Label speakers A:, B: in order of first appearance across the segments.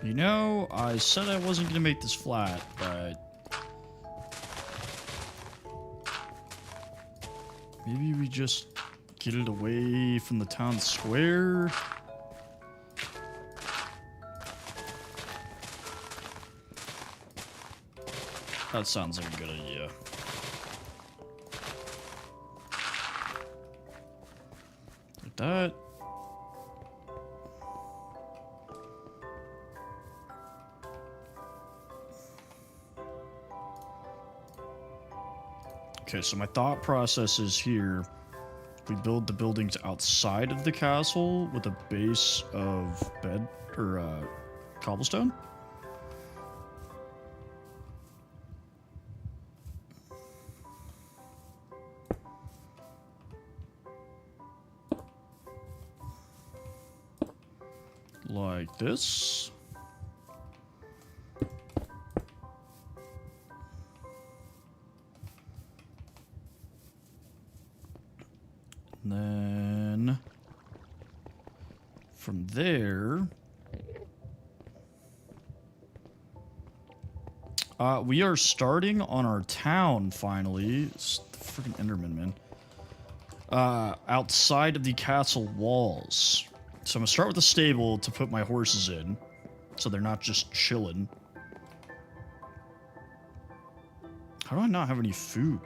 A: You know, I said I wasn't gonna make this flat, but maybe we just get it away from the town square. That sounds like a good idea. Like that. Okay, so my thought process is here. We build the buildings outside of the castle with a base of bed or cobblestone. Like this. And then from there, we are starting on our town finally. It's the freaking Enderman, man. Outside of the castle walls. So I'm gonna start with a stable to put my horses in, so they're not just chilling. How do I not have any food?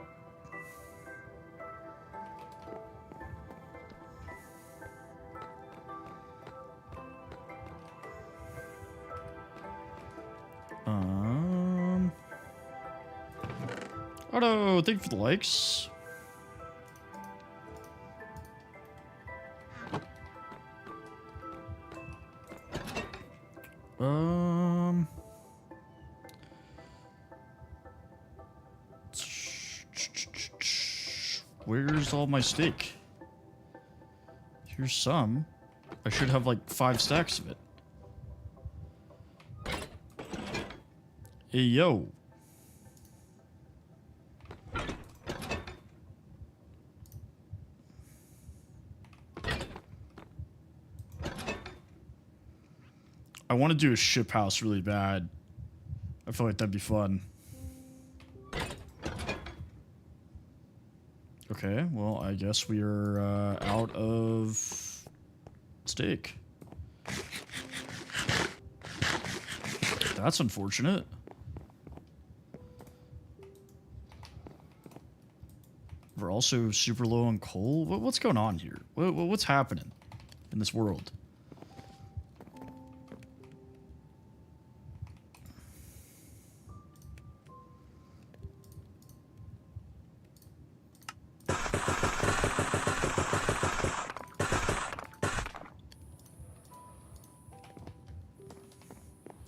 A: Otto, thank you for the likes. Where's all my steak? Here's some. I should have like 5 stacks of it. Hey, yo. I want to do a ship house really bad. I feel like that'd be fun. Okay, well, I guess we are out of steak. That's unfortunate. We're also super low on coal. What's going on here? What's happening in this world?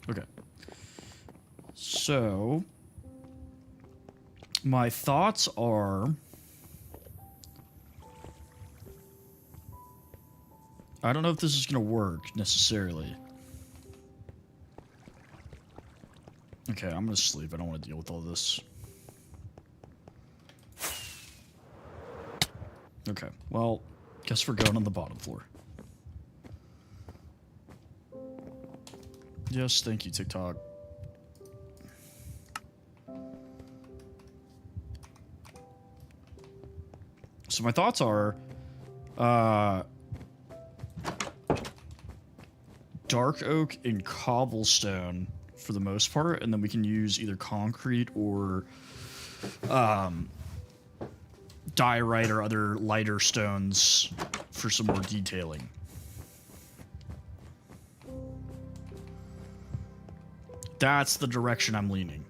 A: Okay. So, my thoughts are... I don't know if this is going to work, necessarily. Okay, I'm going to sleep. I don't want to deal with all this. Okay, well, guess we're going on the bottom floor. Yes, thank you, TikTok. So my thoughts are, dark oak and cobblestone for the most part, and then we can use either concrete or diorite or other lighter stones for some more detailing. That's the direction I'm leaning.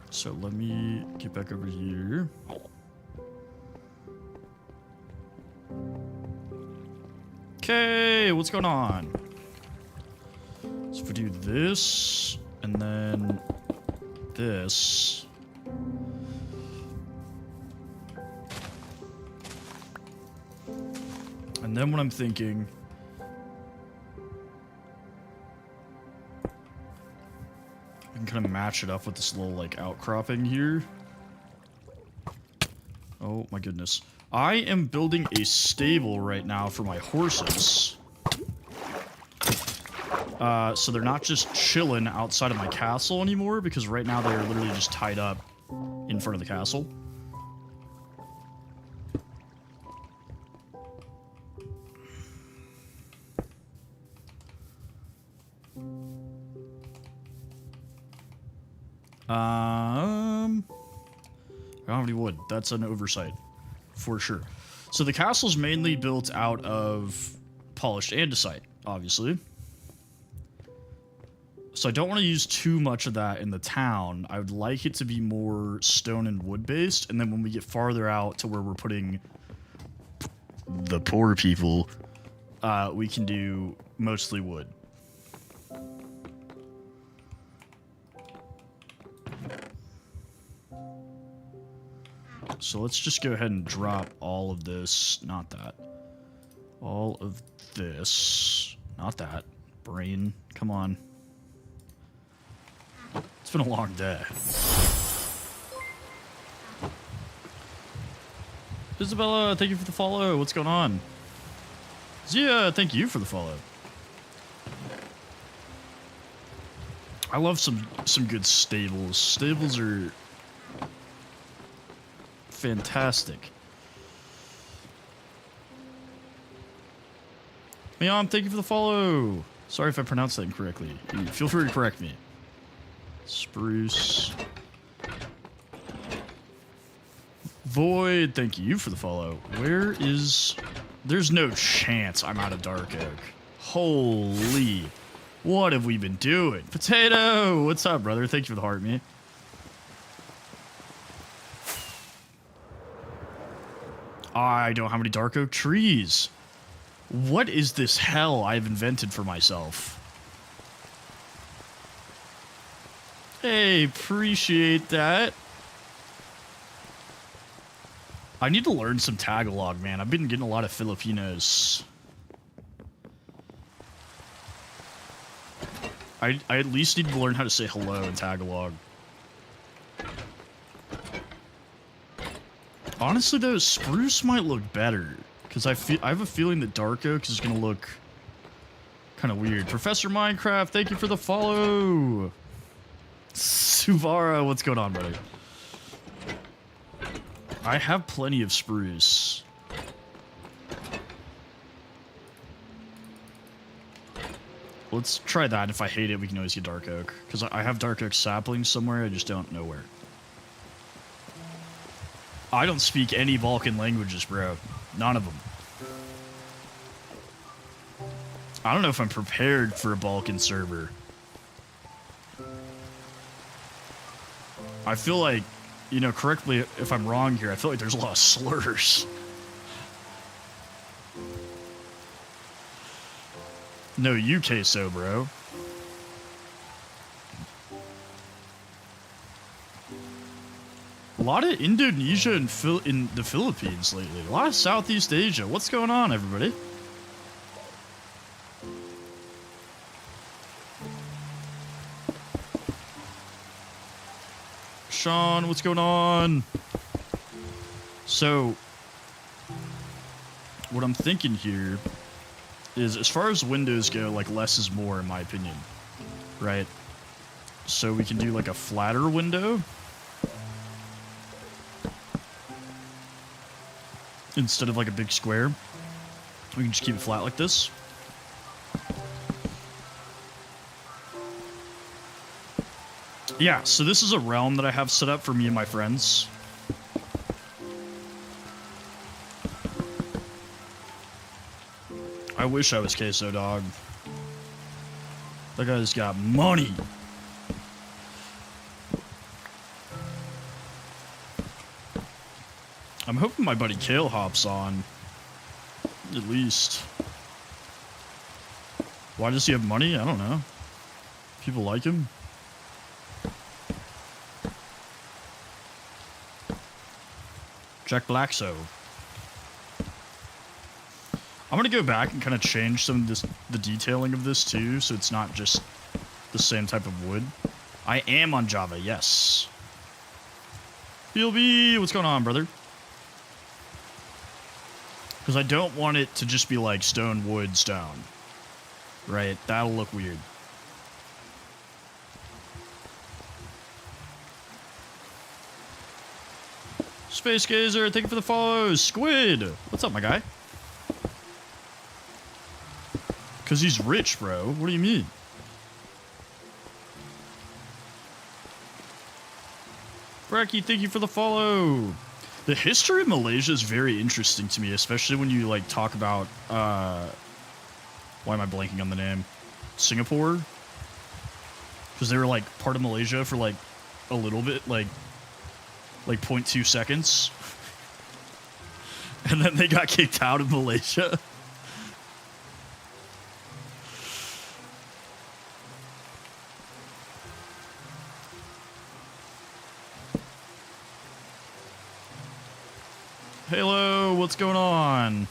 A: So let me get back over here. Okay, what's going on? So if we do this, and then this. And then what I'm thinking... I can kind of match it up with this little, like, outcropping here. Oh my goodness. I am building a stable right now for my horses. So they're not just chilling outside of my castle anymore, because right now they're literally just tied up in front of the castle. I don't have any wood. That's an oversight, for sure. So the castle's mainly built out of polished andesite, obviously. So I don't want to use too much of that in the town. I would like it to be more stone and wood based, and then when we get farther out to where we're putting the poor people, we can do mostly wood. So let's just go ahead and drop all of this. Not that. All of this. Not that. Brain. Come on. It's been a long day. Isabella, thank you for the follow. What's going on? Zia, thank you for the follow. I love some good stables. Stables are fantastic. Miam, thank you for the follow. Sorry if I pronounced that incorrectly. Feel free to correct me. Spruce. Void, thank you for the follow. Where is... There's no chance I'm out of Dark Oak. Holy. What have we been doing? Potato! What's up, brother? Thank you for the heart, me. I don't have any Dark Oak trees. What is this hell I've invented for myself? Hey, appreciate that. I need to learn some Tagalog, man. I've been getting a lot of Filipinos. I at least need to learn how to say hello in Tagalog. Honestly, though, spruce might look better, because I have a feeling that dark oak is gonna look kind of weird. Professor Minecraft, thank you for the follow. Suvara, what's going on, brother? I have plenty of spruce. Let's try that. If I hate it, we can always get dark oak, because I have dark oak saplings somewhere. I just don't know where. I don't speak any Balkan languages, bro. None of them. I don't know if I'm prepared for a Balkan server. I feel like, you know, correct me if I'm wrong here, I feel like there's a lot of slurs. No, UK so, bro. A lot of Indonesia and in the Philippines lately. A lot of Southeast Asia. What's going on, everybody? Sean, what's going on? So, what I'm thinking here is, as far as windows go, like, less is more, in my opinion. Right? So we can do, like, a flatter window. Instead of like a big square, we can just keep it flat like this. Yeah, so this is a realm that I have set up for me and my friends. I wish I was Queso Dog. That guy's got money. I'm hoping my buddy Kale hops on. At least. Why does he have money? I don't know. People like him. Jack Blackso. I'm gonna go back and kind of change some of the detailing of this too, so it's not just the same type of wood. I am on Java, yes. BLB, what's going on, brother? Because I don't want it to just be like stone, wood, stone. Right? That'll look weird. Space Gazer, thank you for the follow. Squid, what's up, my guy? Because he's rich, bro. What do you mean? Bracky, thank you for the follow. The history of Malaysia is very interesting to me, especially when you like talk about why am I blanking on the name? Singapore? Because they were like part of Malaysia for like a little bit, like 0.2 seconds. And then they got kicked out of Malaysia. Hello, what's going on?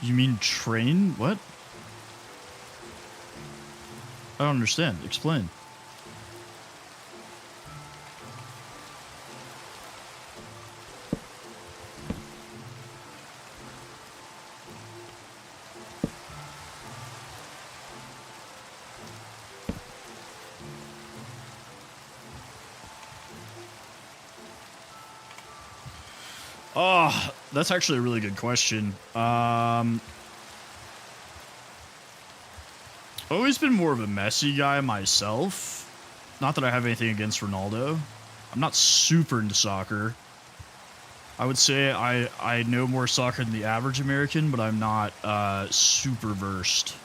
A: You mean train? What? I don't understand. Explain. Oh, that's actually a really good question. Always been more of a Messi guy myself. Not that I have anything against Ronaldo. I'm not super into soccer. I would say I know more soccer than the average American, but I'm not super versed.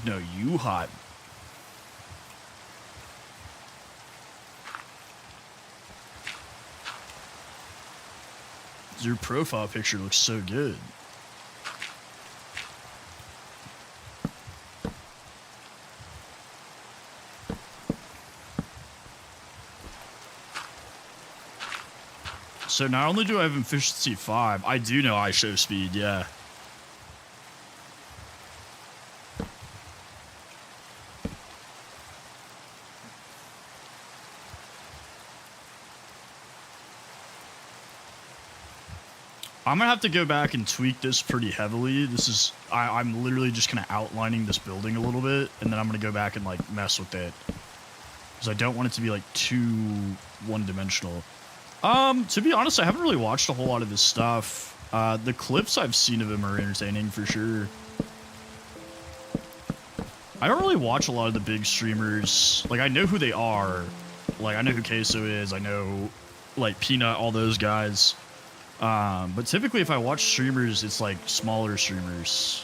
A: No, you hot. Your profile picture looks so good. So not only do I have efficiency 5, I do know I show speed, yeah. I'm gonna have to go back and tweak this pretty heavily. This is, I'm literally just kind of outlining this building a little bit, and then I'm gonna go back and like mess with it. Because I don't want it to be like too one-dimensional. To be honest, I haven't really watched a whole lot of this stuff. The clips I've seen of him are entertaining for sure. I don't really watch a lot of the big streamers. Like, I know who they are. Like, I know who Queso is. I know, like, Peanut, all those guys. But typically if I watch streamers, it's like smaller streamers.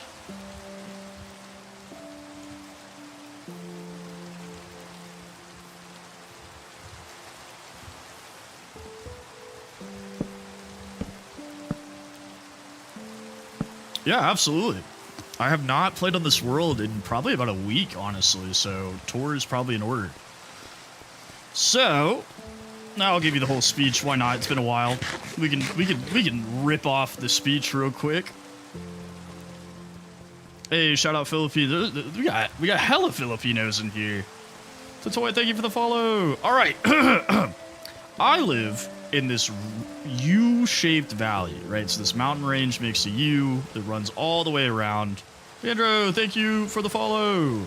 A: Yeah, absolutely. I have not played on this world in probably about a week, honestly, so tour is probably in order. So, now I'll give you the whole speech. Why not? It's been a while. We can rip off the speech real quick. Hey, shout out Philippines. We got hella Filipinos in here. Toy, thank you for the follow. All right. I live in this U-shaped valley, right? So this mountain range makes a U that runs all the way around. Leandro, thank you for the follow.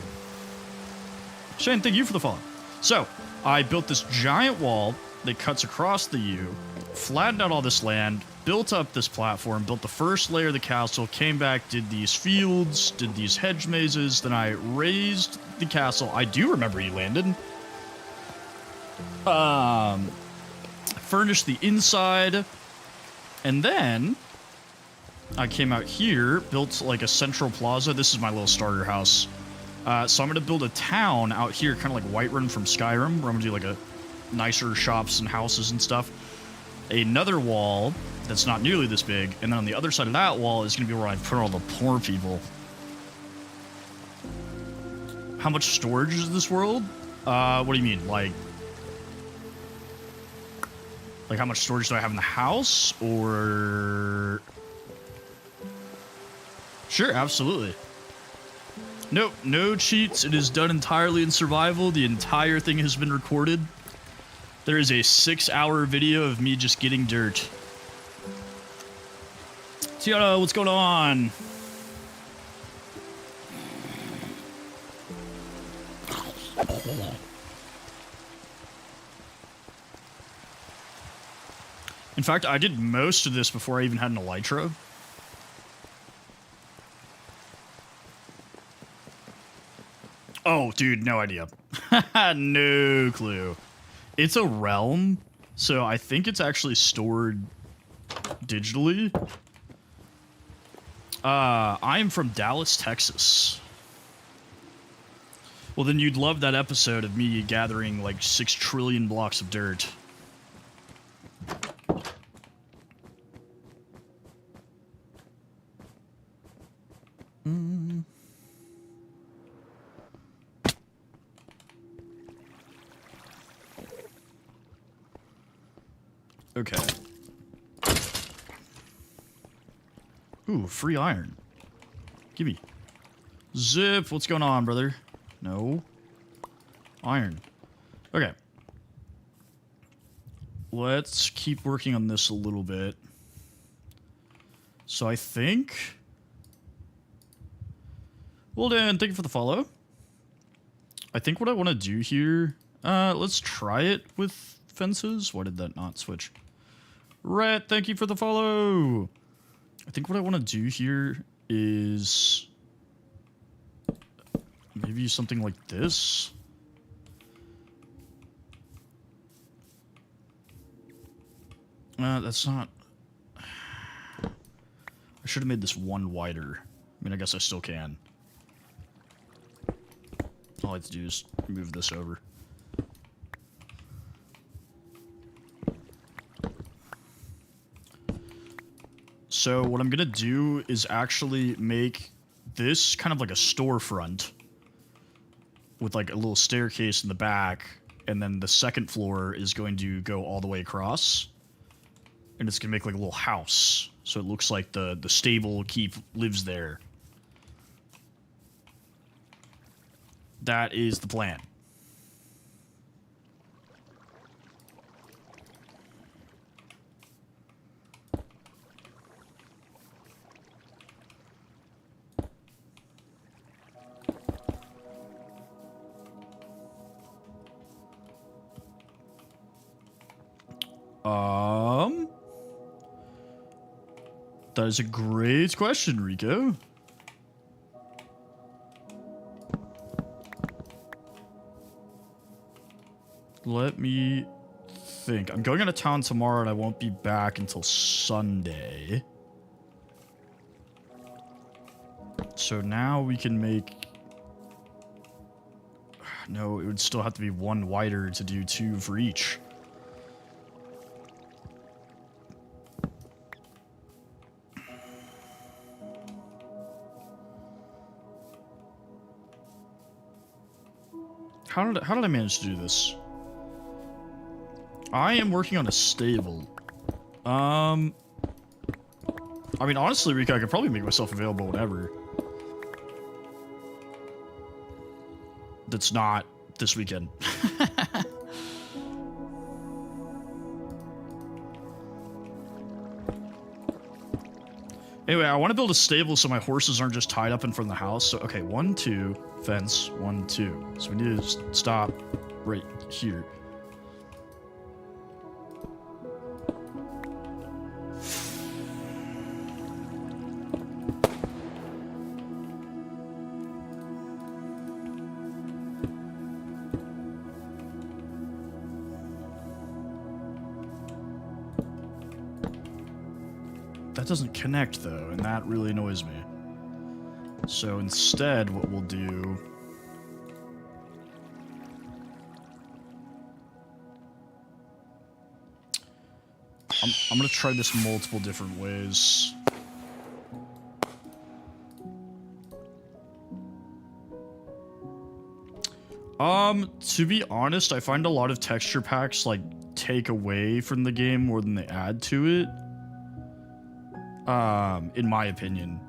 A: Shane, thank you for the follow. So, I built this giant wall that cuts across the U, flattened out all this land, built up this platform, built the first layer of the castle, came back, did these fields, did these hedge mazes, then I raised the castle. I do remember you landed. Furnished the inside, and then I came out here, built like a central plaza. This is my little starter house. So I'm gonna build a town out here, kind of like Whiterun from Skyrim, where I'm gonna do like a nicer shops and houses and stuff. another wall that's not nearly this big, and then on the other side of that wall is going to be where I put all the poor people. How much storage is this world? What do you mean? Like how much storage do I have in the house? Or... Sure, absolutely. Nope, no cheats. It is done entirely in survival. The entire thing has been recorded. There is a 6-hour video of me just getting dirt. Tiana, what's going on? In fact, I did most of this before I even had an elytra. Oh, dude, no idea. No clue. It's a realm, so I think it's actually stored digitally. I'm from Dallas, Texas. Well, then you'd love that episode of me gathering like 6 trillion blocks of dirt. Okay. Ooh, free iron. Gimme. Zip, what's going on, brother? No. Iron. Okay. Let's keep working on this a little bit. So I think... Well, Dan, thank you for the follow. I think what I want to do here... let's try it with fences. Why did that not switch? Rhett, thank you for the follow. I think what I want to do here is maybe something like this. That's not... I should have made this one wider. I mean, I guess I still can. All I have to do is move this over. So what I'm going to do is actually make this kind of like a storefront with like a little staircase in the back, and then the second floor is going to go all the way across, and it's going to make like a little house. So it looks like the stable keep lives there. That is the plan. That is a great question, Rico. Let me think. I'm going out of town tomorrow and I won't be back until Sunday. So now we can make... No, it would still have to be one wider to do 2 for each. How did I manage to do this? I am working on a stable. I mean, honestly, Rico, I could probably make myself available whenever. That's not this weekend. Anyway, I want to build a stable so my horses aren't just tied up in front of the house. So, okay, 1, 2, fence, 1, 2. So we need to stop right here. That doesn't connect, though, and that really annoys me. So instead, what we'll do... I'm gonna try this multiple different ways. To be honest, I find a lot of texture packs like take away from the game more than they add to it. In my opinion.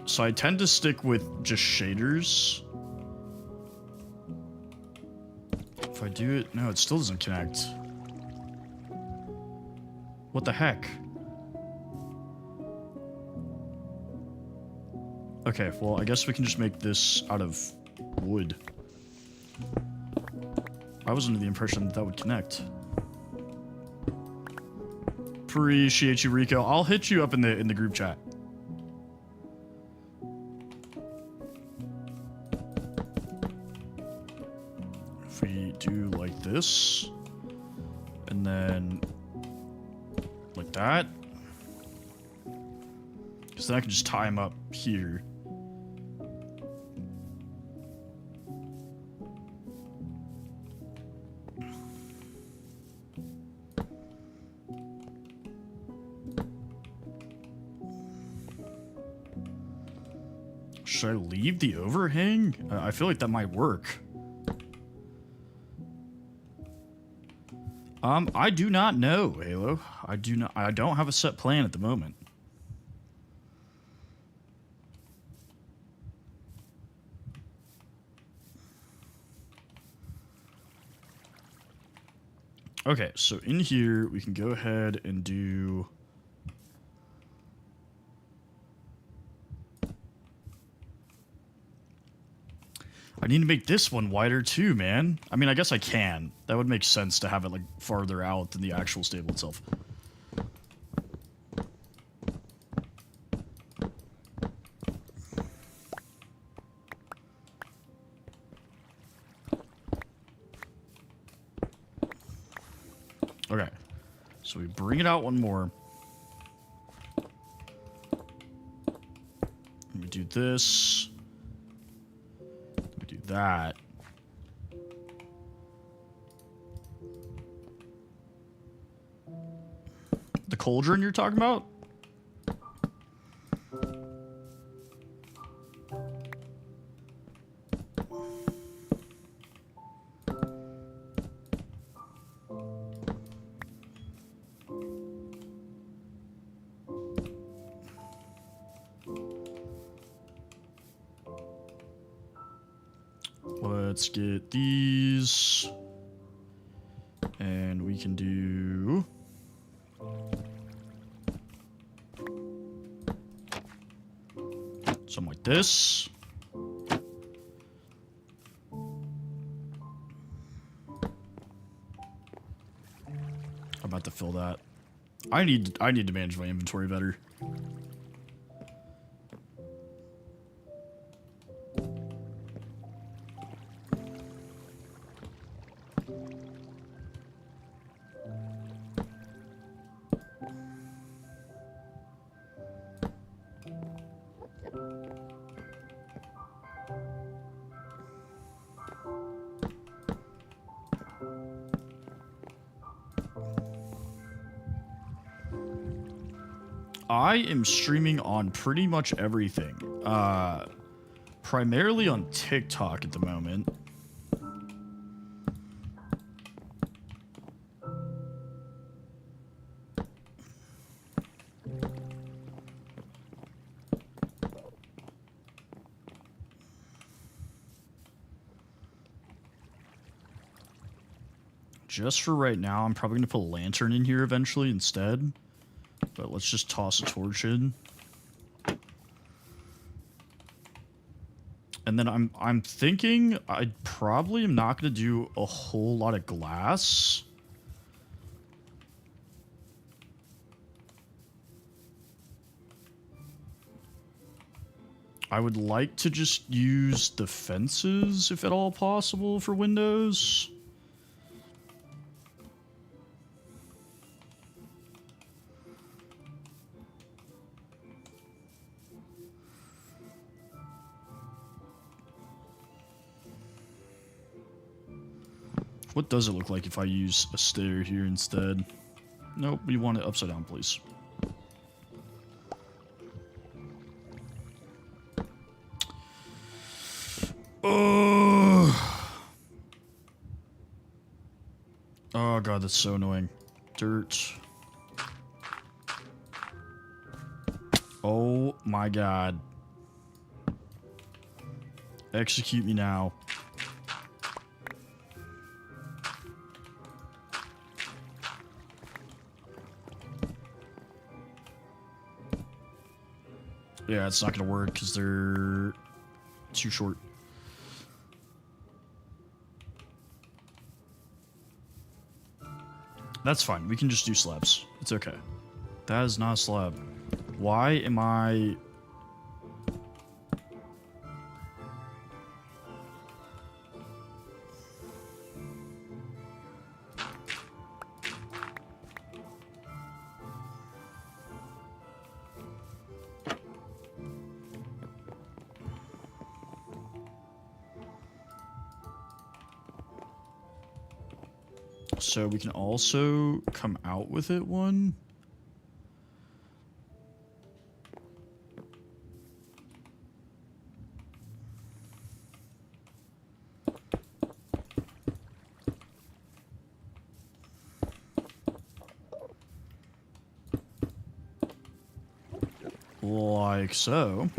A: So I tend to stick with just shaders. If I do it, no, it still doesn't connect. What the heck? Okay, well, I guess we can just make this out of wood. I was under the impression that would connect. Appreciate you, Rico. I'll hit you up in the group chat. If we do like this, and then like that, because then I can just tie them up here. Should I leave the overhang? I feel like that might work. I do not know, Halo. I don't have a set plan at the moment. Okay, so in here we can go ahead and do I need to make this one wider too, man. I mean, I guess I can. That would make sense to have it like farther out than the actual stable itself. Okay. So we bring it out one more. And we do this. Do that. The cauldron you're talking about? Let's get these. And we can do something like this. I'm about to fill that. I need to manage my inventory better. I am streaming on pretty much everything. Primarily on TikTok at the moment. Just for right now, I'm probably going to put a lantern in here eventually instead. But let's just toss a torch in. And then I'm thinking I probably am not going to do a whole lot of glass. I would like to just use the fences, if at all possible, for windows. What does it look like if I use a stair here instead? Nope, we want it upside down, please. Oh. Oh god, that's so annoying. Dirt. Oh my god. Execute me now. Yeah, it's not gonna work because they're too short. That's fine. We can just do slabs. It's okay. That is not a slab. Why am I... So we can also come out with it one. Like so.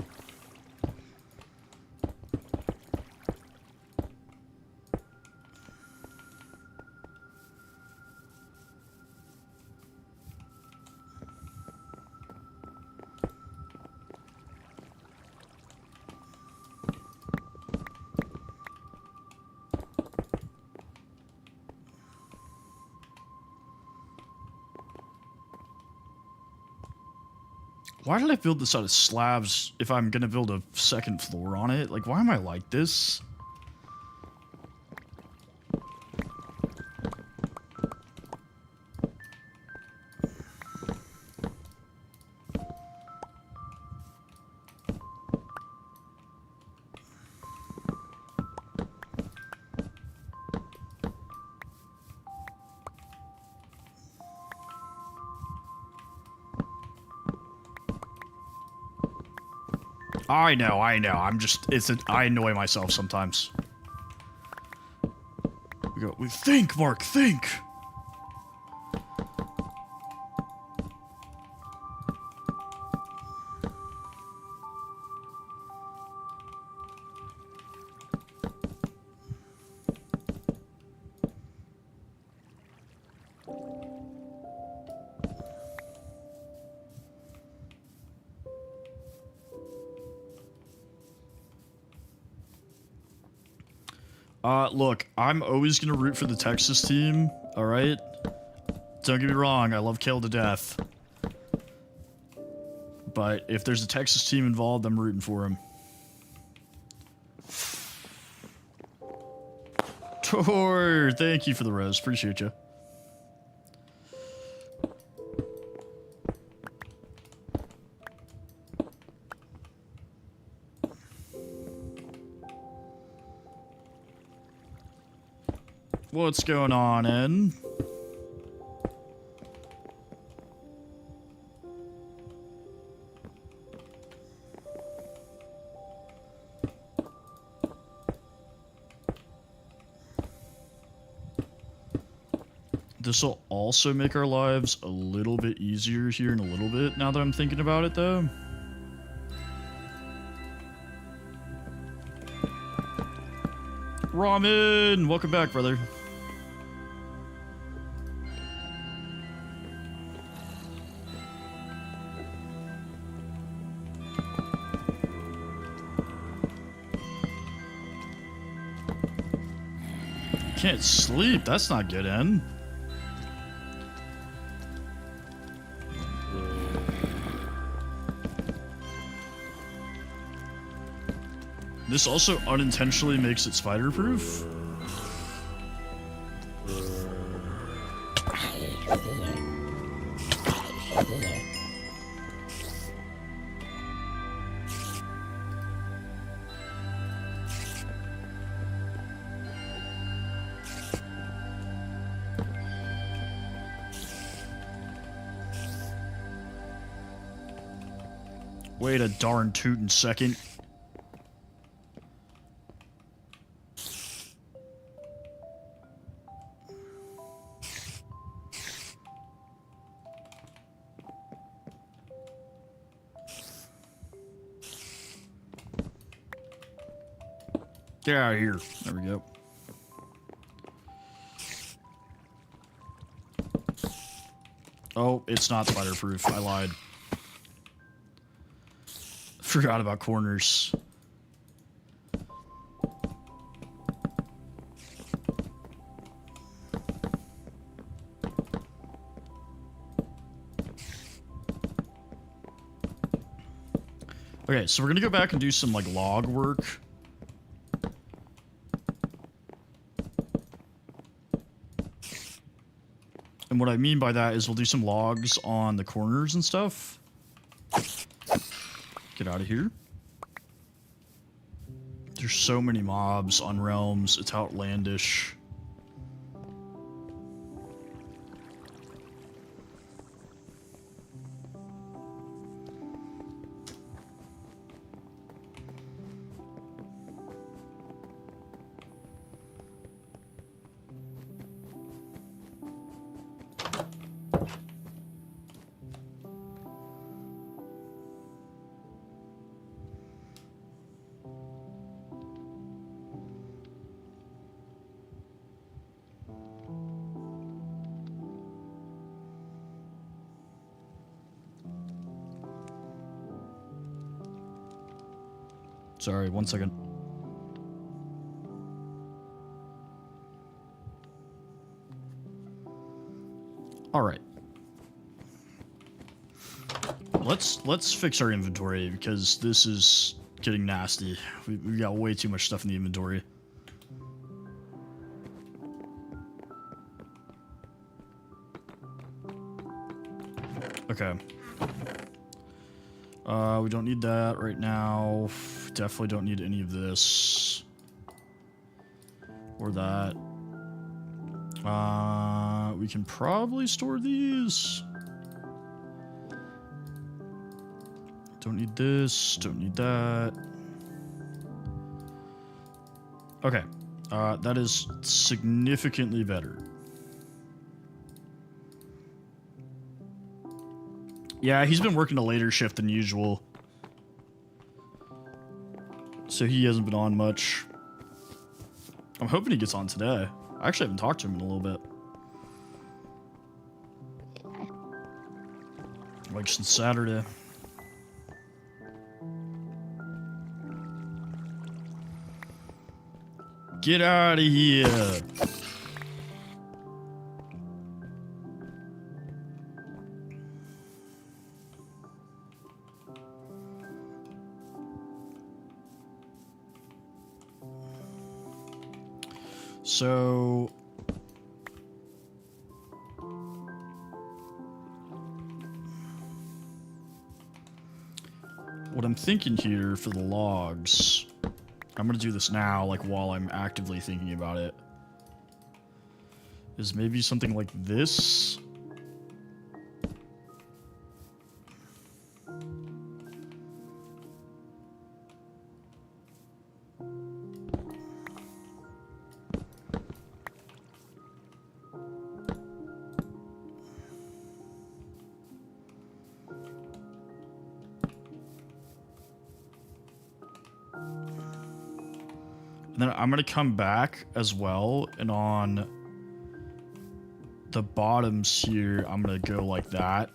A: Why did I build this out of slabs if I'm gonna build a second floor on it? Like, why am I like this? I know. I'm just, I annoy myself sometimes. We think, Mark, think! Look, I'm always gonna root for the Texas team, alright? Don't get me wrong, I love Kale to death. But if there's a Texas team involved, I'm rooting for him. Tor, thank you for the rose, appreciate you. What's going on, En? This will also make our lives a little bit easier here in a little bit, now that I'm thinking about it, though. Ramen! Welcome back, brother. Can't sleep. That's not good, En. This also unintentionally makes it spider-proof. Wait a darn tootin' second. Get out of here. There we go. Oh, it's not spider-proof. I lied. Forgot about corners. Okay, so we're gonna go back and do some, like, log work. And what I mean by that is we'll do some logs on the corners and stuff. Get out of here. There's so many mobs on Realms, it's outlandish. Sorry, 1 second. All right. Let's fix our inventory because this is getting nasty. We got way too much stuff in the inventory. Okay. We don't need that right now. Definitely don't need any of this. Or that. We can probably store these. Don't need this. Don't need that. Okay. That is significantly better. Yeah, he's been working a later shift than usual. So he hasn't been on much. I'm hoping he gets on today. I actually haven't talked to him in a little bit. Like since Saturday. Get out of here. So what I'm thinking here for the logs, I'm gonna do this now, like while I'm actively thinking about it, is maybe something like this. And then I'm going to come back as well, and on the bottoms here, I'm going to go like that.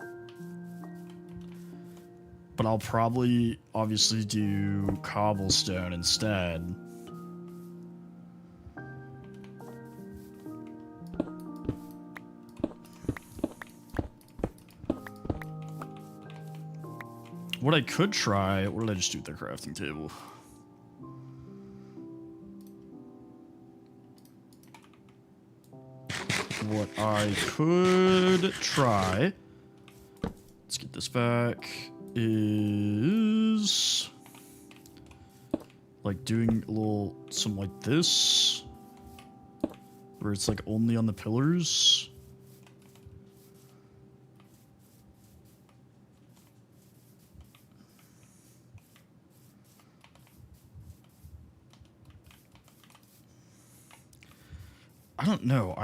A: But I'll probably, obviously, do cobblestone instead. What I could try, what did I just do with the crafting table? What I could try, let's get this back, is like doing a little, something like this, where it's like only on the pillars. I don't know.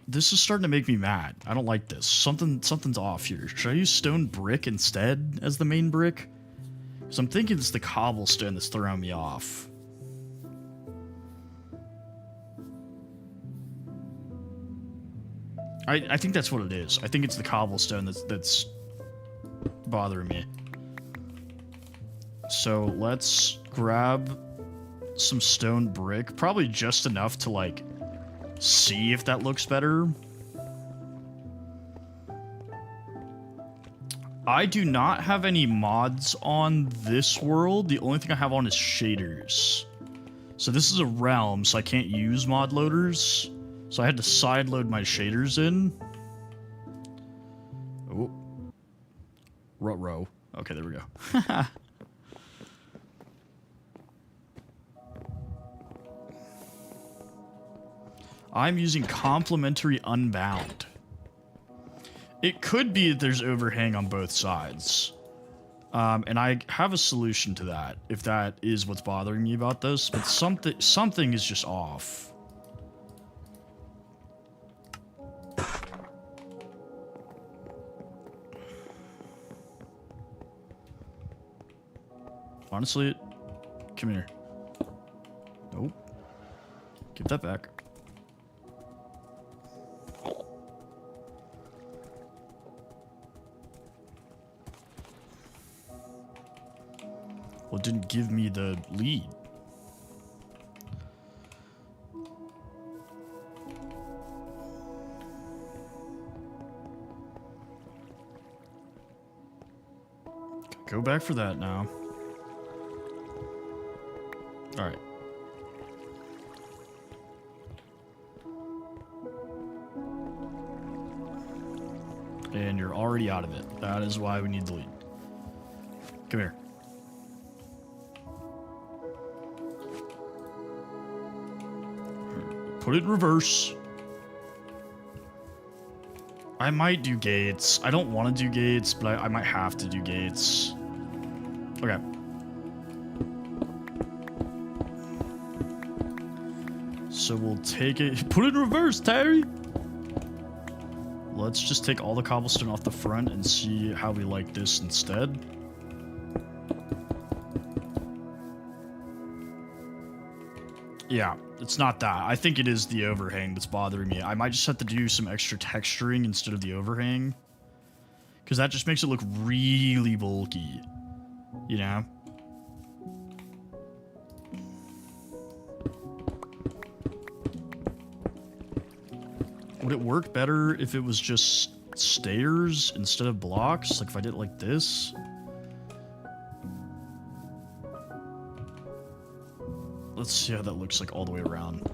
A: This is starting to make me mad. I don't like this. Something's off here. Should I use stone brick instead as the main brick? Because I'm thinking it's the cobblestone that's throwing me off. I think that's what it is. I think it's the cobblestone that's bothering me. So let's grab some stone brick. Probably just enough to, like, see if that looks better. I do not have any mods on this world. The only thing I have on is shaders. So this is a realm, so I can't use mod loaders. So I had to side load my shaders in. Oh. Ruh-roh. Okay, there we go. I'm using complementary unbound. It could be that there's overhang on both sides. And I have a solution to that, if that is what's bothering me about this. But something is just off. Honestly, come here. Nope. Give that back. Well, it didn't give me the lead. Go back for that now. Alright. And you're already out of it. That is why we need the lead. Come here. Put it in reverse. I might do gates. I don't want to do gates, but I might have to do gates. Okay. So we'll take it. Put it in reverse, Terry! Let's just take all the cobblestone off the front and see how we like this instead. Yeah, it's not that. I think it is the overhang that's bothering me. I might just have to do some extra texturing instead of the overhang. Because that just makes it look really bulky. You know? Would it work better if it was just stairs instead of blocks? Like if I did it like this? Let's see how that looks like all the way around.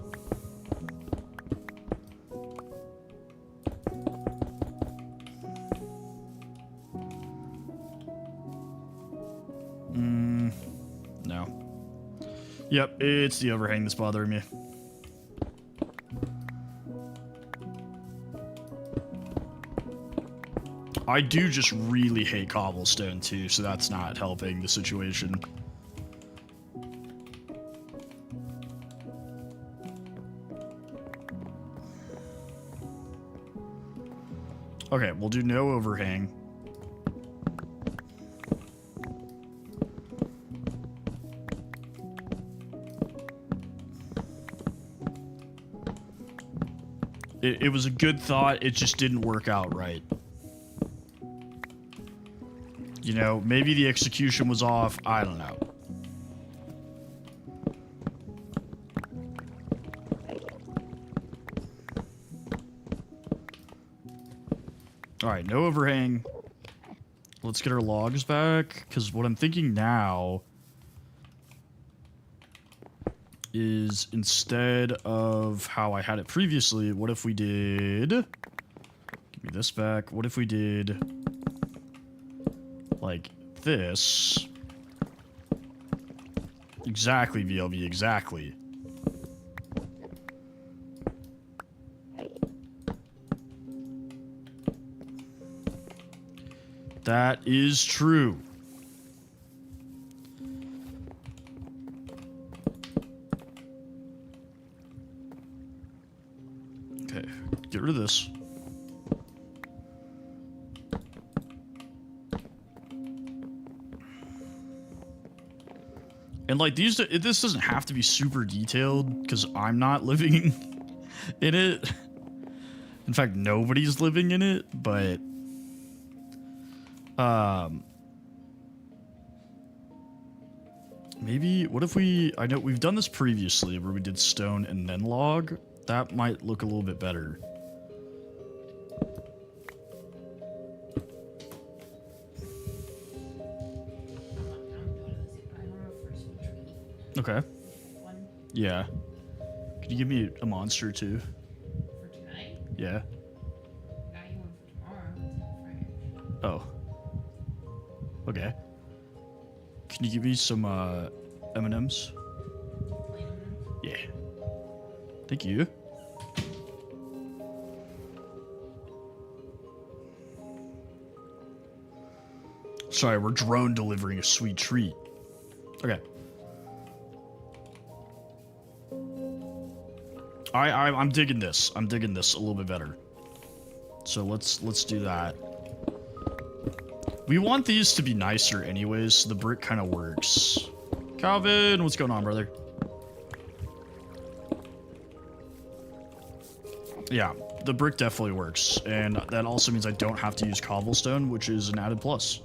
A: No. Yep, it's the overhang that's bothering me. I do just really hate cobblestone too, so that's not helping the situation. Okay, we'll do no overhang. It was a good thought, it just didn't work out right. You know, maybe the execution was off, I don't know. Alright, no overhang. Let's get our logs back, because what I'm thinking now is instead of how I had it previously, what if we did... Give me this back. What if we did... like this? Exactly, VLB, exactly. That is true. Okay, get rid of this. And like this doesn't have to be super detailed because I'm not living in it. In fact, nobody's living in it, but maybe what if I know we've done this previously where we did stone and then log. That might look a little bit better. Okay.
B: One
A: Yeah. Could you give me a monster too?
B: for tonight?
A: Yeah.
B: Got you one for tomorrow. It's Friday.
A: Oh. Okay. Can you give me some M&Ms?
B: Plain M&Ms?
A: Yeah. Thank you. Sorry, we're drone delivering a sweet treat. Okay. I'm digging this. I'm digging this a little bit better. So let's do that. We want these to be nicer anyways, so the brick kind of works. Calvin, what's going on, brother? Yeah, the brick definitely works, and that also means I don't have to use cobblestone, which is an added plus.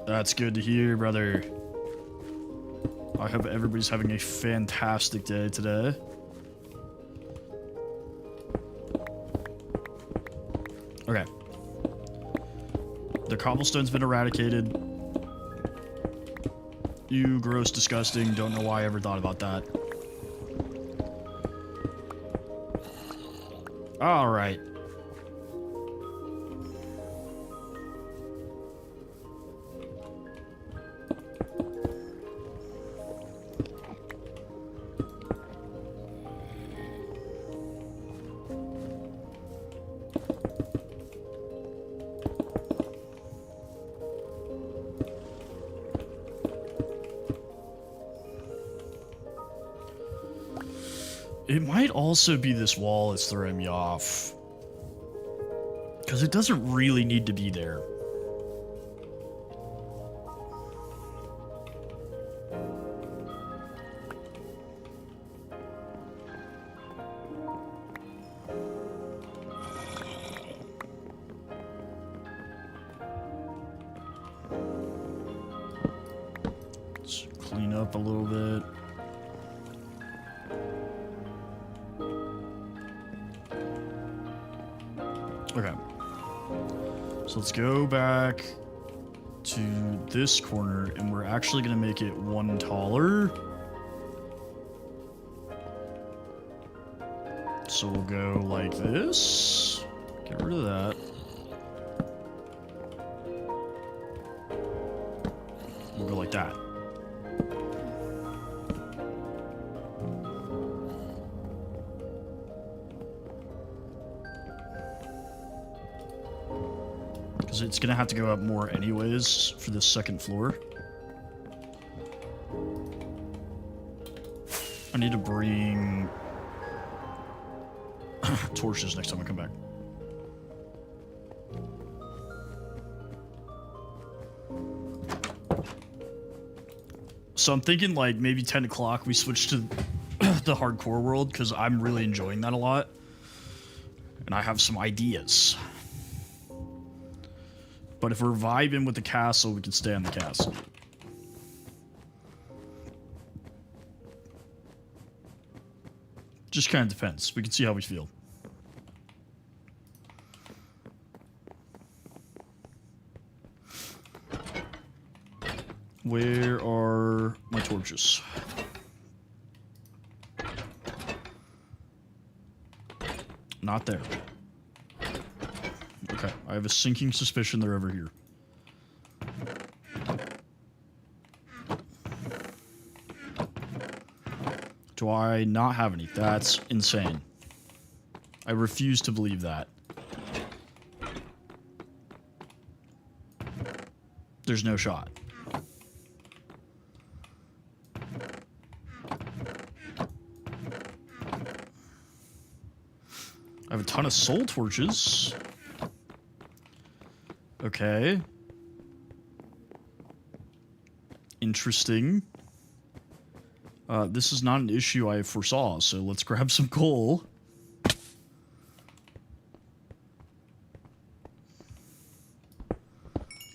A: That's good to hear, brother. I hope everybody's having a fantastic day today. Okay. The cobblestone's been eradicated. You gross, disgusting. Don't know why I ever thought about that. All right. It might also be this wall that's throwing me off. Because it doesn't really need to be there. Let's clean up a little bit. Okay. So let's go back to this corner, and we're actually going to make it one taller. So we'll go like this. Get rid of that. We'll go like that. Because it's going to have to go up more anyways for this second floor. I need to bring torches next time I come back. So I'm thinking like maybe 10 o'clock we switch to the hardcore world because I'm really enjoying that a lot. And I have some ideas. But if we're vibing with the castle, we can stay on the castle. Just kind of depends. We can see how we feel. Where are my torches? Not there. Okay, I have a sinking suspicion they're over here. Do I not have any? That's insane. I refuse to believe that. there's no shot. I have a ton of soul torches. Okay. Interesting. This is not an issue I foresaw, so let's grab some coal.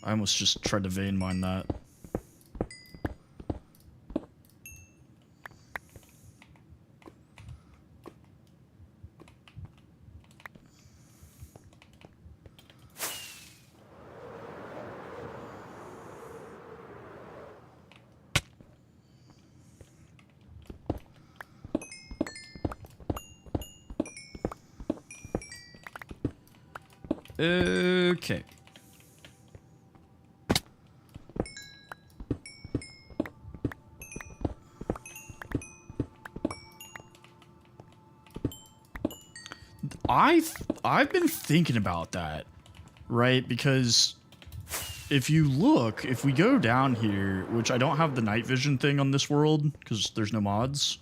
A: I almost just tried to vein mine that. Okay. I've been thinking about that, right? Because if you look, if we go down here, which I don't have the night vision thing on this world because there's no mods,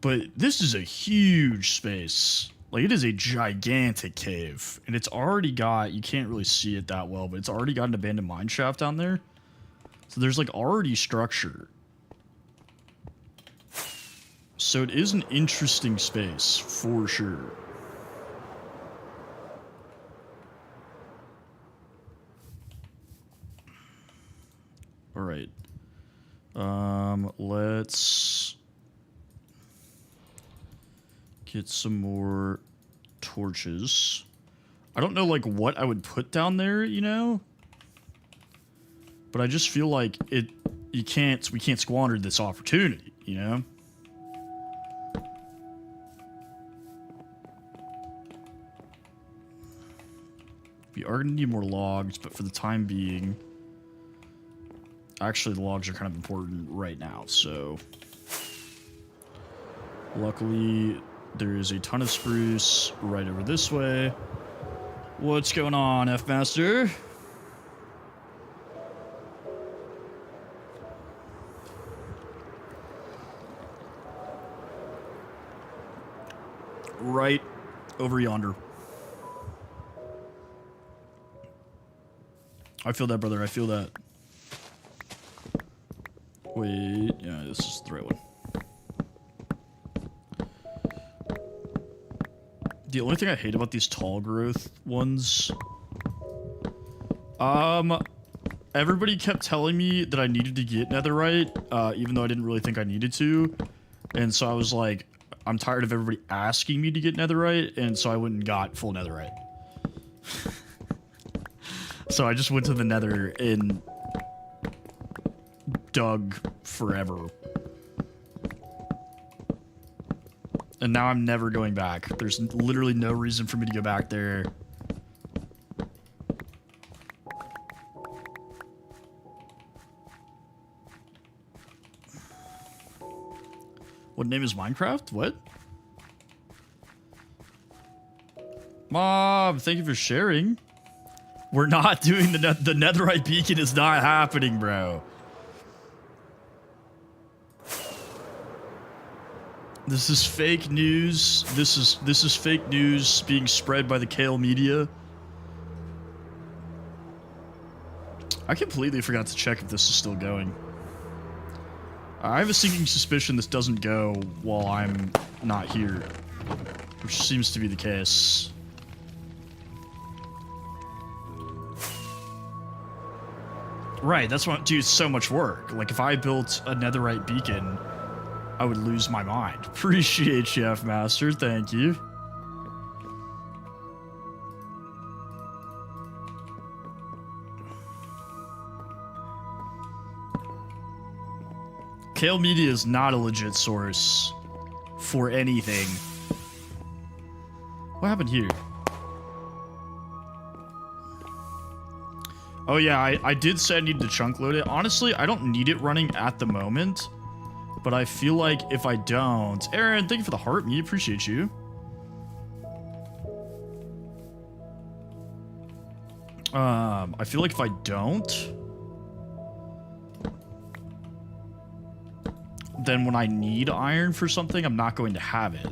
A: but this is a huge space. Like, it is a gigantic cave, and it's already got, you can't really see it that well, but it's already got an abandoned mine shaft down there. So there's like already structure. So it is an interesting space for sure. All right. Let's get some more torches. I don't know like what I would put down there, you know? But I just feel like we can't squander this opportunity, you know? We are gonna need more logs, but for the time being, actually the logs are kind of important right now, so luckily there is a ton of spruce right over this way. What's going on, F-Master? Right over yonder. I feel that, brother. I feel that. Wait. Yeah, this is the right one. The only thing I hate about these tall growth ones... everybody kept telling me that I needed to get netherite, even though I didn't really think I needed to. And so I was like, I'm tired of everybody asking me to get netherite, and so I went and got full netherite. So I just went to the nether and dug forever. And now I'm never going back. There's literally no reason for me to go back there. What name is Minecraft? What? Mom, thank you for sharing. We're not doing the netherite beacon is not happening, bro. This is fake news. This is fake news being spread by the Kale media. I completely forgot to check if this is still going. I have a sinking suspicion this doesn't go while I'm not here, which seems to be the case. Right, that's what, dude, it's so much work. Like, if I built a netherite beacon, I would lose my mind. Appreciate you, F-Master, thank you. Kale Media is not a legit source for anything. What happened here? Oh yeah, I did say I needed to chunk load it. Honestly, I don't need it running at the moment, but I feel like if I don't... Aaron, thank you for the heart, me, appreciate you. I feel like if I don't, then when I need iron for something, I'm not going to have it.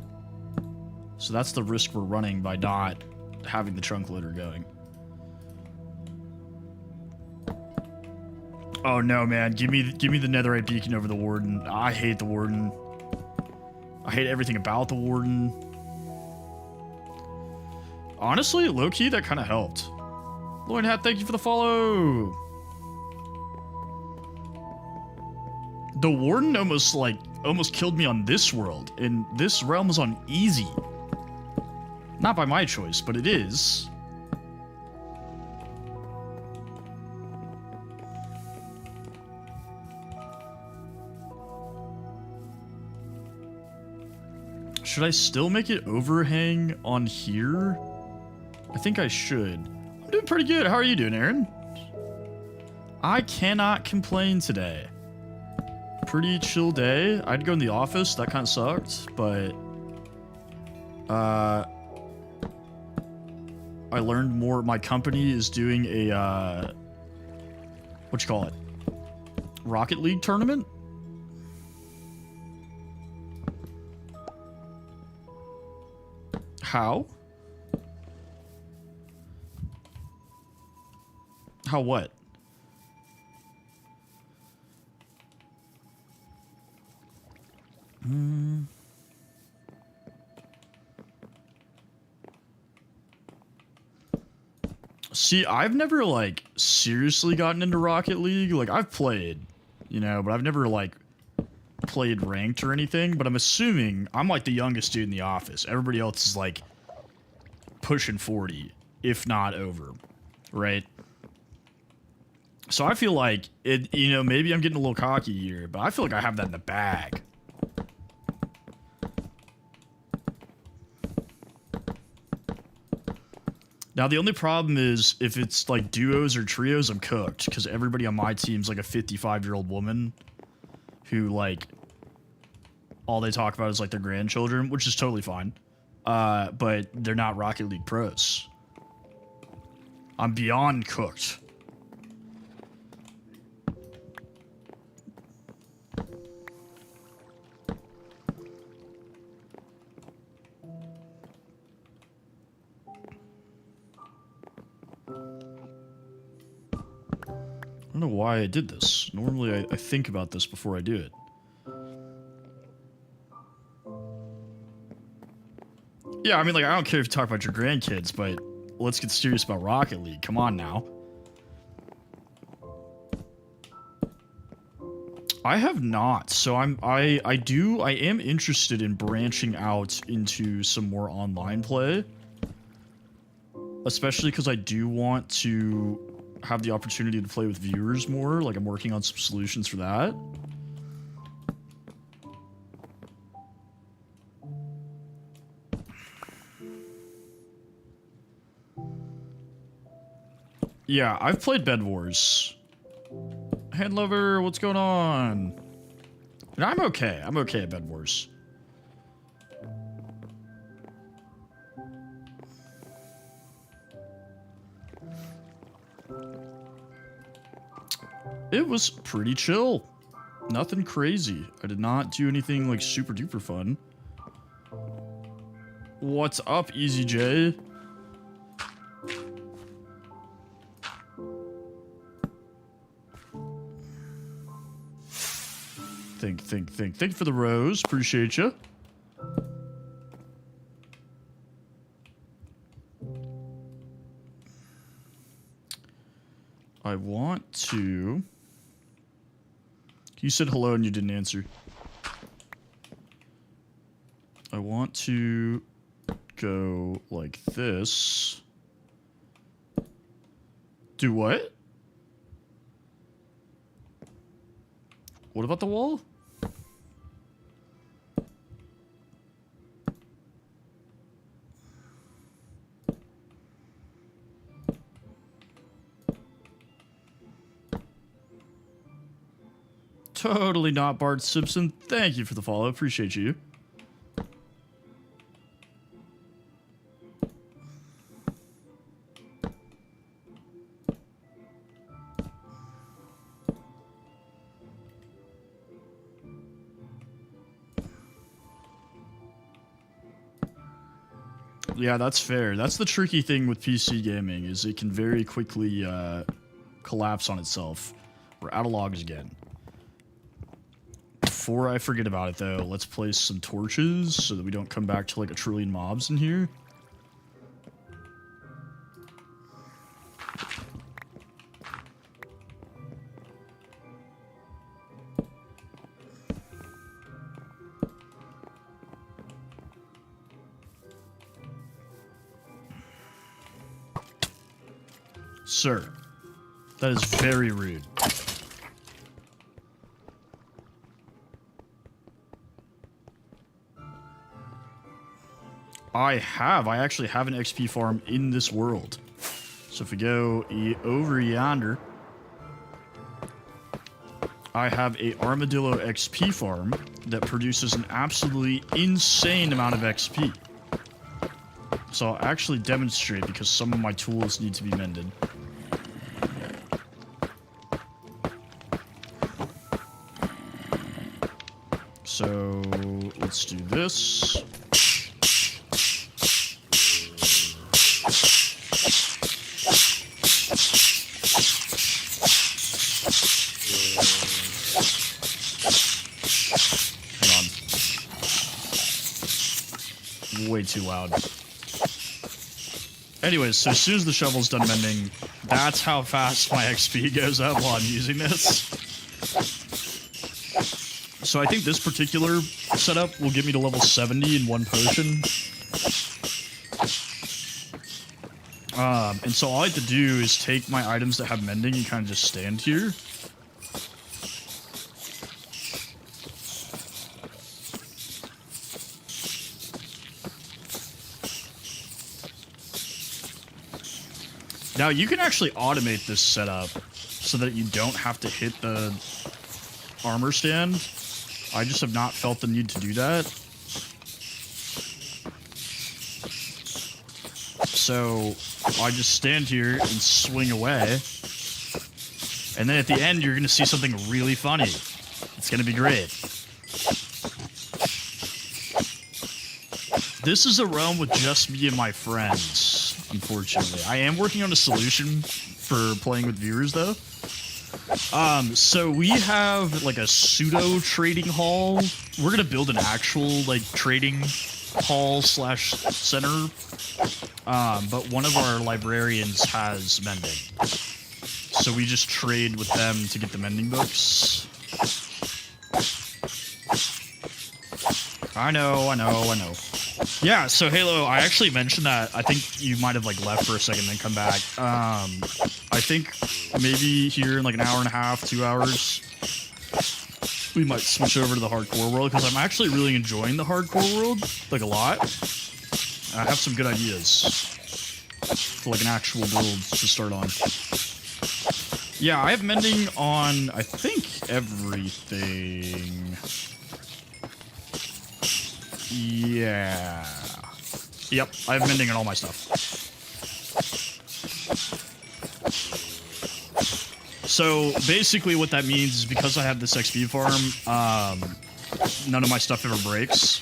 A: So that's the risk we're running by not having the trunk loader going. Oh no, man. Give me the netherite beacon over the warden. I hate the warden. I hate everything about the warden. Honestly, low-key, that kind of helped. Lloyd Hat, thank you for the follow. The warden almost killed me on this world, and this realm is on easy. Not by my choice, but it is. Should I still make it overhang on here? I think I should. I'm doing pretty good. How are you doing, Aaron? I cannot complain today. Pretty chill day. I'd go in the office. That kind of sucked, but I learned more. My company is doing a what you call it? Rocket League tournament. How? How what? See, I've never, like, seriously gotten into Rocket League. Like, I've played, you know, but I've never, like, played ranked or anything. But I'm assuming I'm, like, the youngest dude in the office. Everybody else is, like, pushing 40, if not over, right? So I feel like, it, you know, maybe I'm getting a little cocky here, but I feel like I have that in the bag. Now, the only problem is if it's like duos or trios, I'm cooked because everybody on my team's like a 55-year-old woman who, like, all they talk about is like their grandchildren, which is totally fine. But they're not Rocket League pros. I'm beyond cooked. I don't know why I did this. Normally, I think about this before I do it. Yeah, I mean, like, I don't care if you talk about your grandkids, but let's get serious about Rocket League. Come on now. I have not, so I am interested in branching out into some more online play. Especially because I do want to have the opportunity to play with viewers more. Like, I'm working on some solutions for that. Yeah, I've played Bed Wars. Handlover, what's going on? And I'm okay. I'm okay at Bed Wars. It was pretty chill. Nothing crazy. I did not do anything like super duper fun. What's up, Easy J? Think. Thank you for the rose. Appreciate you. I want to... You said hello and you didn't answer. I want to go like this. Do what? What about the wall? Totally not Bart Simpson. Thank you for the follow. Appreciate you. Yeah, that's fair. That's the tricky thing with PC gaming, is it can very quickly collapse on itself. We're out of logs again. Before I forget about it, though, let's place some torches so that we don't come back to like a trillion mobs in here. Sir, that is very rude. I actually have an XP farm in this world. So if we go over yonder, I have a Armadillo XP farm that produces an absolutely insane amount of XP. So I'll actually demonstrate because some of my tools need to be mended. So let's do this. Way too loud. Anyways, so as soon as the shovel's done mending, that's how fast my XP goes up while I'm using this. So I think this particular setup will get me to level 70 in one potion. And so all I have to do is take my items that have mending and kind of just stand here. Now, you can actually automate this setup so that you don't have to hit the armor stand. I just have not felt the need to do that. So, I just stand here and swing away. And then at the end, you're going to see something really funny. It's going to be great. This is a realm with just me and my friends, unfortunately. I am working on a solution for playing with viewers, though. So we have, like, a pseudo-trading hall. We're gonna build an actual, like, trading hall slash center. But one of our librarians has mending. So we just trade with them to get the mending books. I know. Yeah, so Halo, I actually mentioned that. I think you might have like left for a second and then come back. I think maybe here in like an hour and a half, 2 hours, we might switch over to the hardcore world because I'm actually really enjoying the hardcore world, like a lot. I have some good ideas for like an actual build to start on. Yeah, I have mending on, I think, everything. Yeah. Yep, I have mending on all my stuff. So basically what that means is because I have this XP farm, none of my stuff ever breaks.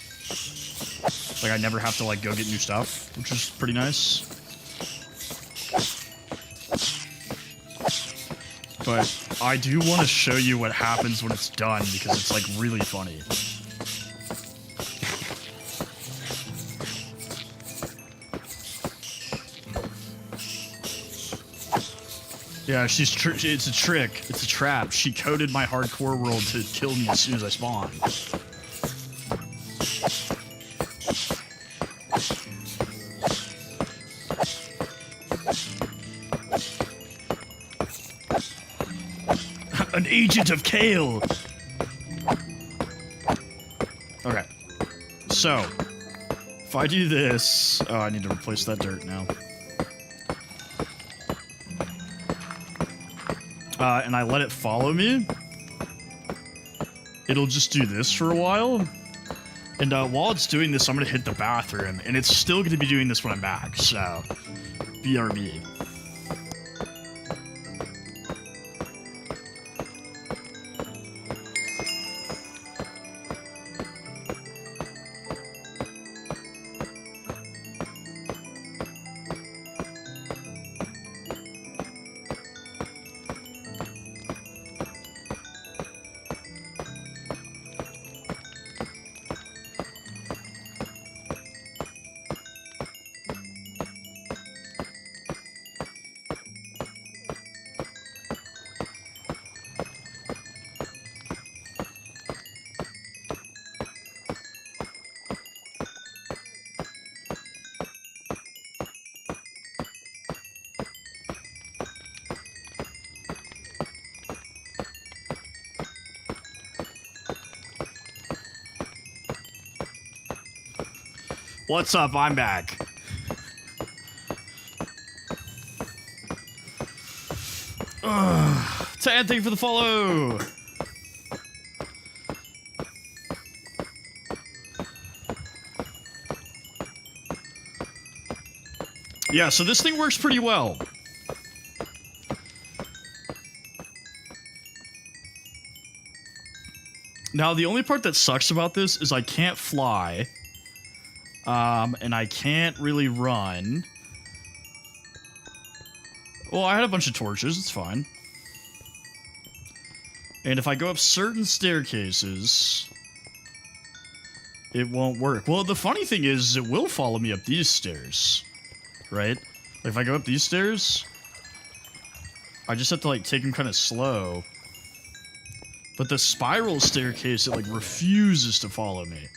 A: Like I never have to like go get new stuff, which is pretty nice. But I do want to show you what happens when it's done because it's like really funny. Yeah, it's a trick. It's a trap. She coded my hardcore world to kill me as soon as I spawn. An agent of Kale! Okay. So, if I do this... Oh, I need to replace that dirt now. And I let it follow me, it'll just do this for a while. And while it's doing this, I'm going to hit the bathroom, and it's still going to be doing this when I'm back, so BRB. What's up? I'm back. Tad, thank you for the follow. Yeah, so this thing works pretty well. Now, the only part that sucks about this is I can't fly. And I can't really run. Well, I had a bunch of torches, it's fine. And if I go up certain staircases, it won't work. Well, the funny thing is, it will follow me up these stairs. Right? Like, if I go up these stairs, I just have to, like, take them kind of slow. But the spiral staircase, it, like, refuses to follow me.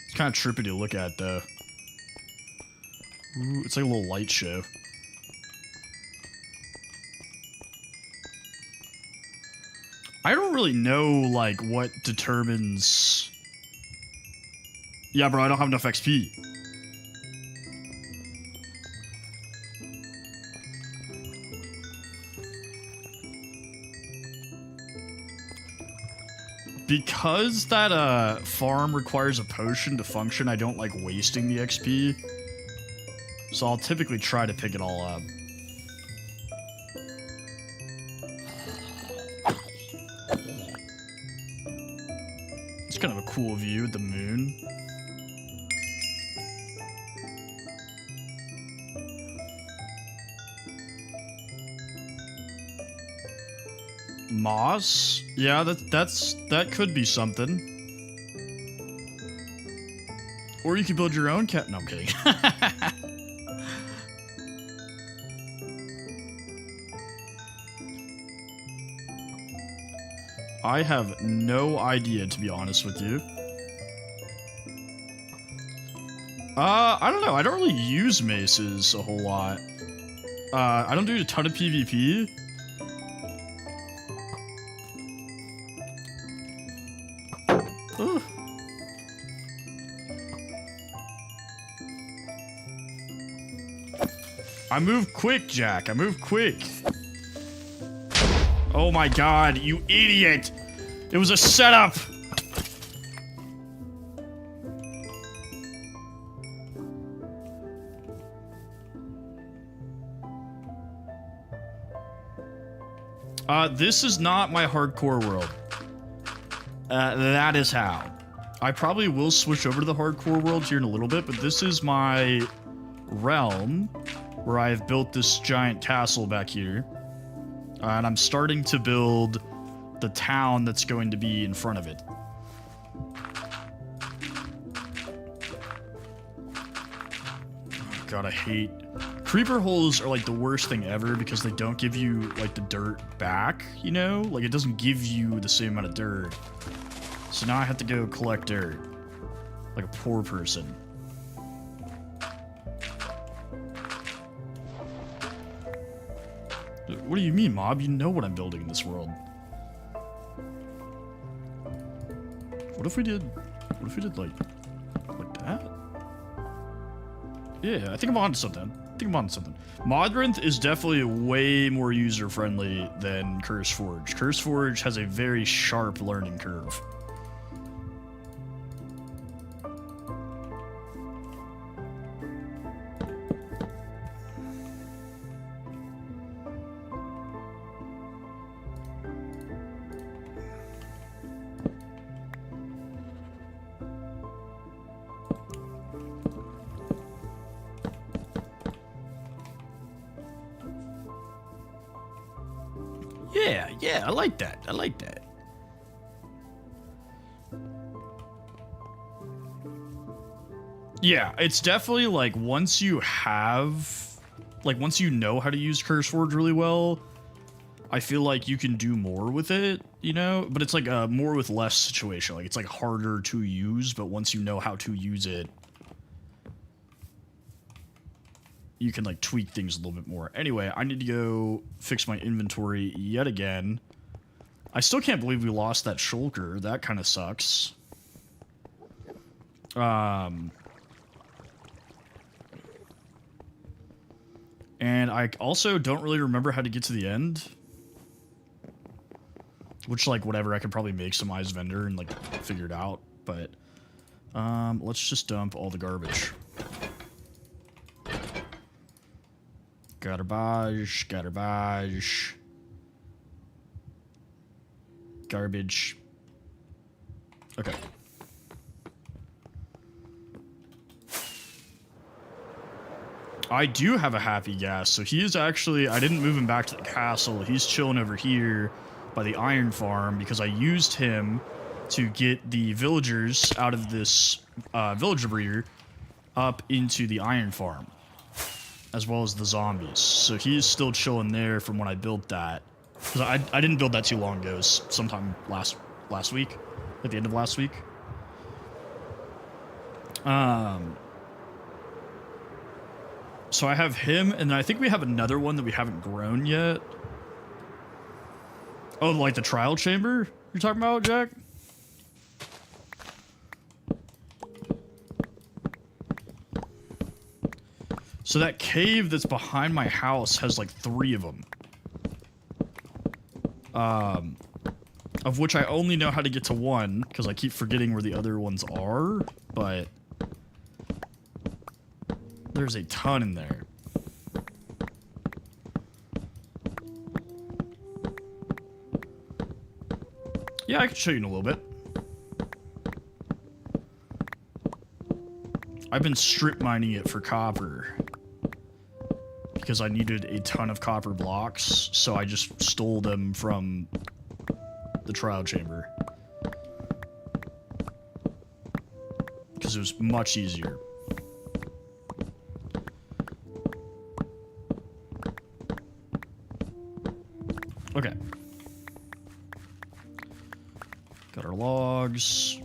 A: It's kind of trippy to look at, though. Ooh, it's like a little light show. I don't really know, like, what determines... Yeah, bro, I don't have enough XP. Because that, farm requires a potion to function, I don't like wasting the XP. So I'll typically try to pick it all up. It's kind of a cool view with the moon. Moss? Yeah, that could be something. Or you could build your own cat. No, I'm kidding. I have no idea, to be honest with you. I don't know. I don't really use maces a whole lot. I don't do a ton of PvP. Ugh. I move quick, Jack. I move quick. Oh my god, you idiot! It was a setup! This is not my hardcore world. That is how. I probably will switch over to the hardcore world here in a little bit, but this is my realm where I've built this giant castle back here. And I'm starting to build the town that's going to be in front of it. Oh god, I hate... Creeper holes are like the worst thing ever because they don't give you like the dirt back, you know? Like it doesn't give you the same amount of dirt. So now I have to go collect dirt. Like a poor person. What do you mean, Mob? You know what I'm building in this world. What if we did like that? Yeah, I think I'm onto something. Modrinth is definitely way more user-friendly than CurseForge. CurseForge has a very sharp learning curve. Yeah, I like that. Yeah, it's definitely like once you know how to use CurseForge really well, I feel like you can do more with it, you know? But it's like a more with less situation. Like it's like harder to use, but once you know how to use it, you can like tweak things a little bit more. Anyway, I need to go fix my inventory yet again. I still can't believe we lost that shulker. That kind of sucks. And I also don't really remember how to get to the end. Which, like, whatever, I could probably make some Eyes Vendor and, like, figure it out. But, let's just dump all the garbage. Garbage, garbage. Garbage. Okay. I do have a happy gas, so he is actually... I didn't move him back to the castle. He's chilling over here by the iron farm because I used him to get the villagers out of this villager breeder up into the iron farm, as well as the zombies. So he is still chilling there from when I built that. Because I didn't build that too long ago. It was sometime last week, at the end of last week. So I have him, and then I think we have another one that we haven't grown yet. Oh, like the trial chamber you're talking about, Jack? So that cave that's behind my house has like 3 of them. Of which I only know how to get to 1, because I keep forgetting where the other ones are, but there's a ton in there. Yeah, I can show you in a little bit. I've been strip mining it for copper because I needed a ton of copper blocks, so I just stole them from the trial chamber because it was much easier. Okay. Got our logs.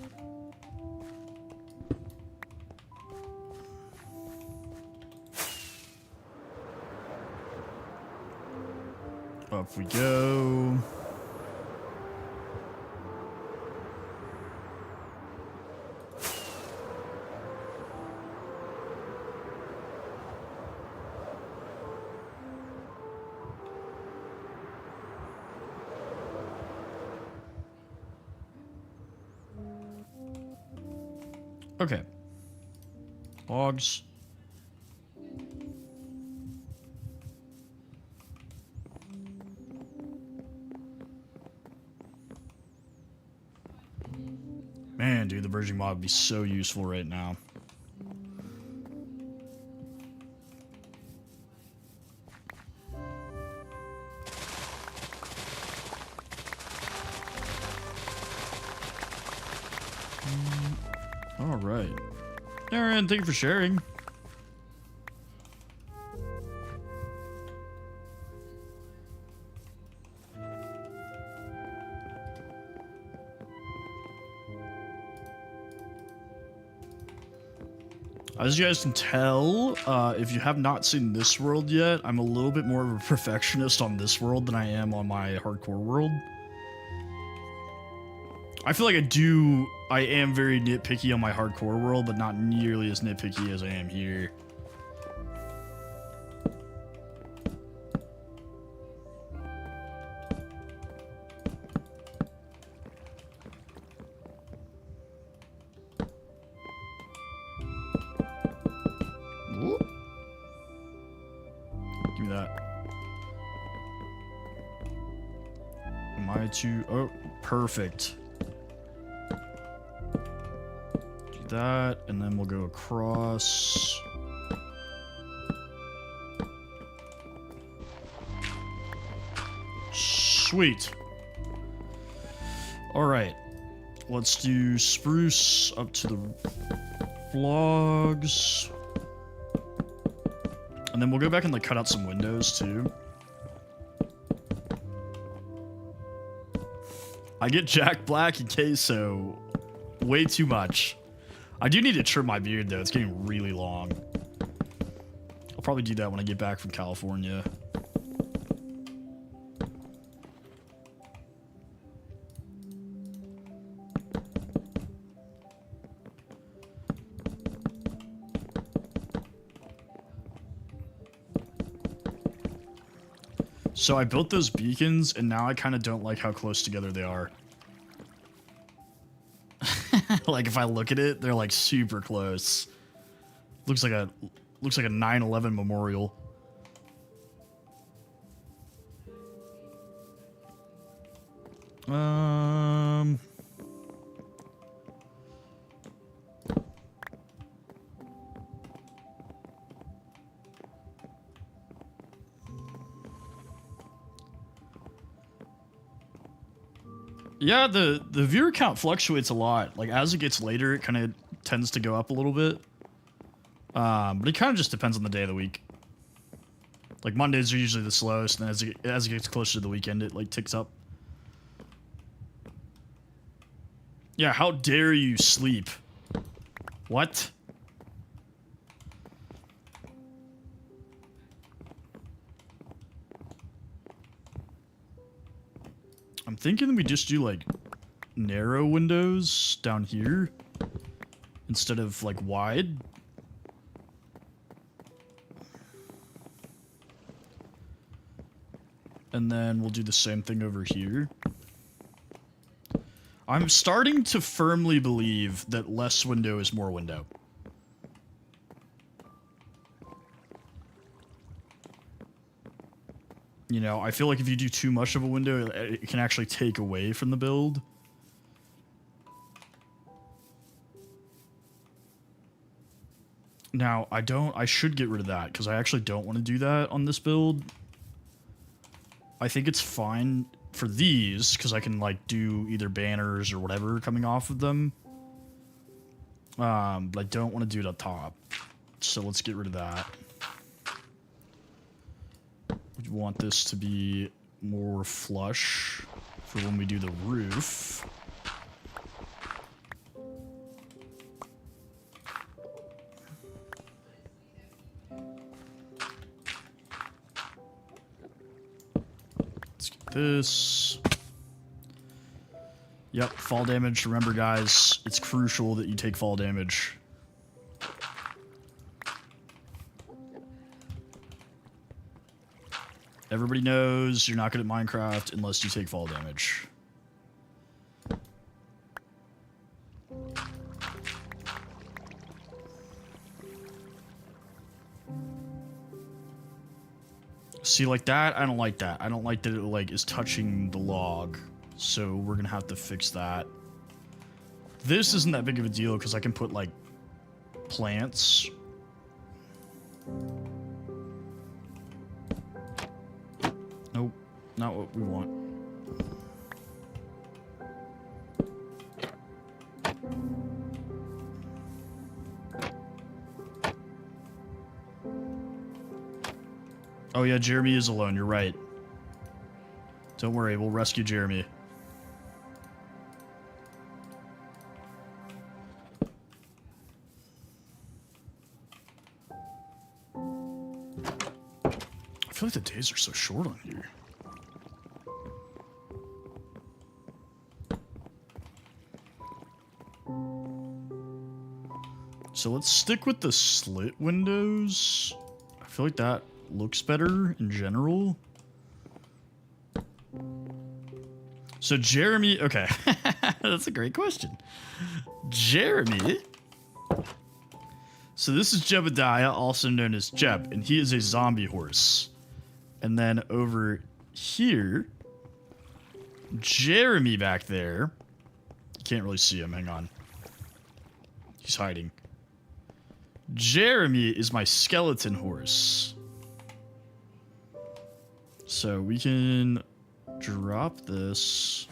A: Up we go. Okay. Logs. Man, dude, the verging mod would be so useful right now. All right. Aaron, thank you for sharing. As you guys can tell, if you have not seen this world yet, I'm a little bit more of a perfectionist on this world than I am on my hardcore world. I feel like I am very nitpicky on my hardcore world, but not nearly as nitpicky as I am here. Whoop. Give me that. Am I too... Oh, perfect. Do that, and then we'll go across. Sweet. All right. Let's do spruce up to the logs. And then we'll go back and like cut out some windows too. I get Jack Black and queso way too much. I do need to trim my beard though. It's getting really long. I'll probably do that when I get back from California. So I built those beacons, and now I kind of don't like how close together they are. Like, if I look at it, they're like super close. Looks like a 9/11 memorial. Yeah, the viewer count fluctuates a lot. Like, as it gets later, it kind of tends to go up a little bit. But it kind of just depends on the day of the week. Like, Mondays are usually the slowest, and as it gets closer to the weekend, it like ticks up. Yeah, how dare you sleep? What? I'm thinking we just do like narrow windows down here instead of like wide. And then we'll do the same thing over here. I'm starting to firmly believe that less window is more window. You know, I feel like if you do too much of a window, it can actually take away from the build. Now, I should get rid of that, because I actually don't want to do that on this build. I think it's fine for these, because I can, like, do either banners or whatever coming off of them. But I don't want to do it up top. So let's get rid of that. We want this to be more flush for when we do the roof. Let's get this. Yep, fall damage. Remember, guys, it's crucial that you take fall damage. Everybody knows you're not good at Minecraft unless you take fall damage. See, like that, I don't like that. I don't like that it, like, is touching the log. So we're gonna have to fix that. This isn't that big of a deal because I can put, like, plants. Nope, not what we want. Oh yeah, Jeremy is alone, you're right. Don't worry, we'll rescue Jeremy. I feel like the days are so short on here. So let's stick with the slit windows. I feel like that looks better in general. So Jeremy, okay. That's a great question. Jeremy. So this is Jebediah, also known as Jeb, and he is a zombie horse. And then over here, Jeremy back there. You can't really see him, hang on. He's hiding. Jeremy is my skeleton horse. So we can drop this.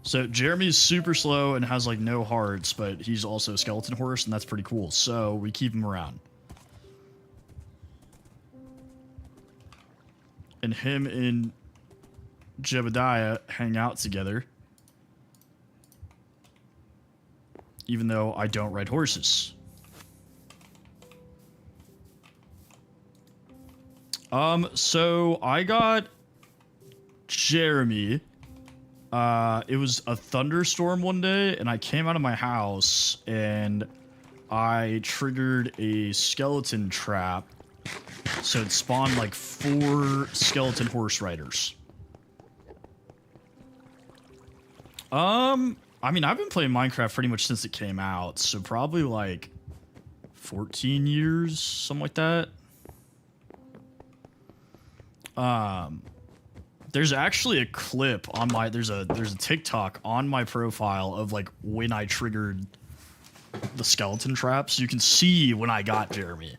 A: So Jeremy's super slow and has like no hearts, but he's also a skeleton horse, and that's pretty cool. So we keep him around. And him and Jebediah hang out together. even though I don't ride horses. So I got Jeremy. It was a thunderstorm one day, and I came out of my house, and I triggered a skeleton trap. So it spawned like 4 skeleton horse riders. I mean, I've been playing Minecraft pretty much since it came out, so probably like 14 years, something like that. There's actually a clip on my there's a TikTok on my profile of like when I triggered the skeleton trap, so you can see when I got Jeremy.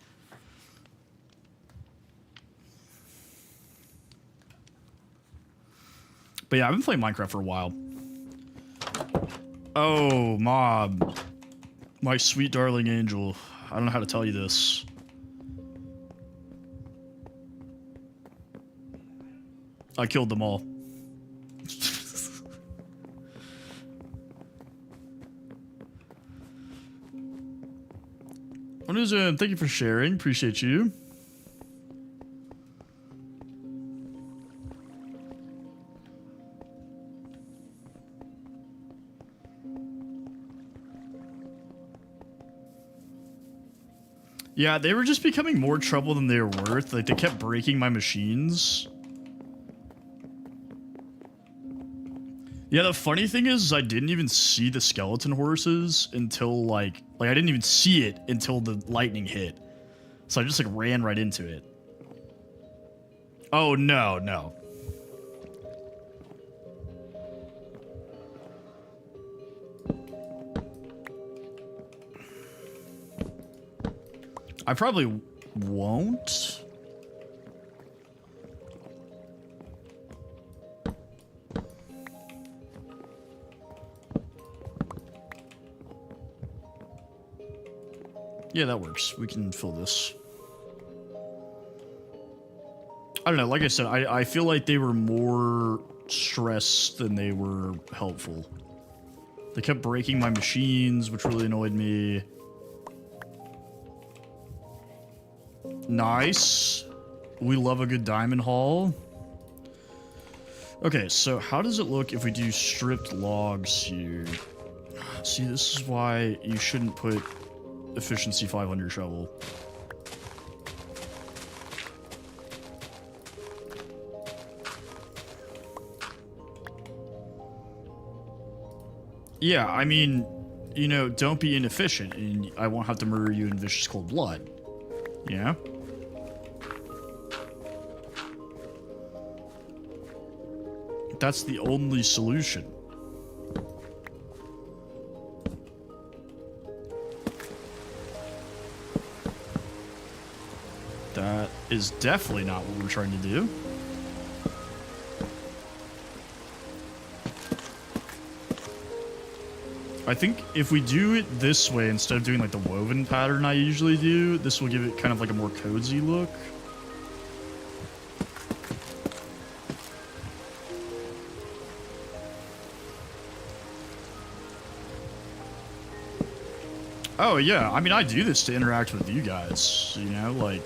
A: But yeah, I've been playing Minecraft for a while. Oh, Mob. My sweet darling angel. I don't know how to tell you this. I killed them all. What is it? Thank you for sharing. Appreciate you. Yeah, they were just becoming more trouble than they were worth. Like, they kept breaking my machines. Yeah, the funny thing is I didn't even see the skeleton horses until, like I didn't even see it until the lightning hit. So I just, like, ran right into it. Oh, no, no. I probably won't. Yeah, that works. We can fill this. I don't know. Like I said, I feel like they were more stress than they were helpful. They kept breaking my machines, which really annoyed me. Nice. We love a good diamond haul. Okay, so how does it look if we do stripped logs here? See, this is why you shouldn't put efficiency 5 on your shovel. Yeah, I mean, you know, don't be inefficient, and I won't have to murder you in vicious cold blood. Yeah? That's the only solution. That is definitely not what we're trying to do. I think if we do it this way instead of doing like the woven pattern I usually do, this will give it kind of like a more cozy look. Oh yeah, I mean I do this to interact with you guys, you know, like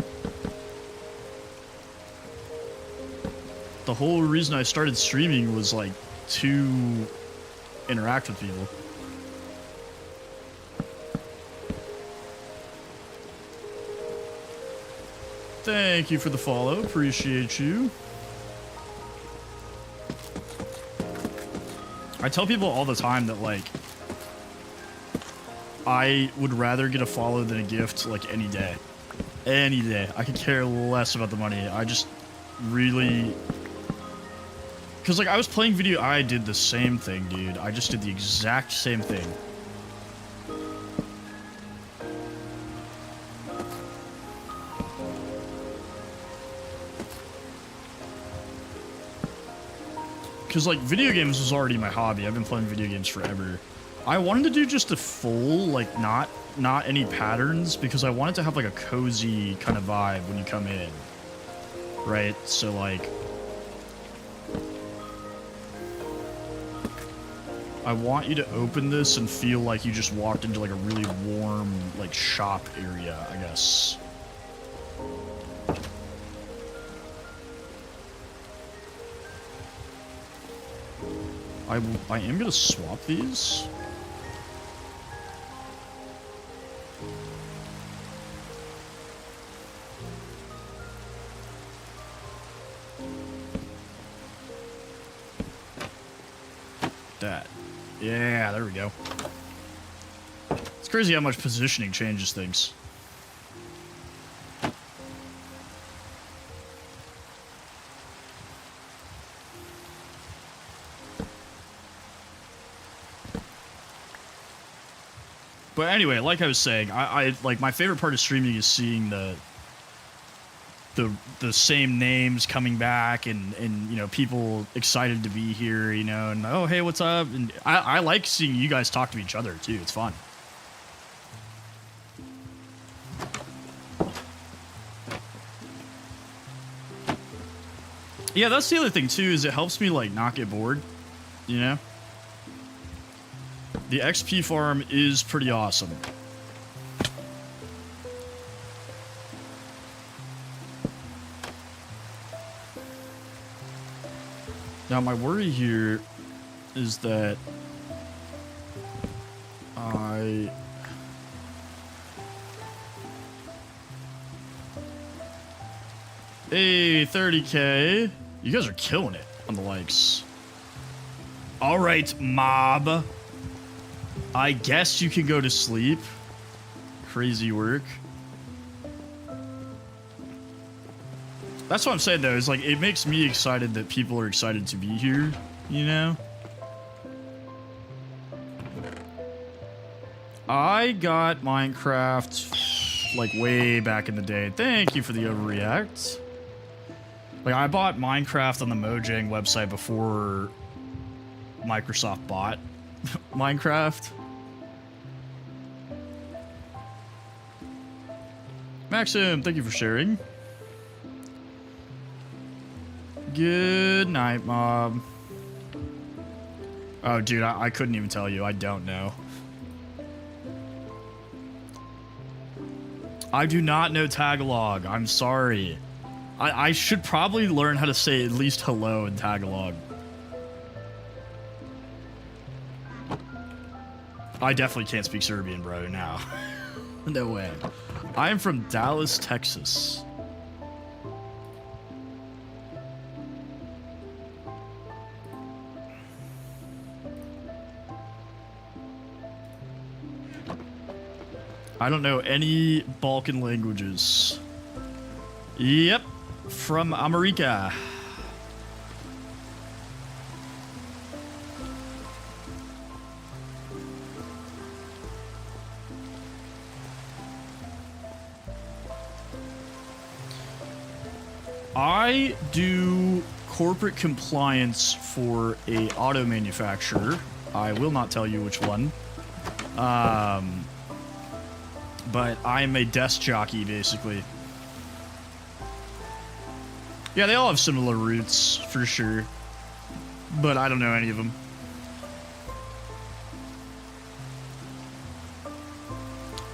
A: the whole reason I started streaming was like to interact with people. Thank you for the follow. Appreciate you. I tell people all the time that, like, I would rather get a follow than a gift, like, any day. Any day. I could care less about the money. I just really... Because, like, I was playing video... I did the same thing, dude. I just did the exact same thing. Because, like, video games was already my hobby. I've been playing video games forever. I wanted to do just a full, like, not any patterns, because I wanted to have, like, a cozy kind of vibe when you come in. Right? So, like... I want you to open this and feel like you just walked into like a really warm, like, shop area, I guess. I am gonna swap these. That. Yeah, there we go. It's crazy how much positioning changes things. But anyway, like I was saying, I like my favorite part of streaming is seeing the same names coming back and you know, people excited to be here, you know, and oh hey, what's up? And I like seeing you guys talk to each other too. It's fun. Yeah, that's the other thing too, is it helps me like not get bored, you know? The XP farm is pretty awesome. Now, my worry here is that Hey, 30K. You guys are killing it on the likes. All right, mob. I guess you can go to sleep. Crazy work. That's what I'm saying, though, is like, it makes me excited that people are excited to be here, you know? I got Minecraft, like, way back in the day. Thank you for the overreact. Like, I bought Minecraft on the Mojang website before Microsoft bought Minecraft. Maxim, thank you for sharing. Good night, Mob. Oh, dude, I couldn't even tell you. I don't know. I do not know Tagalog. I'm sorry. I should probably learn how to say at least hello in Tagalog. I definitely can't speak Serbian, bro, now. No way. I am from Dallas, Texas. I don't know any Balkan languages. Yep, from America. I do corporate compliance for a auto manufacturer. I will not tell you which one. But I'm a desk jockey, basically. Yeah, they all have similar roots, for sure. But I don't know any of them.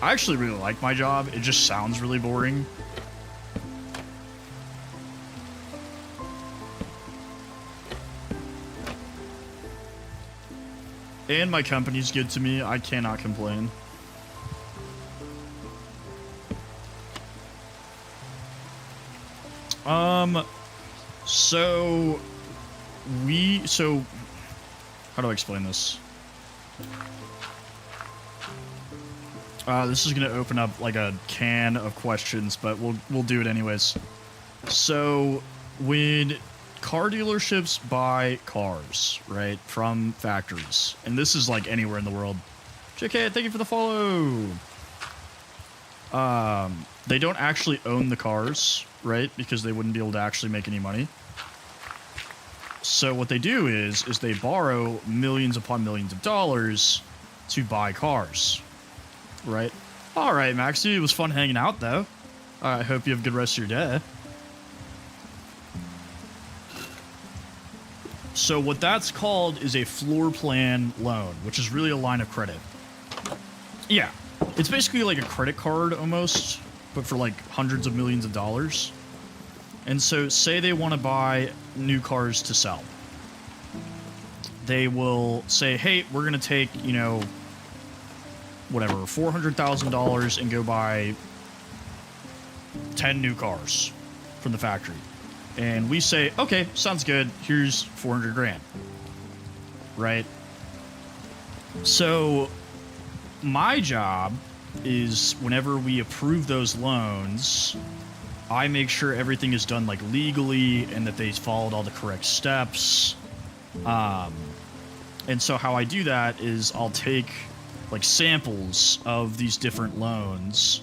A: I actually really like my job. It just sounds really boring. And my company's good to me. I cannot complain. So how do I explain this? This is gonna open up like a can of questions, but we'll do it anyways. So when car dealerships buy cars, right, from factories, and this is like anywhere in the world. JK, thank you for the follow. They don't actually own the cars, right? Because they wouldn't be able to actually make any money. So what they do is they borrow millions upon millions of dollars to buy cars, right? All right, Maxie, it was fun hanging out, though. I hope you have a good rest of your day. So what that's called is a floor plan loan, which is really a line of credit. Yeah, it's basically like a credit card almost, but for like hundreds of millions of dollars. And so say they want to buy new cars to sell. They will say, hey, we're going to take, you know, whatever, $400,000 and go buy 10 new cars from the factory. And we say, okay, sounds good. Here's 400 grand. Right? So my job is whenever we approve those loans, I make sure everything is done like legally and that they followed all the correct steps. And so how I do that is I'll take like samples of these different loans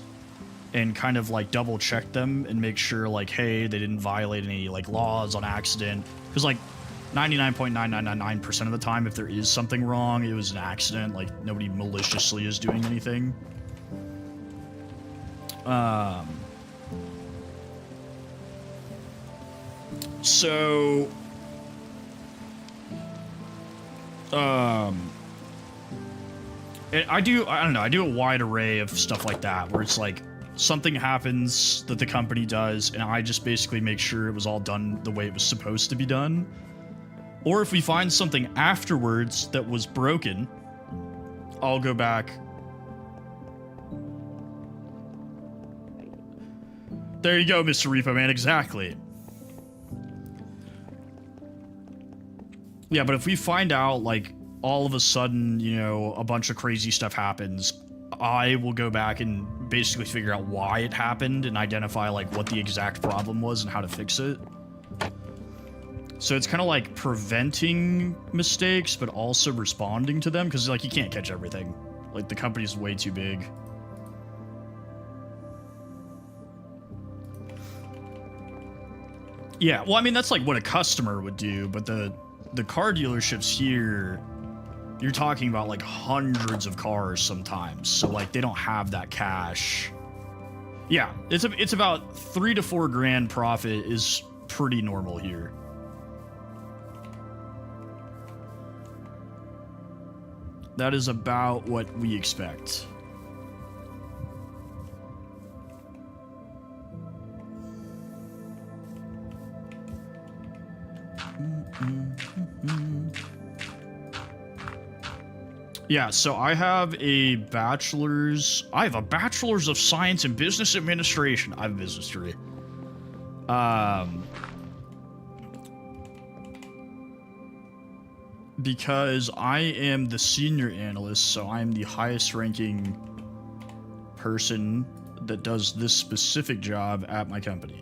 A: and kind of like double check them and make sure like, hey, they didn't violate any like laws on accident. Because like 99.9999% of the time, if there is something wrong, it was an accident. Like nobody maliciously is doing anything. So and I don't know, I do a wide array of stuff like that where it's like something happens that the company does and I just basically make sure it was all done the way it was supposed to be done. Or if we find something afterwards that was broken, I'll go back. There you go, Mr. Repo Man, exactly. Yeah, but if we find out, like, all of a sudden, you know, a bunch of crazy stuff happens, I will go back and basically figure out why it happened and identify, like, what the exact problem was and how to fix it. So it's kind of like preventing mistakes, but also responding to them, because, like, you can't catch everything. Like, the company's way too big. Yeah, well, I mean, that's like what a customer would do, but the car dealerships here, you're talking about like hundreds of cars sometimes, so like they don't have that cash. Yeah, it's about 3 to 4 grand profit is pretty normal here. That is about what we expect. Yeah, so I have a bachelor's of science in business administration. I have a business degree. Because I am the senior analyst, so I'm the highest ranking person that does this specific job at my company.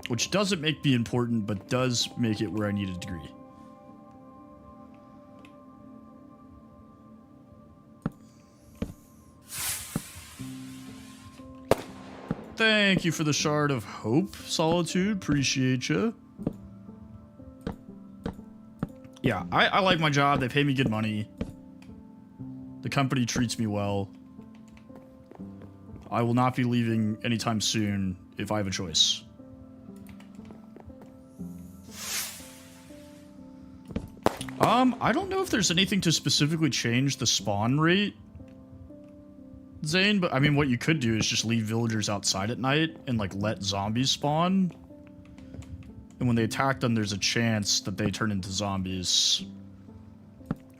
A: Which doesn't make me important, but does make it where I need a degree. Thank you for the Shard of Hope, Solitude. Appreciate you. Yeah, I like my job. They pay me good money. The company treats me well. I will not be leaving anytime soon if I have a choice. I don't know if there's anything to specifically change the spawn rate, Zane, but I mean, what you could do is just leave villagers outside at night and, like, let zombies spawn. And when they attack them, there's a chance that they turn into zombies.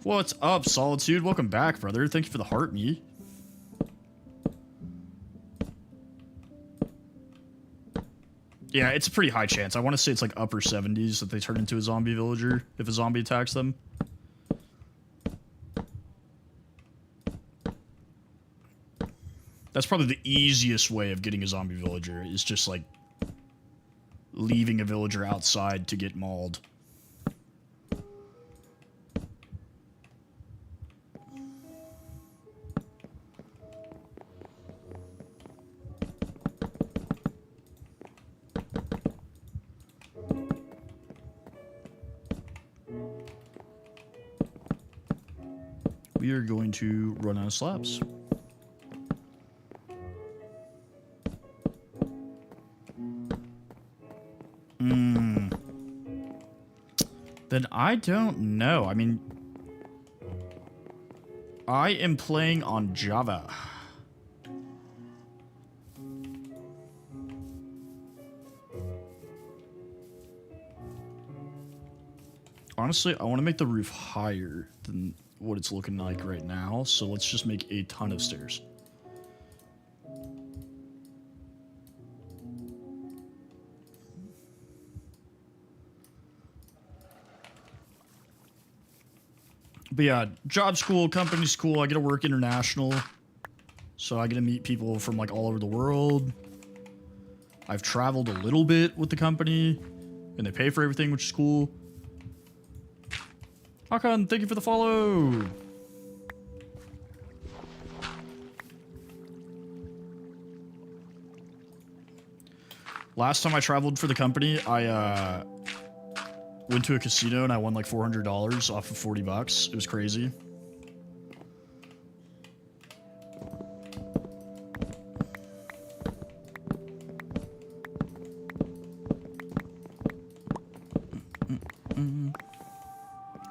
A: What's up, Solitude? Welcome back, brother. Thank you for the heart me. Yeah, it's a pretty high chance. I want to say it's like upper 70s that they turn into a zombie villager if a zombie attacks them. That's probably the easiest way of getting a zombie villager, is just like leaving a villager outside to get mauled. We are going to run out of slabs. Then I don't know. I mean, I am playing on Java. Honestly, I want to make the roof higher than what it's looking like right now, so let's just make a ton of stairs. But yeah, job's cool, company's cool, I get to work international, so I get to meet people from like all over the world. I've traveled a little bit with the company, and they pay for everything, which is cool. Hakan, thank you for the follow! Last time I traveled for the company, I went to a casino and I won like $400 off of 40 bucks. It was crazy.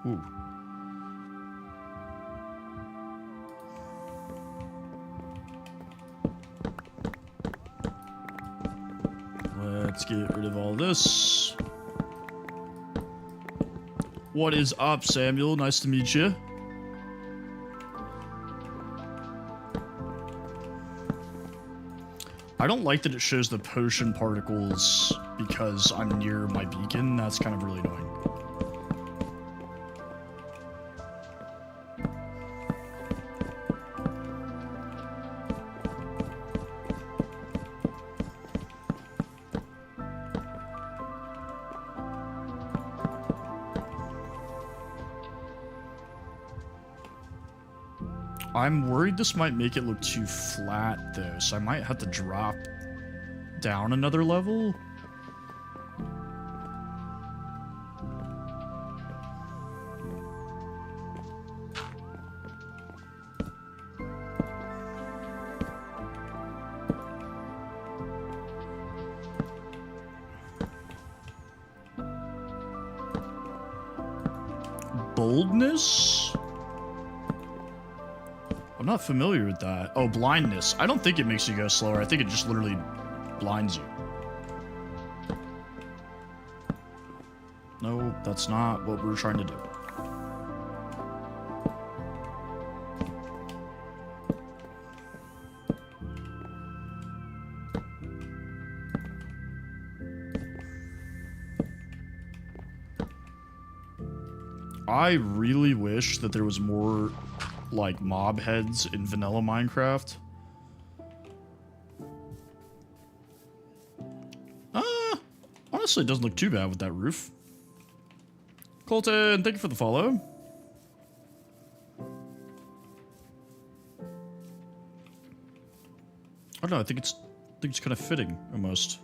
A: Ooh. Let's get rid of all this. What is up, Samuel? Nice to meet you. I don't like that it shows the potion particles because I'm near my beacon. That's kind of really annoying. I'm worried this might make it look too flat, though, so I might have to drop down another level. Boldness? I'm not familiar with that. Oh, blindness. I don't think it makes you go slower. I think it just literally blinds you. No, that's not what we're trying to do. I really wish that there was more like mob heads in vanilla Minecraft. Honestly, it doesn't look too bad with that roof. Colton, thank you for the follow. I don't know, I think it's kind of fitting almost.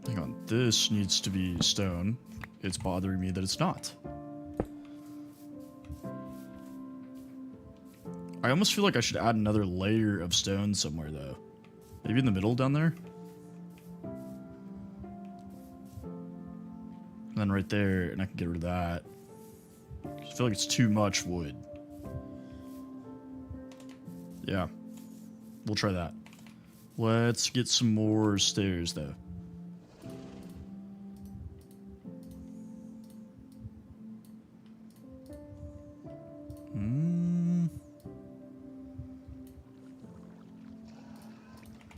A: Hang on, this needs to be stone. It's bothering me that it's not. I almost feel like I should add another layer of stone somewhere, though. Maybe in the middle down there? And then right there, and I can get rid of that. I feel like it's too much wood. Yeah. We'll try that. Let's get some more stairs, though.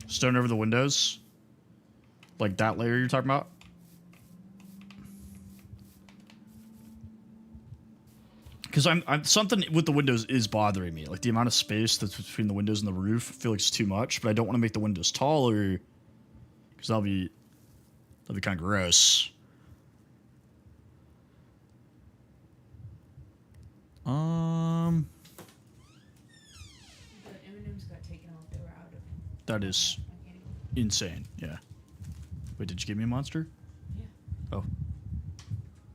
A: Stone over the windows? Like that layer you're talking about? Because I'm something with the windows is bothering me. Like the amount of space that's between the windows and the roof, I feel like it's too much, but I don't want to make the windows taller because that'll be kind of gross.
B: The M&Ms got taken off. They were out of.
A: That is insane. Yeah. Wait, did you give me a monster?
B: Yeah.
A: Oh.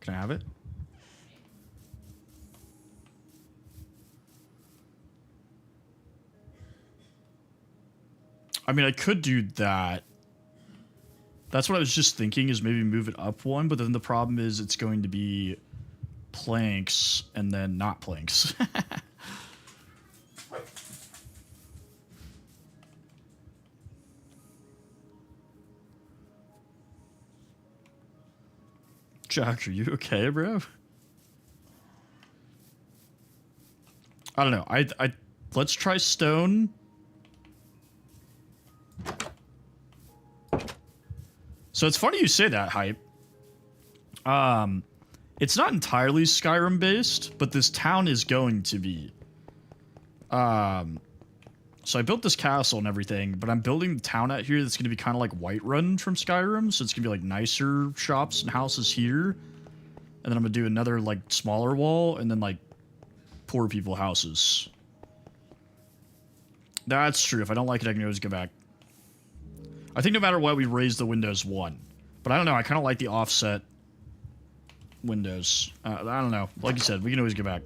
A: Can I have it? I mean, I could do that. That's what I was just thinking, is maybe move it up one, but then the problem is it's going to be planks and then not planks. Jack, are you okay, bro? I don't know. I let's try stone. So it's funny you say that, Hype. It's not entirely Skyrim based, but this town is going to be. So I built this castle and everything, but I'm building the town out here that's going to be kind of like Whiterun from Skyrim, so it's going to be like nicer shops and houses here. And then I'm going to do another like smaller wall and then like poor people houses. That's true. If I don't like it, I can always go back. I think no matter what, we raise the windows one. But I don't know. I kind of like the offset windows. I don't know. Like you said, we can always go back.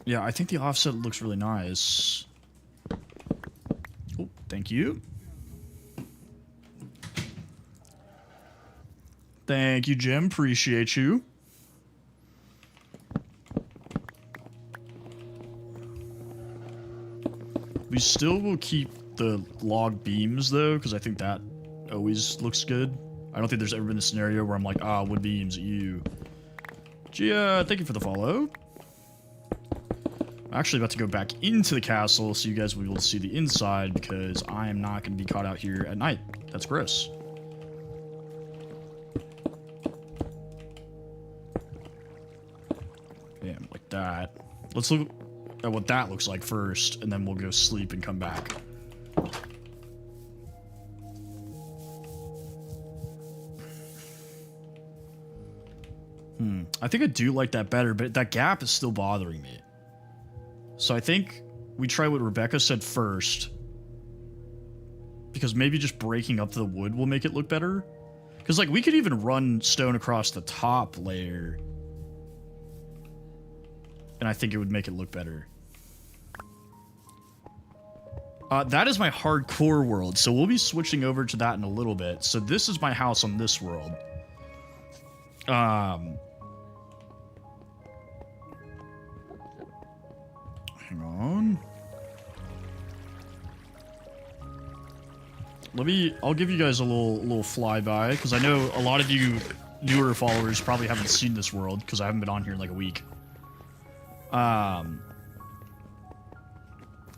A: Yeah, I think the offset looks really nice. Oh, thank you. Thank you, Jim. Appreciate you. We still will keep the log beams, though, because I think that always looks good. I don't think there's ever been a scenario where I'm like, ah, wood beams, you. Gia, thank you for the follow. I'm actually about to go back into the castle so you guys will be able to see the inside, because I am not going to be caught out here at night. That's gross. Damn, like that. Let's look at what that looks like first, and then we'll go sleep and come back. I think I do like that better, but that gap is still bothering me. So I think we try what Rebecca said first, because maybe just breaking up the wood will make it look better. Because, like, we could even run stone across the top layer, and I think it would make it look better. That is my hardcore world, so we'll be switching over to that in a little bit. So this is my house on this world. Hang on. I'll give you guys a little flyby, because I know a lot of you newer followers probably haven't seen this world, because I haven't been on here in like a week.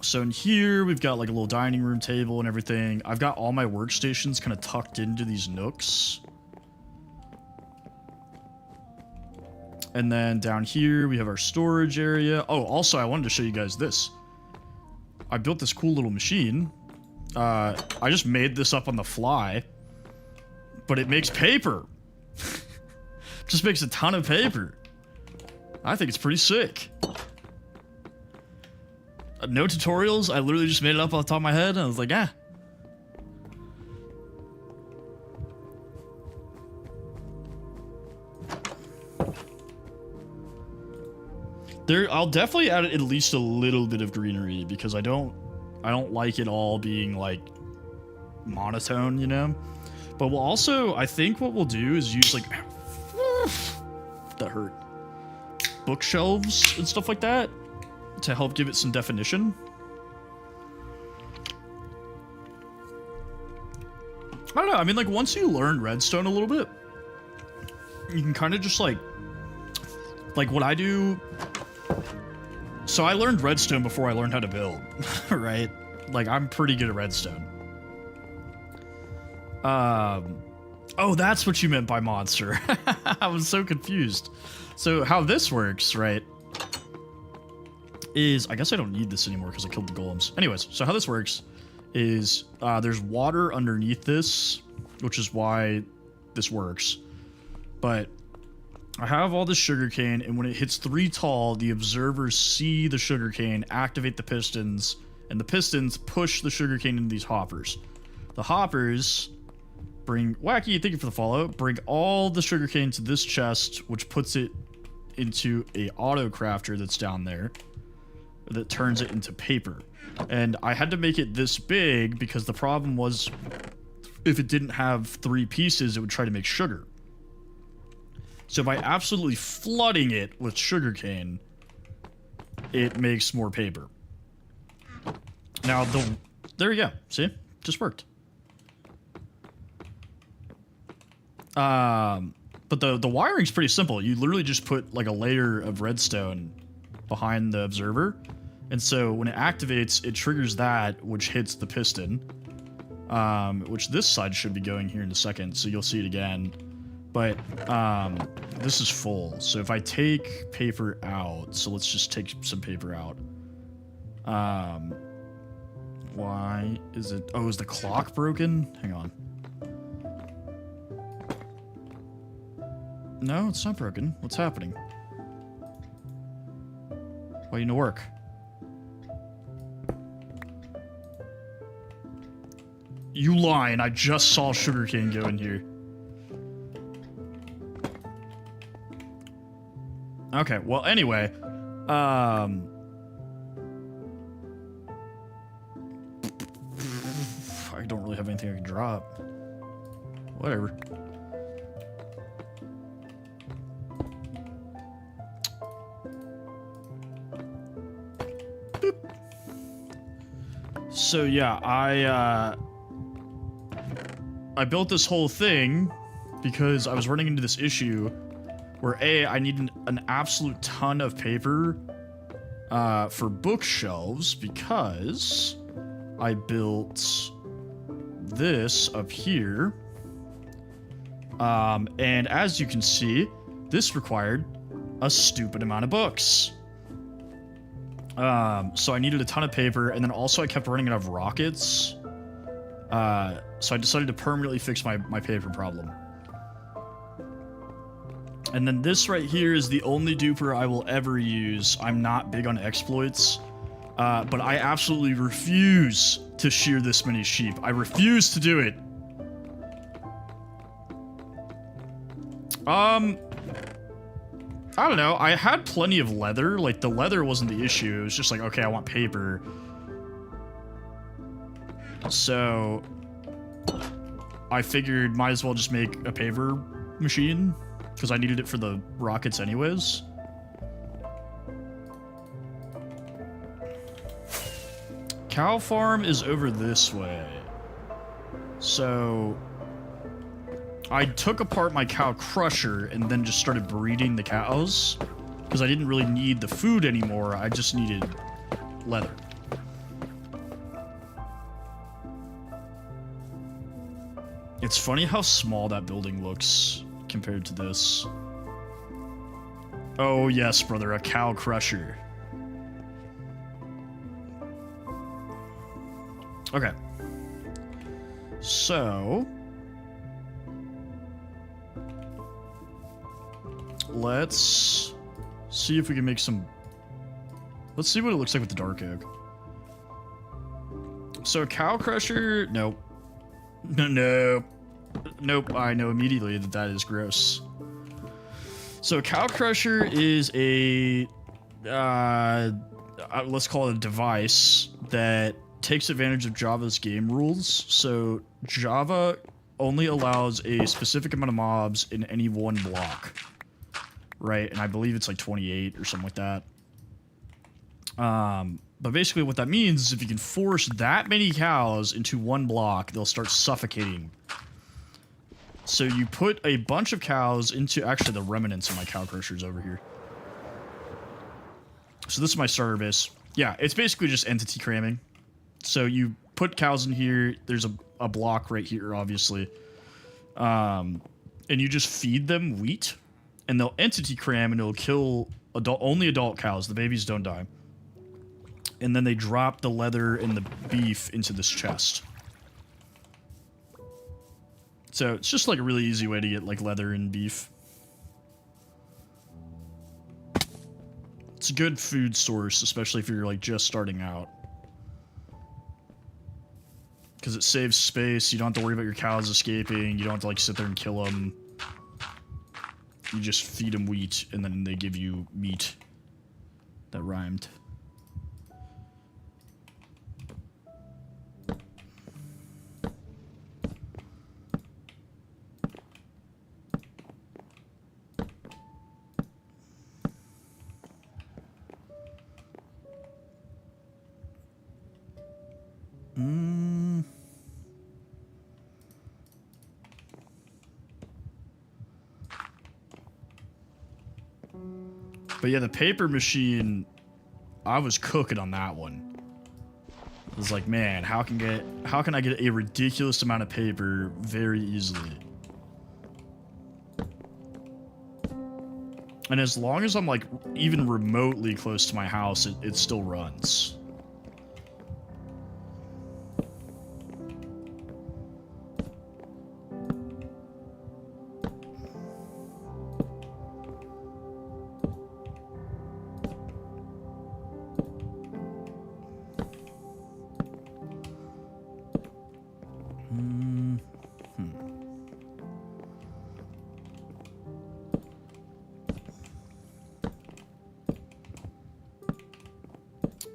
A: So in here, we've got like a little dining room table and everything. I've got all my workstations kind of tucked into these nooks. And then down here, we have our storage area. Oh, also, I wanted to show you guys this. I built this cool little machine. I just made this up on the fly. But it makes paper. Just makes a ton of paper. I think it's pretty sick. No tutorials. I literally just made it up off the top of my head. And I was like, ah. I'll definitely add at least a little bit of greenery, because I don't like it all being like monotone, you know. But we'll also, I think what we'll do is use like that hurt bookshelves and stuff like that to help give it some definition. I don't know. I mean, like, once you learn redstone a little bit, you can kind of just like what I do. So I learned redstone before I learned how to build, right? Like, I'm pretty good at redstone. Oh, that's what you meant by monster. I was so confused. So how this works, right, is, I guess I don't need this anymore because I killed the golems. Anyways, so how this works is there's water underneath this, which is why this works. But I have all this sugarcane, and when it hits 3 tall, the observers see the sugarcane, activate the pistons, and the pistons push the sugarcane into these hoppers. The hoppers bring... Wacky, thank you for the follow. Bring all the sugarcane to this chest, which puts it into a auto crafter that's down there that turns it into paper. And I had to make it this big because the problem was if it didn't have 3 pieces, it would try to make sugar. So by absolutely flooding it with sugarcane, it makes more paper. Now, there you go. See? Just worked. But the wiring's pretty simple. You literally just put like a layer of redstone behind the observer. And so when it activates, it triggers that, which hits the piston. Which this side should be going here in a second, so you'll see it again. But this is full. So if I take paper out, so let's just take some paper out. Why is it? Oh, is the clock broken? Hang on. No, it's not broken. What's happening? Why you no work? You lying. I just saw sugarcane go in here. Okay, well, anyway. I don't really have anything I can drop. Whatever. Boop. So, yeah, I built this whole thing because I was running into this issue where I needed an absolute ton of paper for bookshelves because I built this up here. And as you can see, this required a stupid amount of books. So I needed a ton of paper, and then also I kept running out of rockets. So I decided to permanently fix my paper problem. And then this right here is the only duper I will ever use. I'm not big on exploits, but I absolutely refuse to shear this many sheep. I refuse to do it. I don't know. I had plenty of leather. Like, the leather wasn't the issue. It was just like, okay, I want paper. So I figured might as well just make a paper machine because I needed it for the rockets anyways. Cow farm is over this way. So I took apart my cow crusher and then just started breeding the cows because I didn't really need the food anymore. I just needed leather. It's funny how small that building looks compared to this. Oh yes, brother, a cow crusher. Okay. So let's see if we can make some... Let's see what it looks like with the dark oak. So cow crusher, nope. No. Nope, I know immediately that that is gross. So cow crusher is a, let's call it a device that takes advantage of Java's game rules. So Java only allows a specific amount of mobs in any one block, right? And I believe it's like 28 or something like that. But basically what that means is if you can force that many cows into one block, they'll start suffocating. So you put a bunch of cows into... Actually, the remnants of my cow crushers over here. So this is my starter base. Yeah, it's basically just entity cramming. So you put cows in here. There's a block right here, obviously. And you just feed them wheat. And they'll entity cram and it'll kill only adult cows. The babies don't die. And then they drop the leather and the beef into this chest. So it's just like a really easy way to get like leather and beef. It's a good food source, especially if you're like just starting out. Because it saves space, you don't have to worry about your cows escaping, you don't have to like sit there and kill them. You just feed them wheat, and then they give you meat. That rhymed. But yeah, the paper machine, I was cooking on that one. It was like, man, how can I get a ridiculous amount of paper very easily? And as long as I'm like even remotely close to my house, it still runs.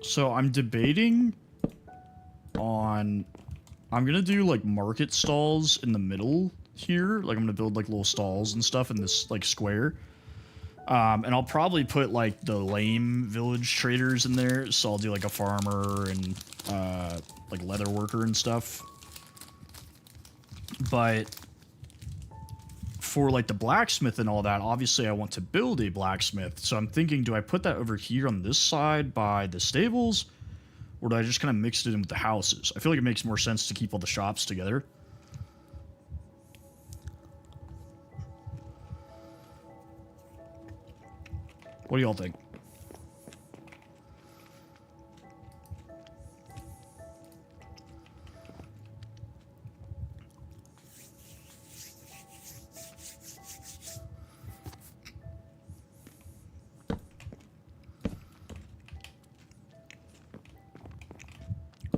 A: So I'm debating on, I'm gonna do like market stalls in the middle here. Like I'm gonna build like little stalls and stuff in this like square. And I'll probably put like the lame village traders in there. So I'll do like a farmer and like leather worker and stuff. But for like the blacksmith and all that, obviously I want to build a blacksmith. So I'm thinking, do I put that over here on this side by the stables? Or do I just kind of mix it in with the houses? I feel like it makes more sense to keep all the shops together. What do y'all think?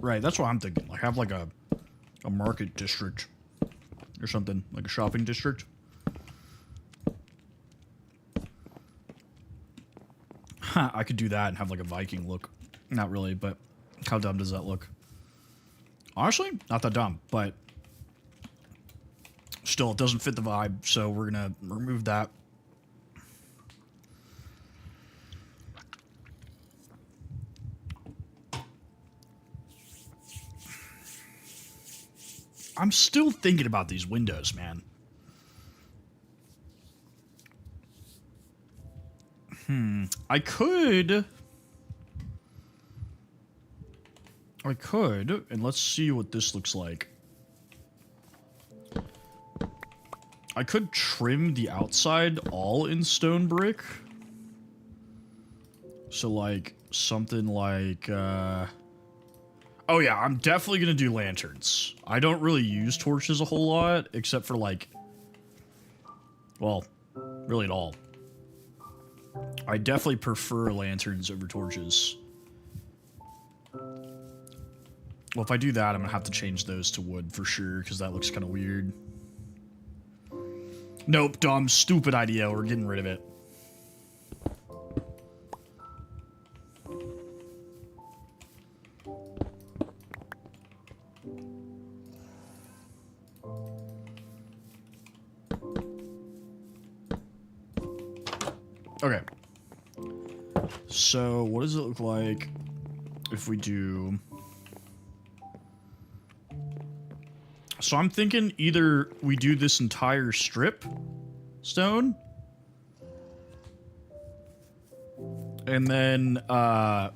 A: Right, that's what I'm thinking. Like, have like a market district or something, like a shopping district. Huh, I could do that and have like a Viking look. Not really, but how dumb does that look? Honestly, not that dumb, but still, it doesn't fit the vibe, so we're gonna remove that. I'm still thinking about these windows, man. I could, and let's see what this looks like. I could trim the outside all in stone brick. So like, something like, oh yeah, I'm definitely gonna do lanterns. I don't really use torches a whole lot, except for like, well, really at all. I definitely prefer lanterns over torches. Well, if I do that, I'm gonna have to change those to wood for sure, because that looks kind of weird. Nope, dumb, stupid idea. We're getting rid of it. Okay. So, what does it look like if we do... So I'm thinking either we do this entire strip stone, and then I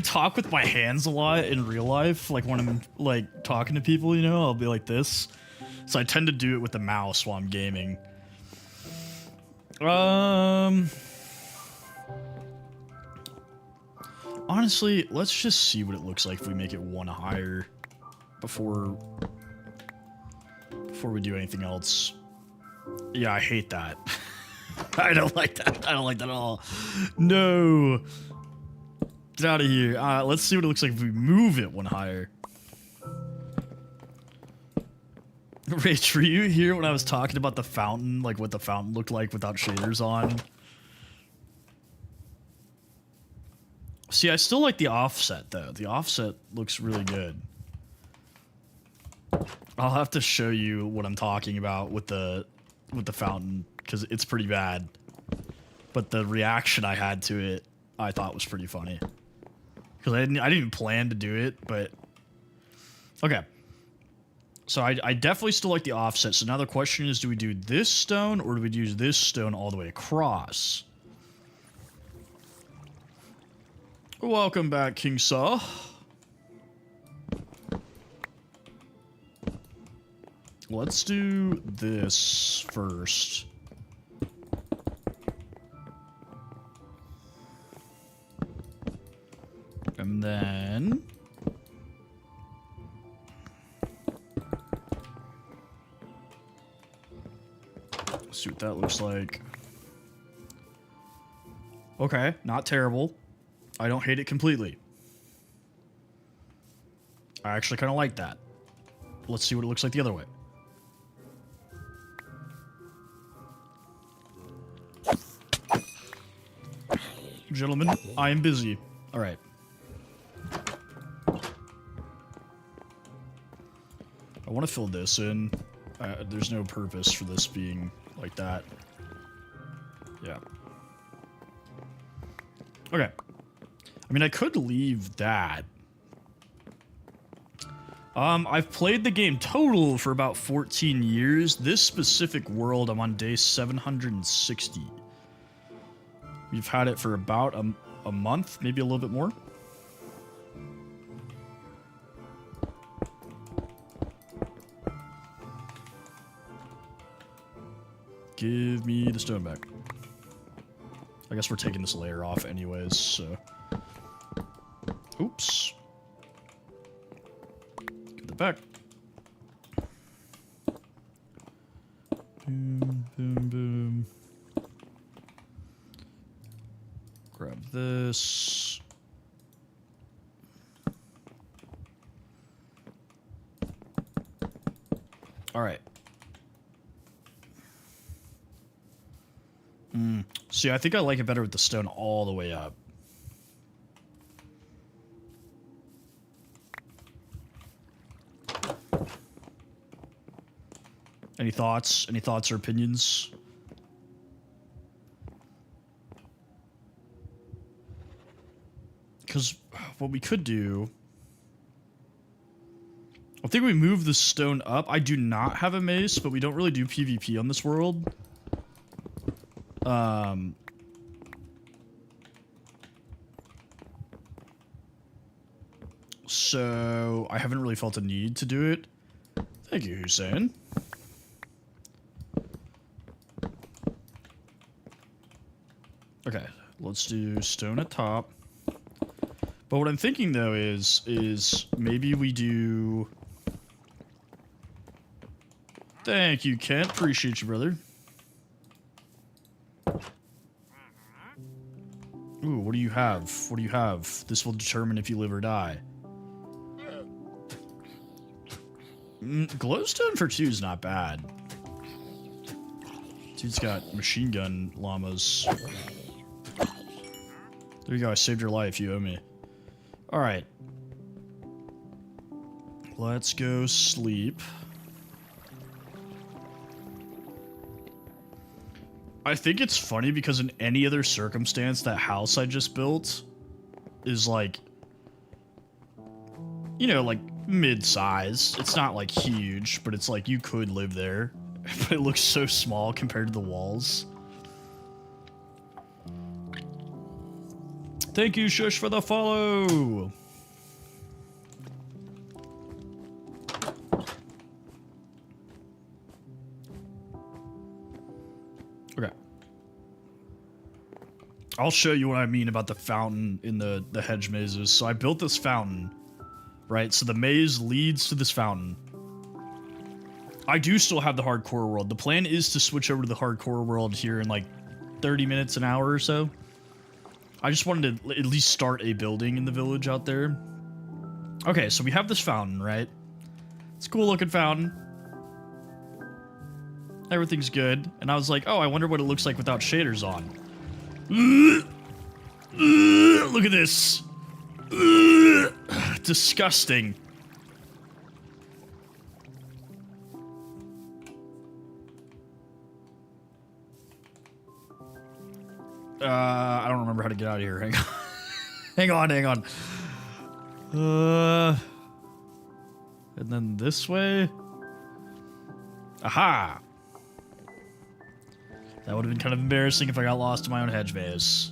A: talk with my hands a lot in real life, like when I'm like talking to people, you know, I'll be like this. So I tend to do it with the mouse while I'm gaming. Honestly, let's just see what it looks like if we make it one higher before we do anything else. Yeah, I hate that. I don't like that. I don't like that at all. No. Get out of here. Let's see what it looks like if we move it one higher. Rach, were you here when I was talking about the fountain, like what the fountain looked like without shaders on? See, I still like the offset though. The offset looks really good. I'll have to show you what I'm talking about with the fountain because it's pretty bad. But the reaction I had to it, I thought was pretty funny. Because I didn't even plan to do it, but okay. So I definitely still like the offset. So now the question is, do we do this stone or do we use this stone all the way across? Welcome back, King Saw. Let's do this first. And then... see what that looks like. Okay, not terrible. I don't hate it completely. I actually kind of like that. Let's see what it looks like the other way. Gentlemen, I am busy. All right. I want to fill this in. There's no purpose for this being like that. Yeah. Okay. I mean, I could leave that. I've played the game total for about 14 years. This specific world, I'm on day 760. We've had it for about a month, maybe a little bit more. Give me the stone back. I guess we're taking this layer off anyways, so... oops. Give it back. Boom, boom, boom. Grab this. All right. See, I think I like it better with the stone all the way up. Any thoughts? Any thoughts or opinions? Because what we could do... I think we move the stone up. I do not have a mace, but we don't really do PvP on this world. So I haven't really felt a need to do it. Thank you, Hussein. Okay, let's do stone at top. But what I'm thinking though is maybe we do... Thank you, Kent. Appreciate you, brother. Ooh, what do you have? What do you have? This will determine if you live or die. Glowstone for 2 is not bad. Dude's got machine gun llamas. There you go, I saved your life, you owe me. Alright. Let's go sleep. I think it's funny because in any other circumstance, that house I just built is like, you know, like mid-size. It's not like huge, but it's like you could live there. But it looks so small compared to the walls. Thank you, Shush, for the follow. Okay. I'll show you what I mean about the fountain in the hedge mazes. So I built this fountain, right? So the maze leads to this fountain. I do still have the hardcore world. The plan is to switch over to the hardcore world here in like 30 minutes, an hour or so. I just wanted to at least start a building in the village out there. Okay, so we have this fountain, right? It's a cool looking fountain. Everything's good. And I was like, oh, I wonder what it looks like without shaders on. Look at this. Disgusting. I don't remember how to get out of here. Hang on. hang on. And then this way. Aha! That would have been kind of embarrassing if I got lost in my own hedge maze.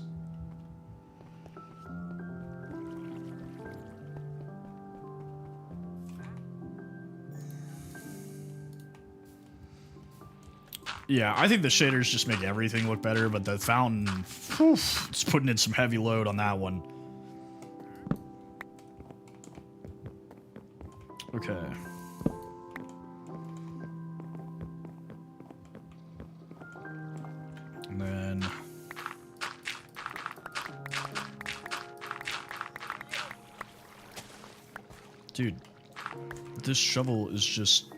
A: Yeah, I think the shaders just make everything look better, but the fountain, whew, it's putting in some heavy load on that one. Okay. And then... Dude, this shovel is just...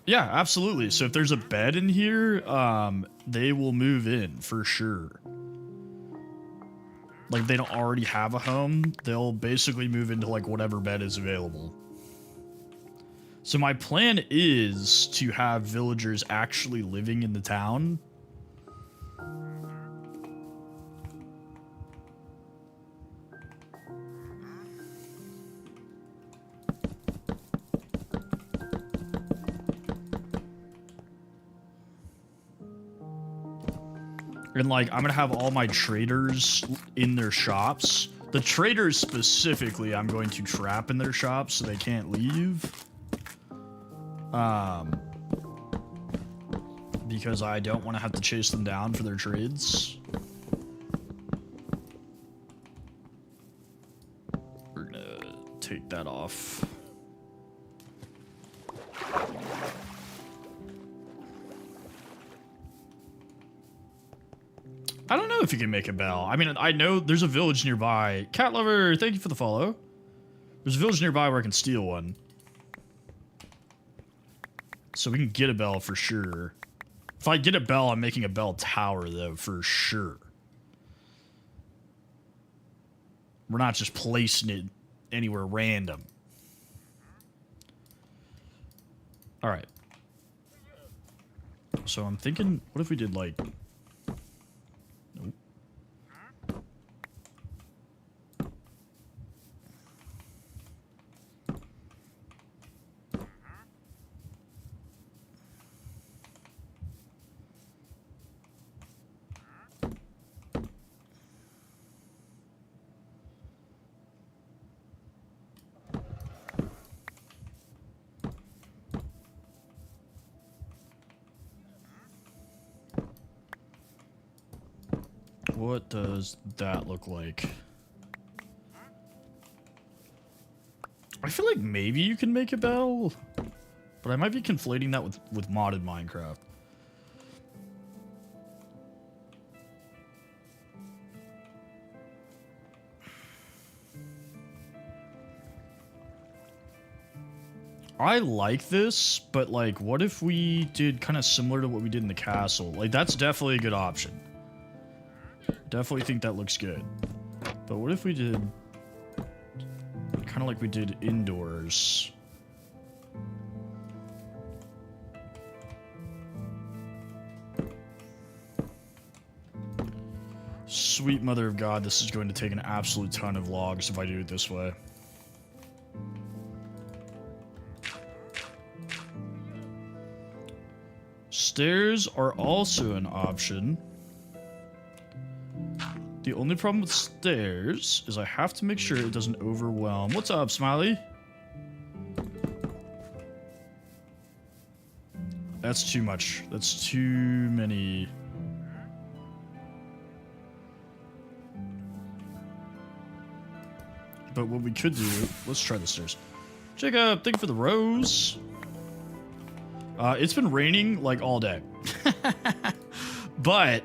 A: Yeah, absolutely. So if there's a bed in here, they will move in for sure. Like, they don't already have a home, they'll basically move into, like, whatever bed is available. So my plan is to have villagers actually living in the town. And, like, I'm gonna have all my traders in their shops. The traders specifically, I'm going to trap in their shops so they can't leave. Because I don't want to have to chase them down for their trades. We're gonna take that off. I don't know if you can make a bell. I mean, I know there's a village nearby. Cat Lover, thank you for the follow. There's a village nearby where I can steal one. So we can get a bell for sure. If I get a bell, I'm making a bell tower, though, for sure. We're not just placing it anywhere random. Alright. So I'm thinking, what if we did, like... Nope. What does that look like? I feel like maybe you can make a bell, but I might be conflating that with modded Minecraft. I like this, but like, what if we did kind of similar to what we did in the castle? Like, that's definitely a good option. Definitely think that looks good. But what if we did kind of like we did indoors? Sweet mother of God, this is going to take an absolute ton of logs if I do it this way. Stairs are also an option. The only problem with stairs is I have to make sure it doesn't overwhelm. What's up, Smiley? That's too much. That's too many. But what we could do, let's try the stairs. Jacob, thank you for the rose. It's been raining like all day. But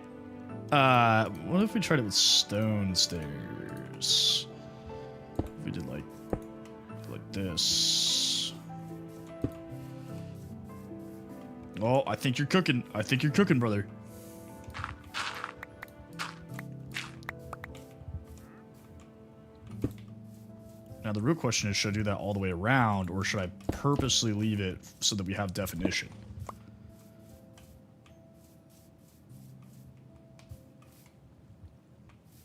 A: what if we tried it with stone stairs? If we did like this. Oh, I think you're cooking. I think you're cooking, brother. Now, the real question is, should I do that all the way around, or should I purposely leave it so that we have definition?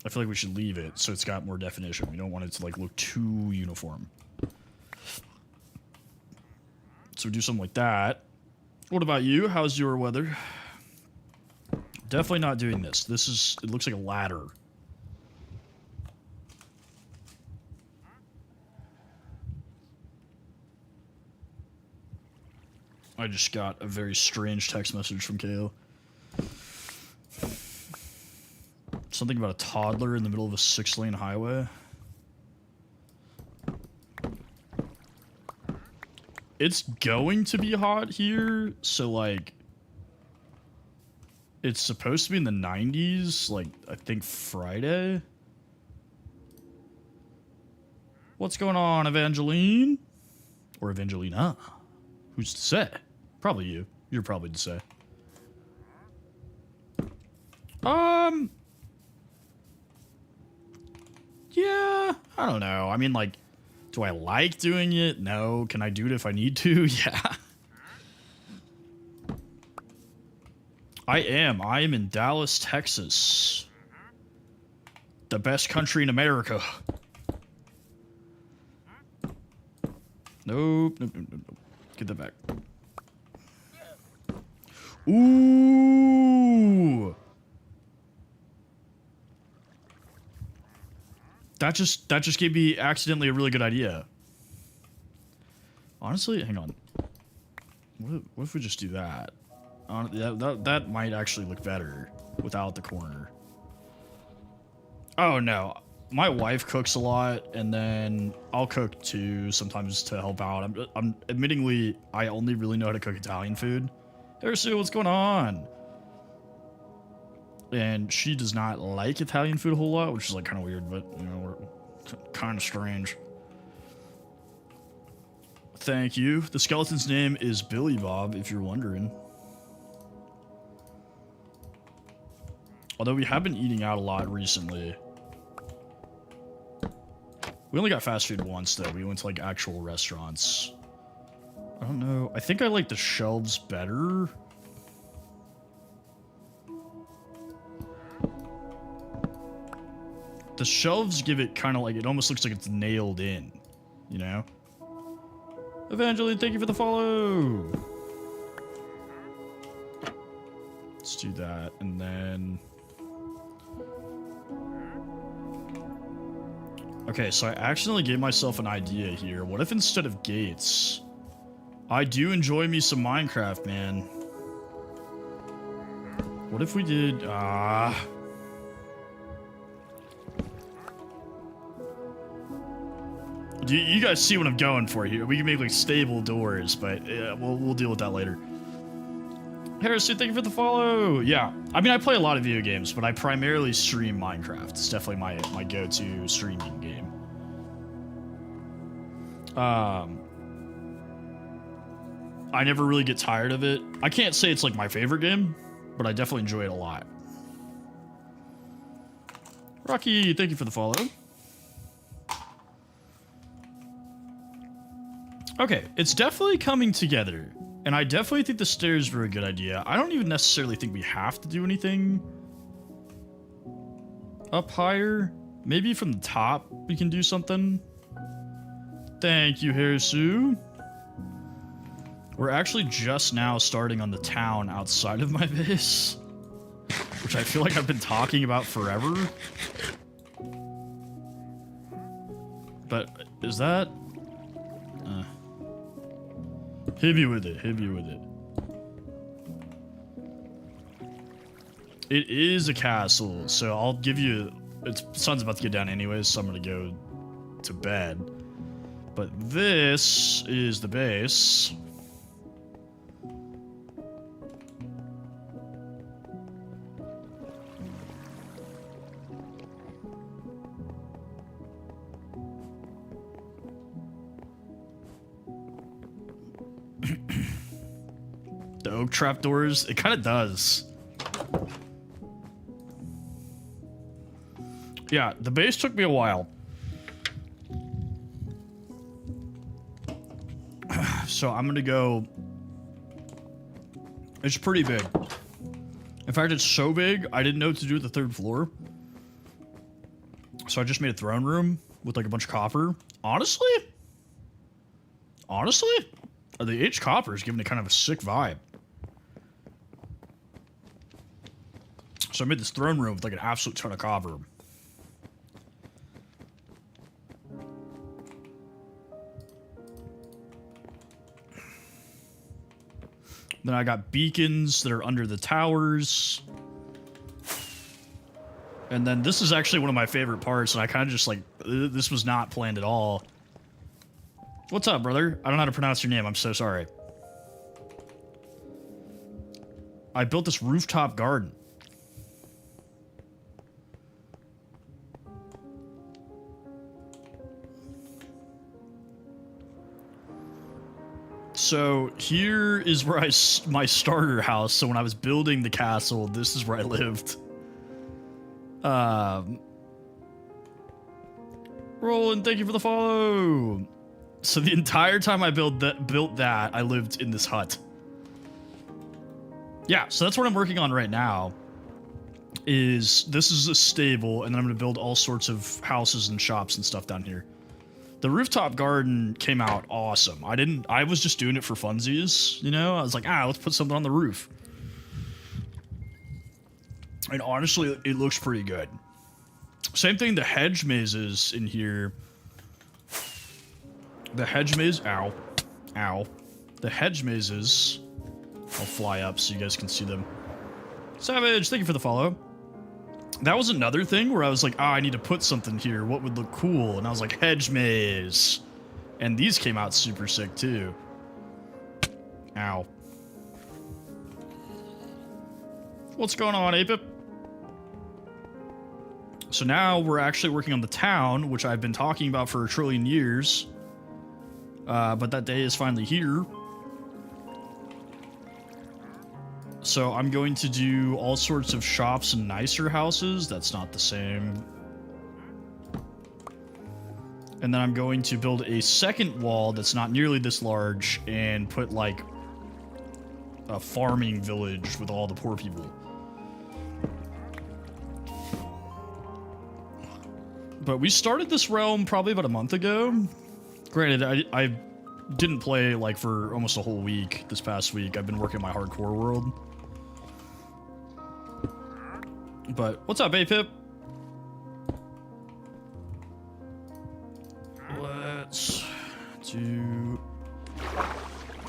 A: I feel like we should leave it so it's got more definition. We don't want it to, like, look too uniform. So we do something like that. What about you? How's your weather? Definitely not doing this. This is... It looks like a ladder. I just got a very strange text message from Kale. Something about a toddler in the middle of a 6-lane highway. It's going to be hot here, so like... It's supposed to be in the 90s, like, I think Friday? What's going on, Evangeline? Or Evangelina? Who's to say? Probably you. You're probably to say. Yeah, I don't know. I mean, like, do I like doing it? No. Can I do it if I need to? Yeah. I am in Dallas, Texas. The best country in America. Nope, nope, nope, nope, nope. Get that back. Ooh. That just gave me accidentally a really good idea. Honestly, hang on. What if we just do that? That might actually look better without the corner. Oh no, my wife cooks a lot, and then I'll cook too sometimes to help out. I'm admittingly, I only really know how to cook Italian food. Hey Sue, what's going on? And she does not like Italian food a whole lot, which is like kind of weird, but you know, we're kind of strange. Thank you. The skeleton's name is Billy Bob, if you're wondering. Although we have been eating out a lot recently. We only got fast food once, though. We went to, like, actual restaurants. I don't know. I think I like the shelves better. The shelves give it kind of like... It almost looks like it's nailed in. You know? Evangeline, thank you for the follow! Let's do that, and then... Okay, so I accidentally gave myself an idea here. What if instead of gates, I do enjoy me some Minecraft, man. What if we did, you guys see what I'm going for here. We can make like stable doors, but we'll deal with that later. Harrison, thank you for the follow. Yeah, I mean, I play a lot of video games, but I primarily stream Minecraft. It's definitely my go-to streaming game. I never really get tired of it. I can't say it's like my favorite game, but I definitely enjoy it a lot. Rocky, thank you for the follow. Okay, it's definitely coming together. And I definitely think the stairs were a good idea. I don't even necessarily think we have to do anything up higher. Maybe from the top we can do something. Thank you, Harisu. We're actually just now starting on the town outside of my base, which I feel like I've been talking about forever. But is that... hit me with it, hit me with it. It is a castle, so I'll give you... Sun's about to get down anyways, so I'm gonna go to bed. But this is the base. The smoke trapdoors? It kind of does. Yeah, the base took me a while. So I'm gonna go... It's pretty big. In fact, it's so big, I didn't know what to do with the 3rd floor. So I just made a throne room with like a bunch of copper. Honestly, the H copper is giving it kind of a sick vibe. So I made this throne room with like an absolute ton of copper. Then I got beacons that are under the towers. And then this is actually one of my favorite parts, and I kind of just like, this was not planned at all. What's up, brother? I don't know how to pronounce your name. I'm so sorry. I built this rooftop garden. So here is where my starter house. So when I was building the castle, this is where I lived. Roland, thank you for the follow. So the entire time I built that, I lived in this hut. Yeah, so that's what I'm working on right now. This is a stable, and then I'm going to build all sorts of houses and shops and stuff down here. The rooftop garden came out awesome. I was just doing it for funsies, you know? I was like, let's put something on the roof. And honestly, it looks pretty good. Same thing, the hedge mazes in here. The hedge maze, ow. The hedge mazes, I'll fly up so you guys can see them. Savage, thank you for the follow. That was another thing where I was like, I need to put something here. What would look cool? And I was like, hedge maze. And these came out super sick too. Ow. What's going on, Apip? So now we're actually working on the town, which I've been talking about for a trillion years. But that day is finally here. So I'm going to do all sorts of shops and nicer houses. That's not the same. And then I'm going to build a second wall that's not nearly this large and put like a farming village with all the poor people. But we started this realm probably about a month ago. Granted, I didn't play like for almost a whole week this past week. I've been working my hardcore world. But what's up, Apip? Let's do...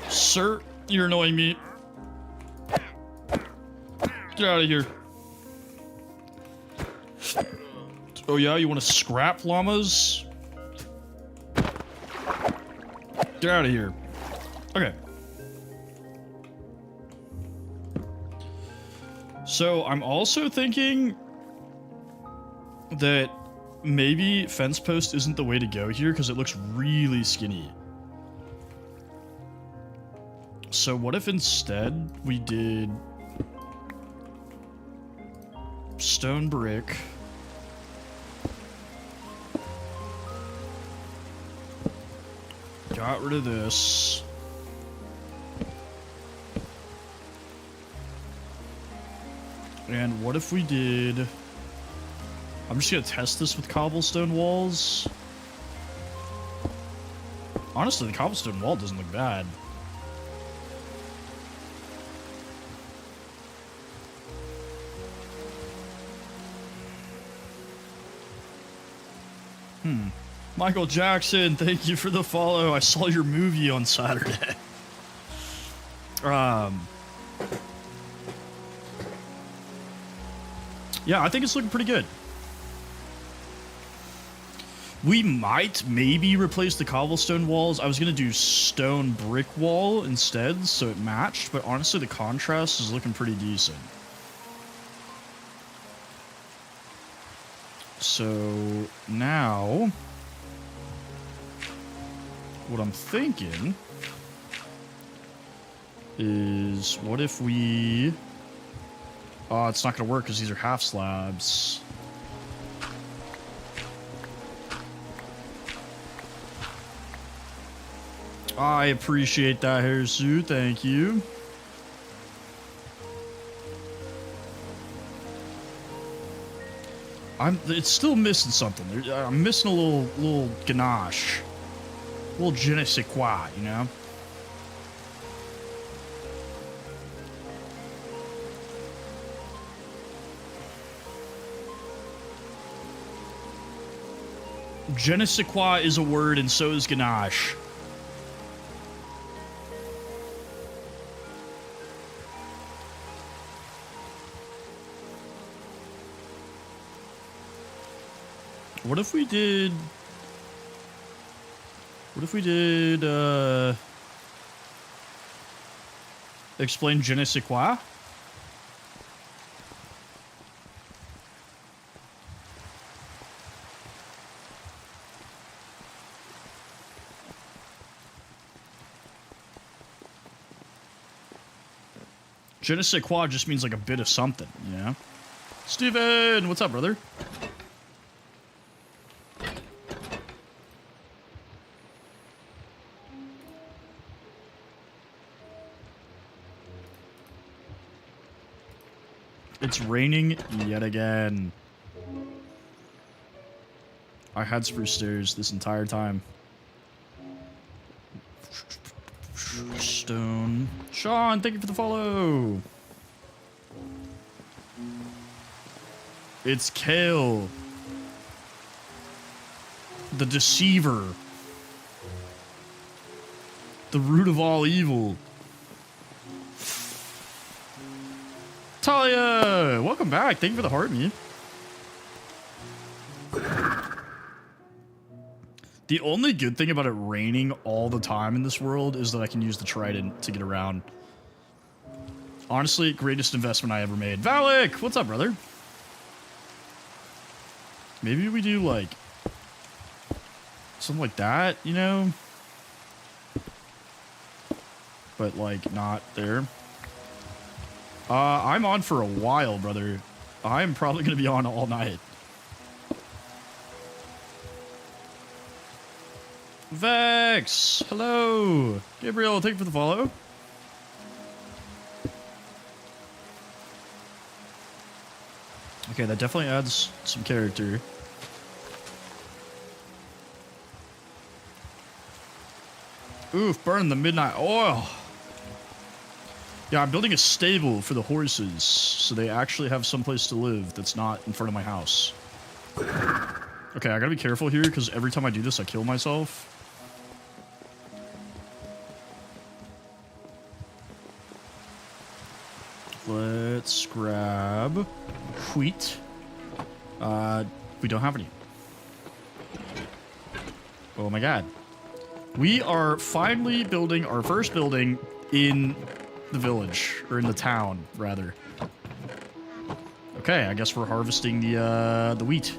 A: Sir, you're annoying me. Get out of here. Oh yeah, you want to scrap llamas? Get out of here. Okay. So I'm also thinking that maybe fence post isn't the way to go here because it looks really skinny. So what if instead we did stone brick, got rid of this, and what if we did... I'm just gonna test this with cobblestone walls. Honestly, the cobblestone wall doesn't look bad. Michael Jackson, thank you for the follow. I saw your movie on Saturday. Yeah, I think it's looking pretty good. We might maybe replace the cobblestone walls. I was going to do stone brick wall instead, so it matched, but honestly, the contrast is looking pretty decent. So now, what I'm thinking is what if we... Oh, it's not going to work because these are half slabs. I appreciate that, Harisu. Thank you. It's still missing something. I'm missing a little ganache. A little je ne sais quoi, you know? Je ne sais quoi is a word, and so is ganache. What if we did... explain je ne sais quoi? Je ne sais quoi just means like a bit of something, you know? Steven, what's up, brother? It's raining yet again. I had spruce stairs this entire time. Stone. Sean, thank you for the follow. It's Kale. The deceiver. The root of all evil. Talia! Welcome back. Thank you for the heart, me. The only good thing about it raining all the time in this world is that I can use the trident to get around. Honestly, greatest investment I ever made. Valak! What's up, brother? Maybe we do, like, something like that, you know? But, like, not there. I'm on for a while, brother. I'm probably going to be on all night. Vex! Hello! Gabriel, thank you for the follow. Okay, that definitely adds some character. Oof, burning the midnight oil. Yeah, I'm building a stable for the horses, so they actually have someplace to live that's not in front of my house. Okay, I gotta be careful here, because every time I do this, I kill myself. Let's grab wheat. We don't have any. Oh my god. We are finally building our first building in the village, or in the town, rather. Okay, I guess we're harvesting the wheat.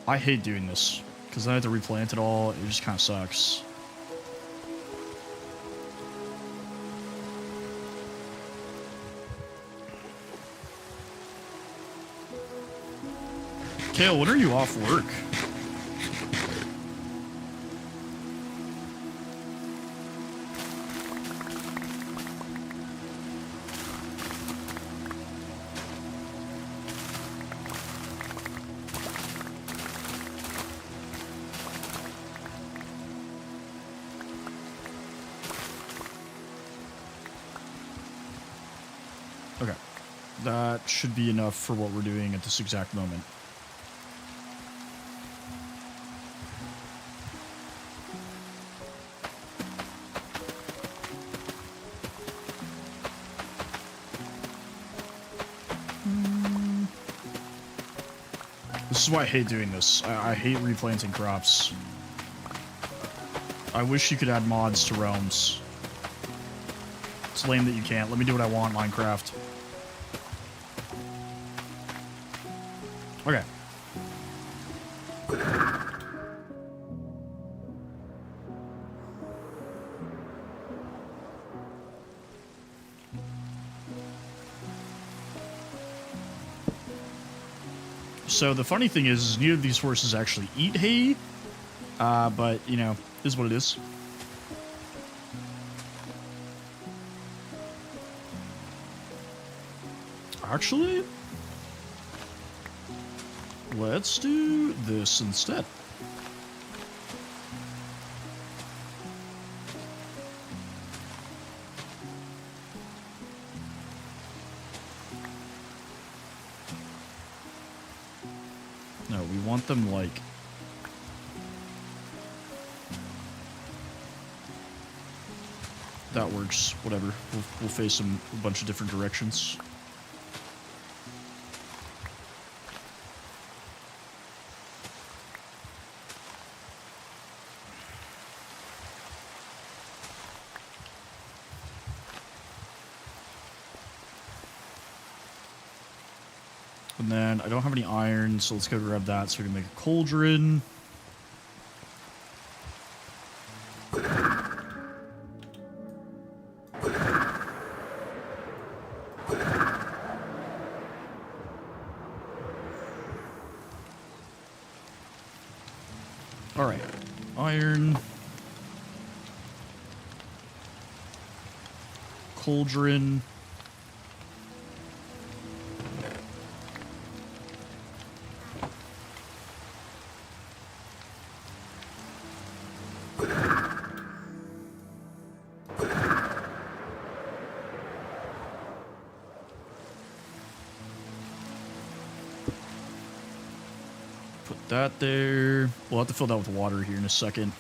A: I hate doing this, because then I have to replant it all. It just kind of sucks. Kale, when are you off work? Okay. That should be enough for what we're doing at this exact moment. This is why I hate doing this. I hate replanting crops. I wish you could add mods to realms. It's lame that you can't. Let me do what I want, Minecraft. Okay. So the funny thing is neither of these horses actually eat hay, but, you know, is what it is. Actually, let's do this instead. No, we want them like... That works, whatever. We'll face them a bunch of different directions. And then I don't have any iron, so let's go grab that so we can make a cauldron. All right, iron, cauldron. Put that there. We'll have to fill that with water here in a second.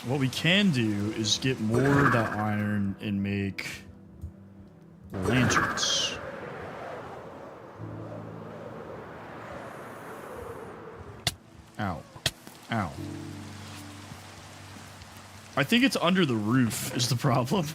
A: What we can do is get more of that iron and make lanterns. Ow. Ow. I think it's under the roof is the problem.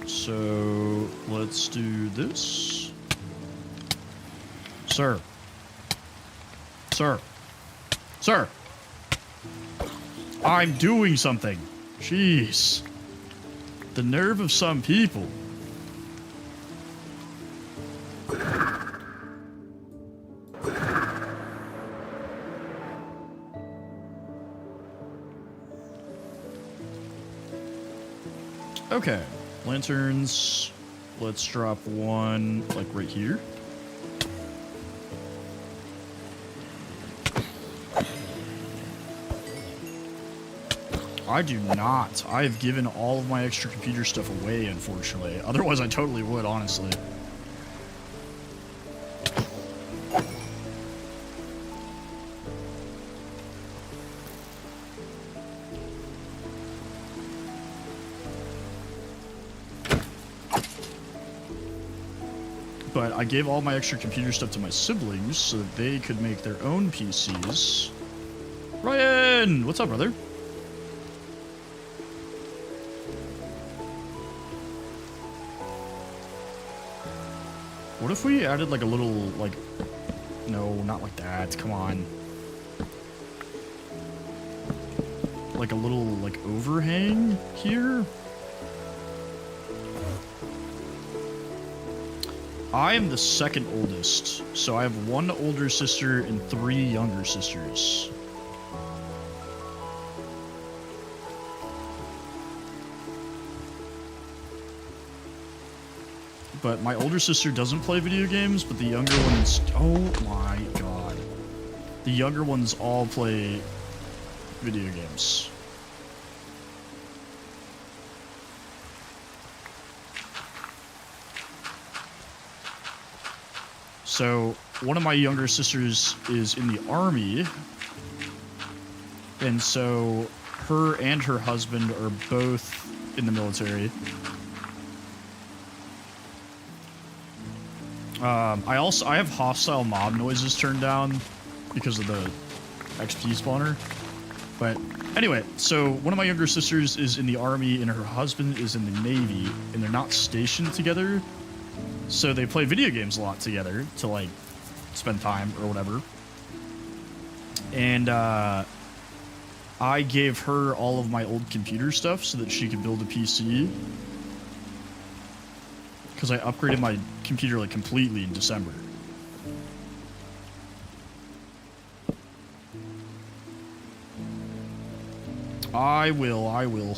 A: So let's do this. Sir. Sir. Sir. I'm doing something. Jeez. The nerve of some people. Okay. Lanterns. Let's drop one, like, right here. I do not. I have given all of my extra computer stuff away, unfortunately. Otherwise, I totally would, honestly. But I gave all my extra computer stuff to my siblings so that they could make their own PCs. Ryan! What's up, brother? What if we added like a little, like... No, not like that. Come on. Like a little, like, overhang here? I am the second oldest, so I have one older sister and 3 younger sisters. But my older sister doesn't play video games, but the younger ones... Oh my god. The younger ones all play video games. So, one of my younger sisters is in the army, and so her and her husband are both in the military. I have hostile mob noises turned down because of the XP spawner. But anyway, so one of my younger sisters is in the army and her husband is in the Navy, and they're not stationed together. So they play video games a lot together to like spend time or whatever. And I gave her all of my old computer stuff so that she could build a PC. Because I upgraded my computer like completely in December. I will.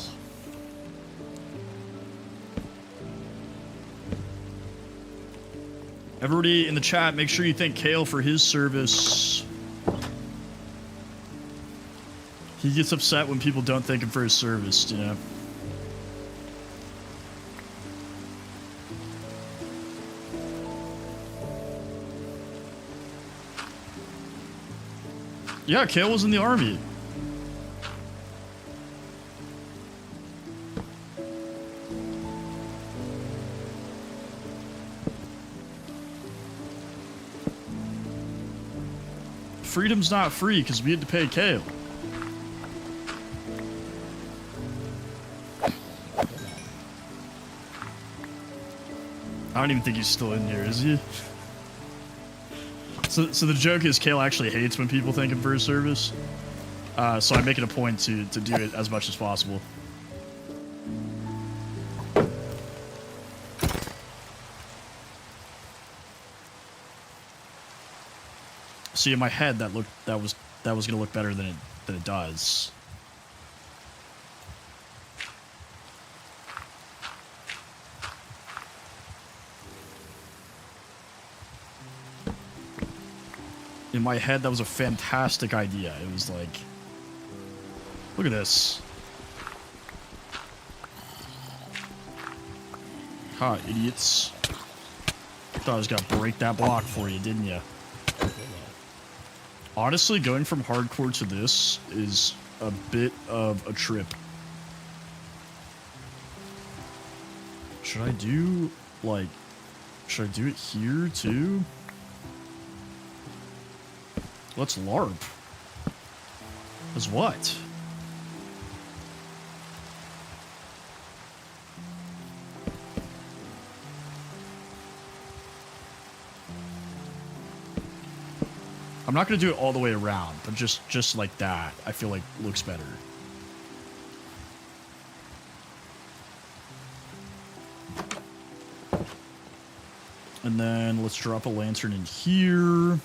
A: Everybody in the chat, make sure you thank Kale for his service. He gets upset when people don't thank him for his service, you know? Yeah, Kale was in the army. Freedom's not free because we had to pay Kale. I don't even think he's still in here, is he? So the joke is Kale actually hates when people thank him for his service. So I make it a point to do it as much as possible. See, in my head, that was gonna look better than it does. In my head, that was a fantastic idea. It was like, look at this. Ha, idiots. Thought I was gonna break that block for you, didn't you? Honestly, going from hardcore to this is a bit of a trip. Should I do, like, should I do it here, too? Let's LARP. As what? I'm not going to do it all the way around, but just like that, I feel like looks better. And then let's drop a lantern in here.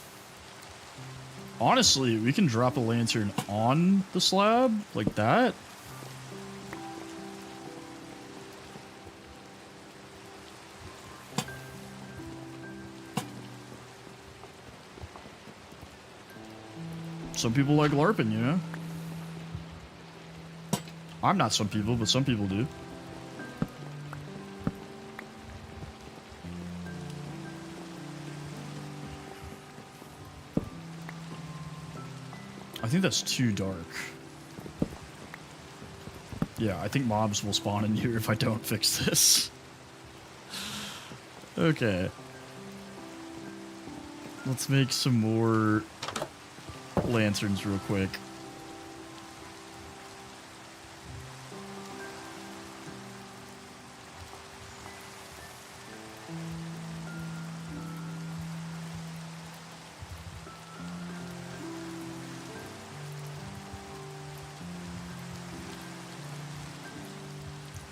A: Honestly, we can drop a lantern on the slab like that. Some people like LARPing, you know? I'm not some people, but some people do. I think that's too dark. Yeah, I think mobs will spawn in here if I don't fix this. Okay. Let's make some more lanterns real quick.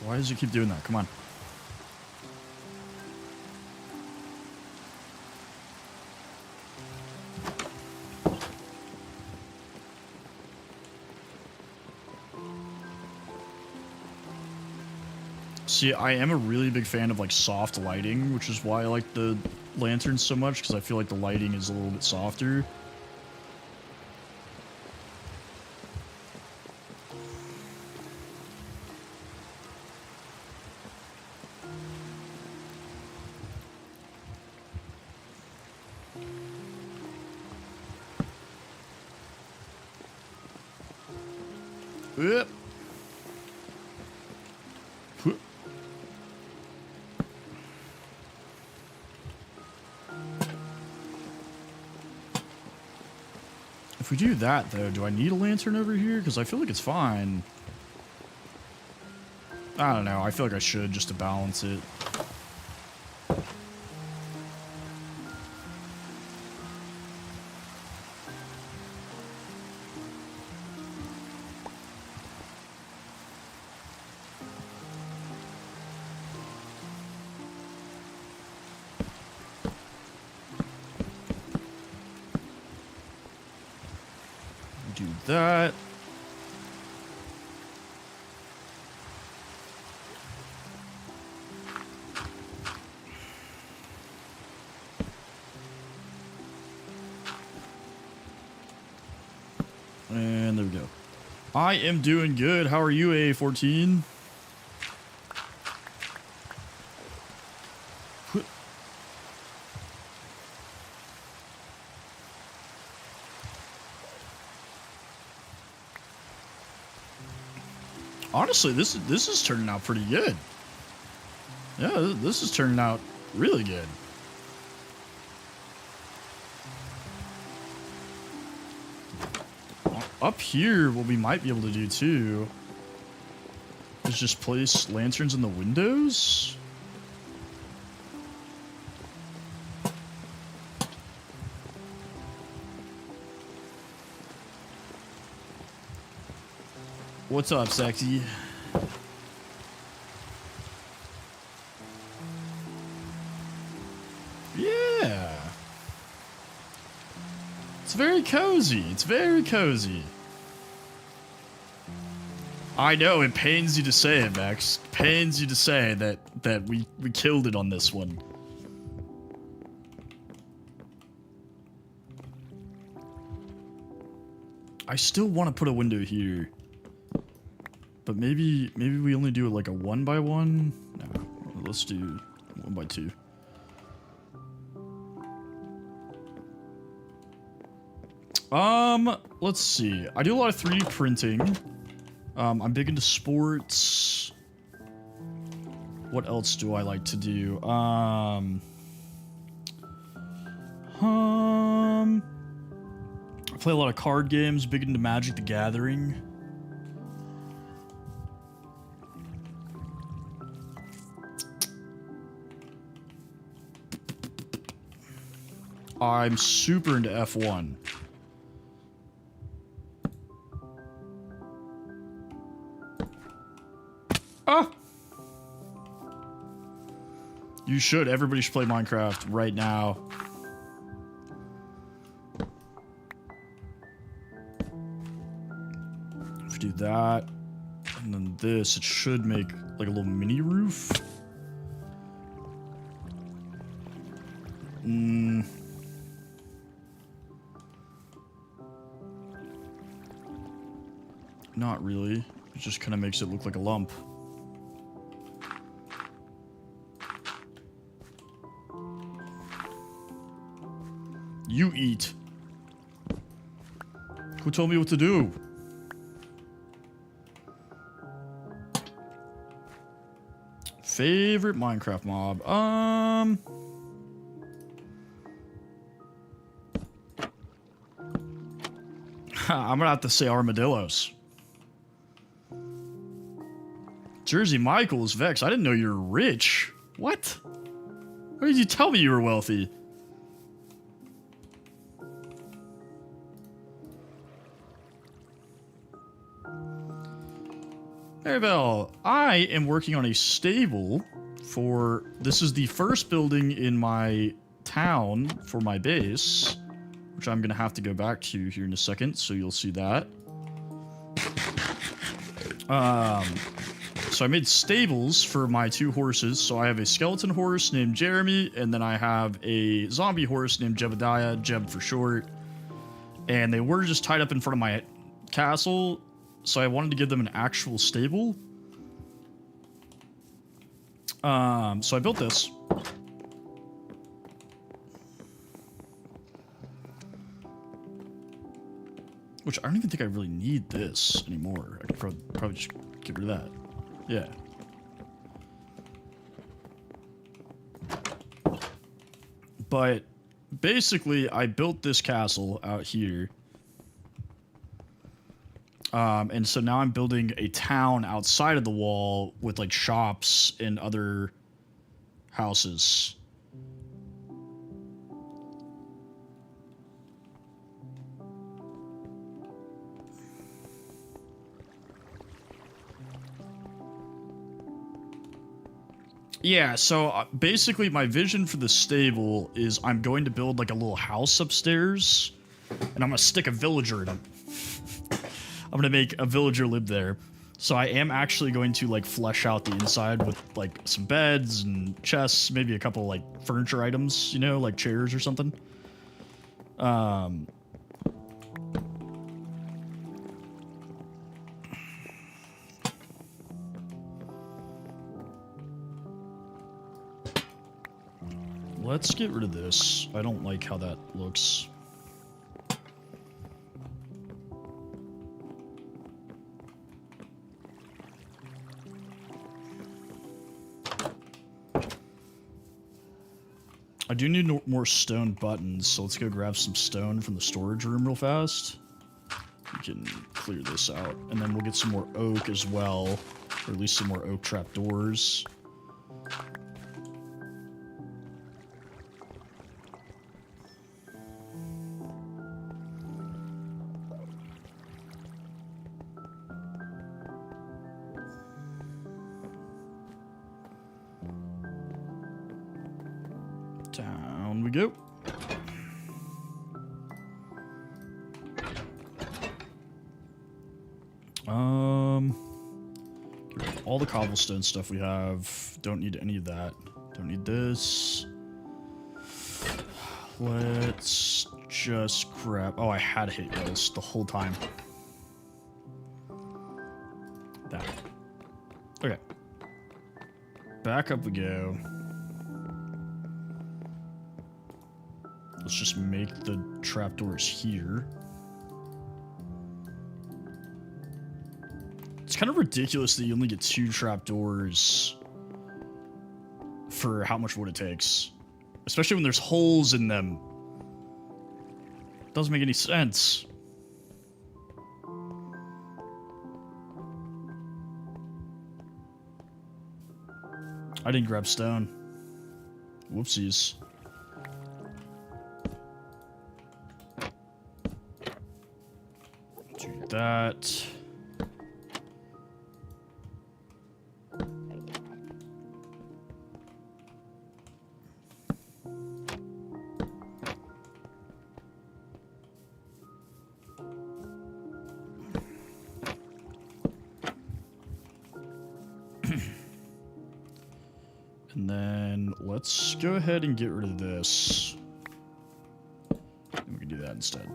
A: Why does it keep doing that? Come on. See, I am a really big fan of like soft lighting, which is why I like the lanterns so much, because I feel like the lighting is a little bit softer. Yep. If we do that, though, do I need a lantern over here? Because I feel like it's fine. I don't know. I feel like I should just to balance it. Do that. And there we go. I am doing good. How are you, A14? Honestly, this is turning out pretty good. Yeah, this is turning out really good. Up here, what we might be able to do too is just place lanterns in the windows. What's up, sexy? Yeah. It's very cozy. It's very cozy. I know, it pains you to say it, Max. Pains you to say that we killed it on this one. I still want to put a window here. But maybe we only do it like a 1x1? No, let's do 1x2. Let's see. I do a lot of 3D printing. I'm big into sports. What else do I like to do? I play a lot of card games, big into Magic the Gathering. I'm super into F1. Ah! You should. Everybody should play Minecraft right now. If we do that, and then this, it should make like a little mini roof. Not really. It just kind of makes it look like a lump. You eat. Who told me what to do? Favorite Minecraft mob? I'm gonna have to say armadillos. Jersey Michael is vexed. I didn't know you were rich. What? Why did you tell me you were wealthy? Maribel, I am working on a stable for... This is the first building in my town for my base, which I'm going to have to go back to here in a second, so you'll see that. So I made stables for my 2 horses. So I have a skeleton horse named Jeremy, and then I have a zombie horse named Jebediah, Jeb for short. And they were just tied up in front of my castle, so I wanted to give them an actual stable. So I built this. Which I don't even think I really need this anymore. I could probably just get rid of that. Yeah. But basically, I built this castle out here. And so now I'm building a town outside of the wall with like shops and other houses. Yeah, so basically my vision for the stable is I'm going to build like a little house upstairs, and I'm gonna stick a villager in it. I'm gonna make a villager live there. So I am actually going to like flesh out the inside with like some beds and chests, maybe a couple like furniture items, you know, like chairs or something. Let's get rid of this. I don't like how that looks. I do need more stone buttons, so let's go grab some stone from the storage room real fast. We can clear this out, and then we'll get some more oak as well, or at least some more oak trapdoors. Down we go. Get rid of all the cobblestone stuff we have. Don't need any of that. Don't need this. Let's just grab... Oh, I had hit rails the whole time. That. Okay. Back up we go. Let's just make the trapdoors here. It's kind of ridiculous that you only get 2 trapdoors for how much wood it takes. Especially when there's holes in them. Doesn't make any sense. I didn't grab stone. Whoopsies. Do that. And then let's go ahead and get rid of this. And we can do that instead.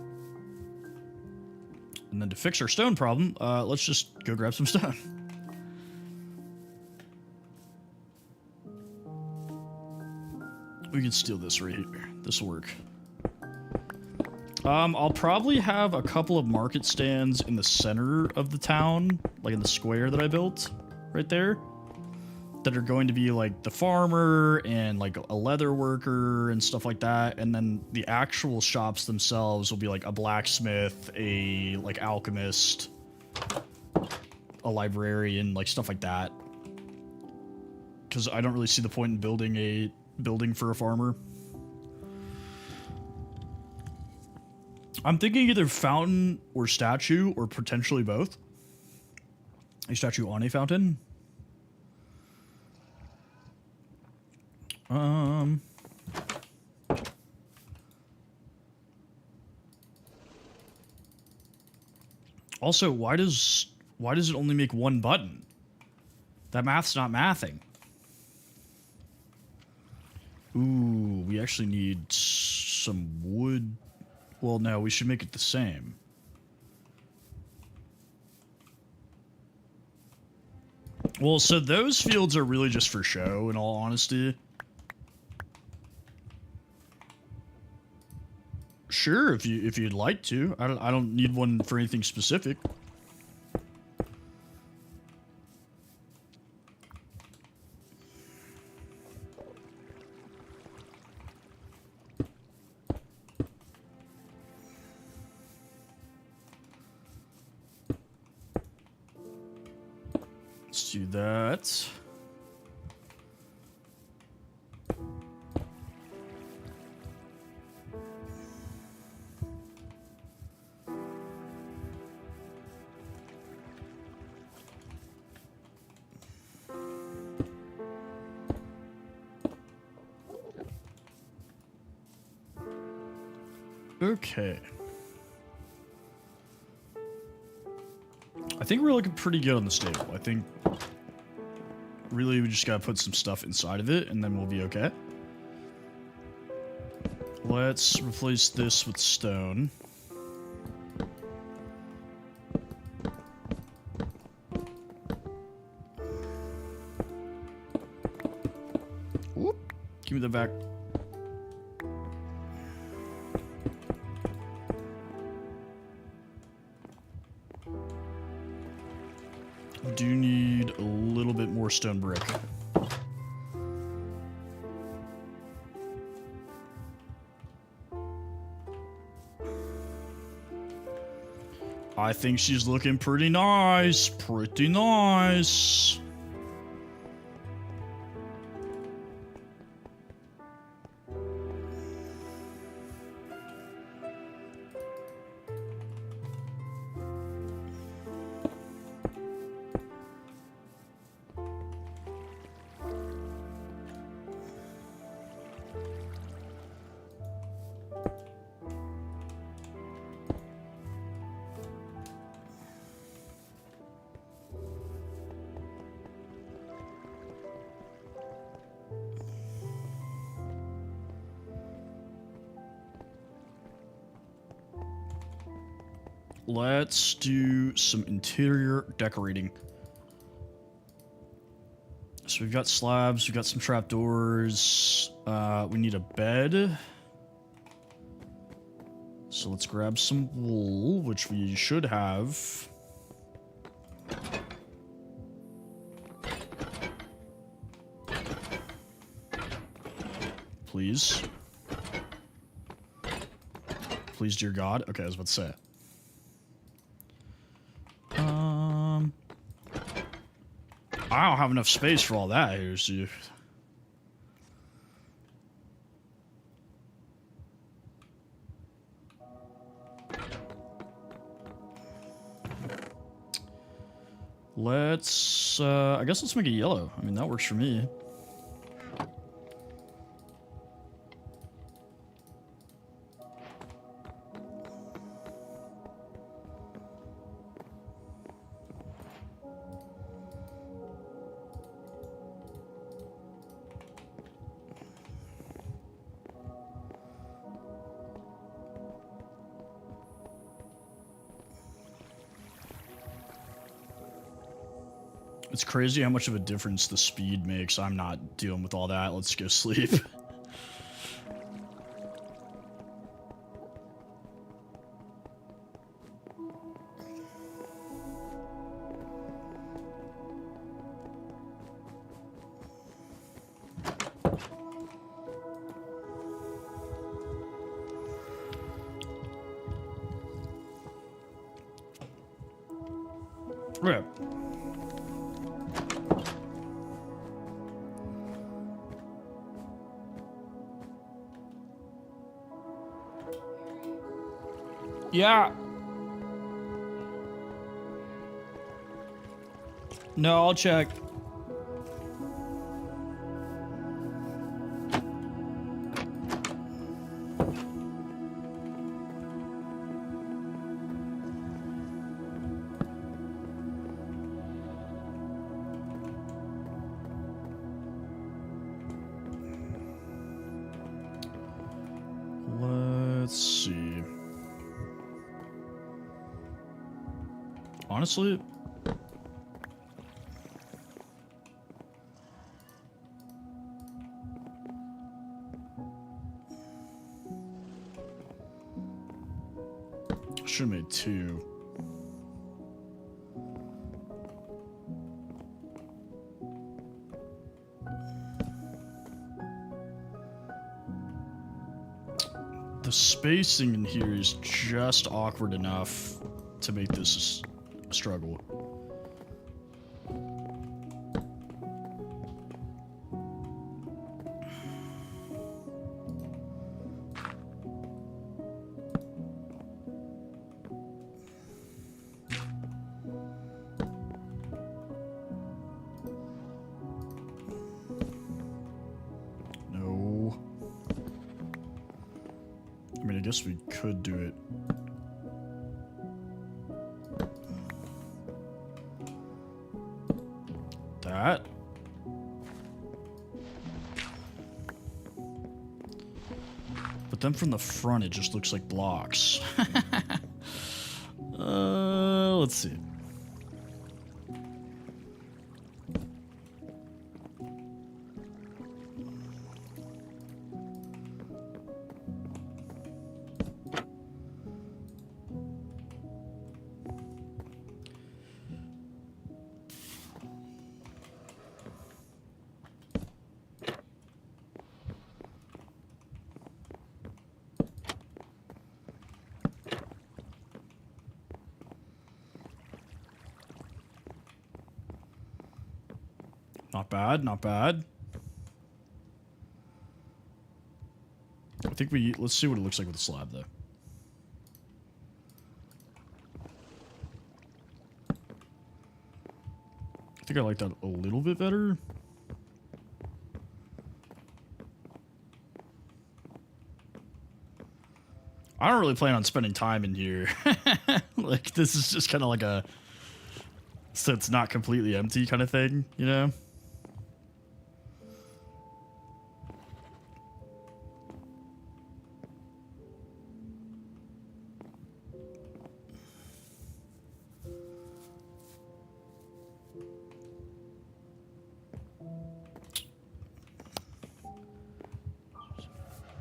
A: And then to fix our stone problem, let's just go grab some stone. We can steal this right here. This will work. I'll probably have a couple of market stands in the center of the town, like in the square that I built right there, that are going to be like the farmer and like a leather worker and stuff like that. And then the actual shops themselves will be like a blacksmith, a like alchemist, a librarian, like stuff like that. Because I don't really see the point in building a building for a farmer. I'm thinking either fountain or statue, or potentially both. A statue on a fountain. Also, why does it only make 1 button? That math's not mathing. Ooh, we actually need some wood. Well, no, we should make it the same. Well, so those fields are really just for show, in all honesty. Sure, if you'd like to. I don't need one for anything specific. Let's do that. Okay. I think we're looking pretty good on the stable. I think really we just gotta put some stuff inside of it and then we'll be okay. Let's replace this with stone. Whoop. Give me that back. Do need a little bit more stone brick. I think she's looking pretty nice. Pretty nice. Let's do some interior decorating. So we've got slabs, we've got some trapdoors. We need a bed. So let's grab some wool, which we should have. Please. Please, dear God. Okay, I was about to say it. I don't have enough space for all that here, so let's, I guess let's make it yellow. I mean, that works for me. It's crazy how much of a difference the speed makes. I'm not dealing with all that. Let's go sleep. Okay. Yeah. No, I'll check. Let's see. Honestly, should have made two. The spacing in here is just awkward enough to make this a struggle. guess we could do it. That. But then from the front, it just looks like blocks. Let's see. Not bad, not bad. I think let's see what it looks like with the slab, though. I think I like that a little bit better. I don't really plan on spending time in here. Like, this is just kind of like a... So it's not completely empty kind of thing, you know?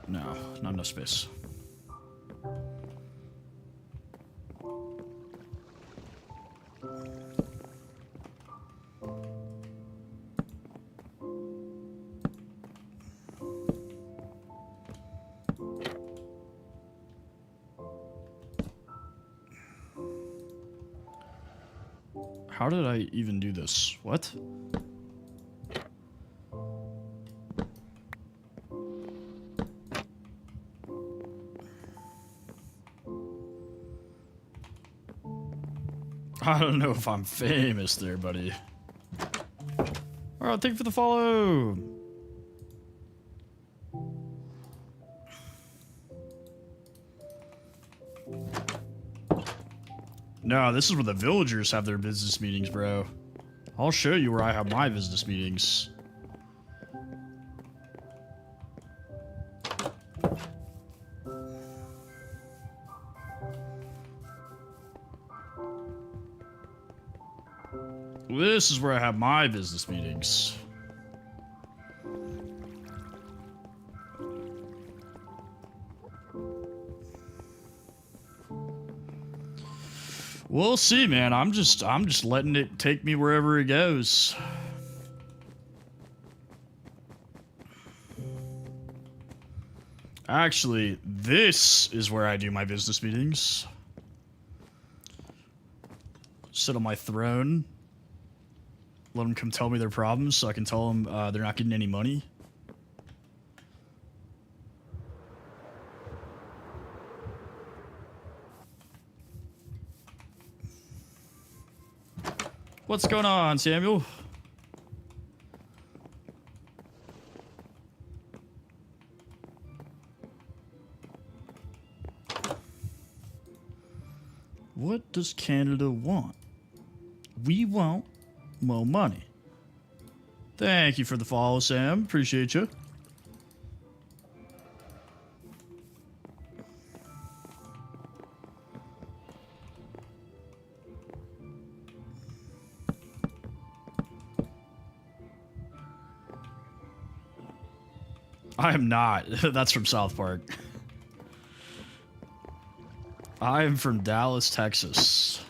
A: No, not enough space. How did I even do this? What? I don't know if I'm famous there, buddy. Alright, thank you for the follow. No, this is where the villagers have their business meetings, bro. I'll show you where I have my business meetings. This is where I have my business meetings. We'll see, man. I'm just letting it take me wherever it goes. Actually, this is where I do my business meetings. Sit on my throne. Let them come tell me their problems so I can tell them they're not getting any money. What's going on, Samuel? What does Canada want? We want more money. Thank you for the follow, Sam. Appreciate you. I am not. That's from South Park. I am from Dallas, Texas.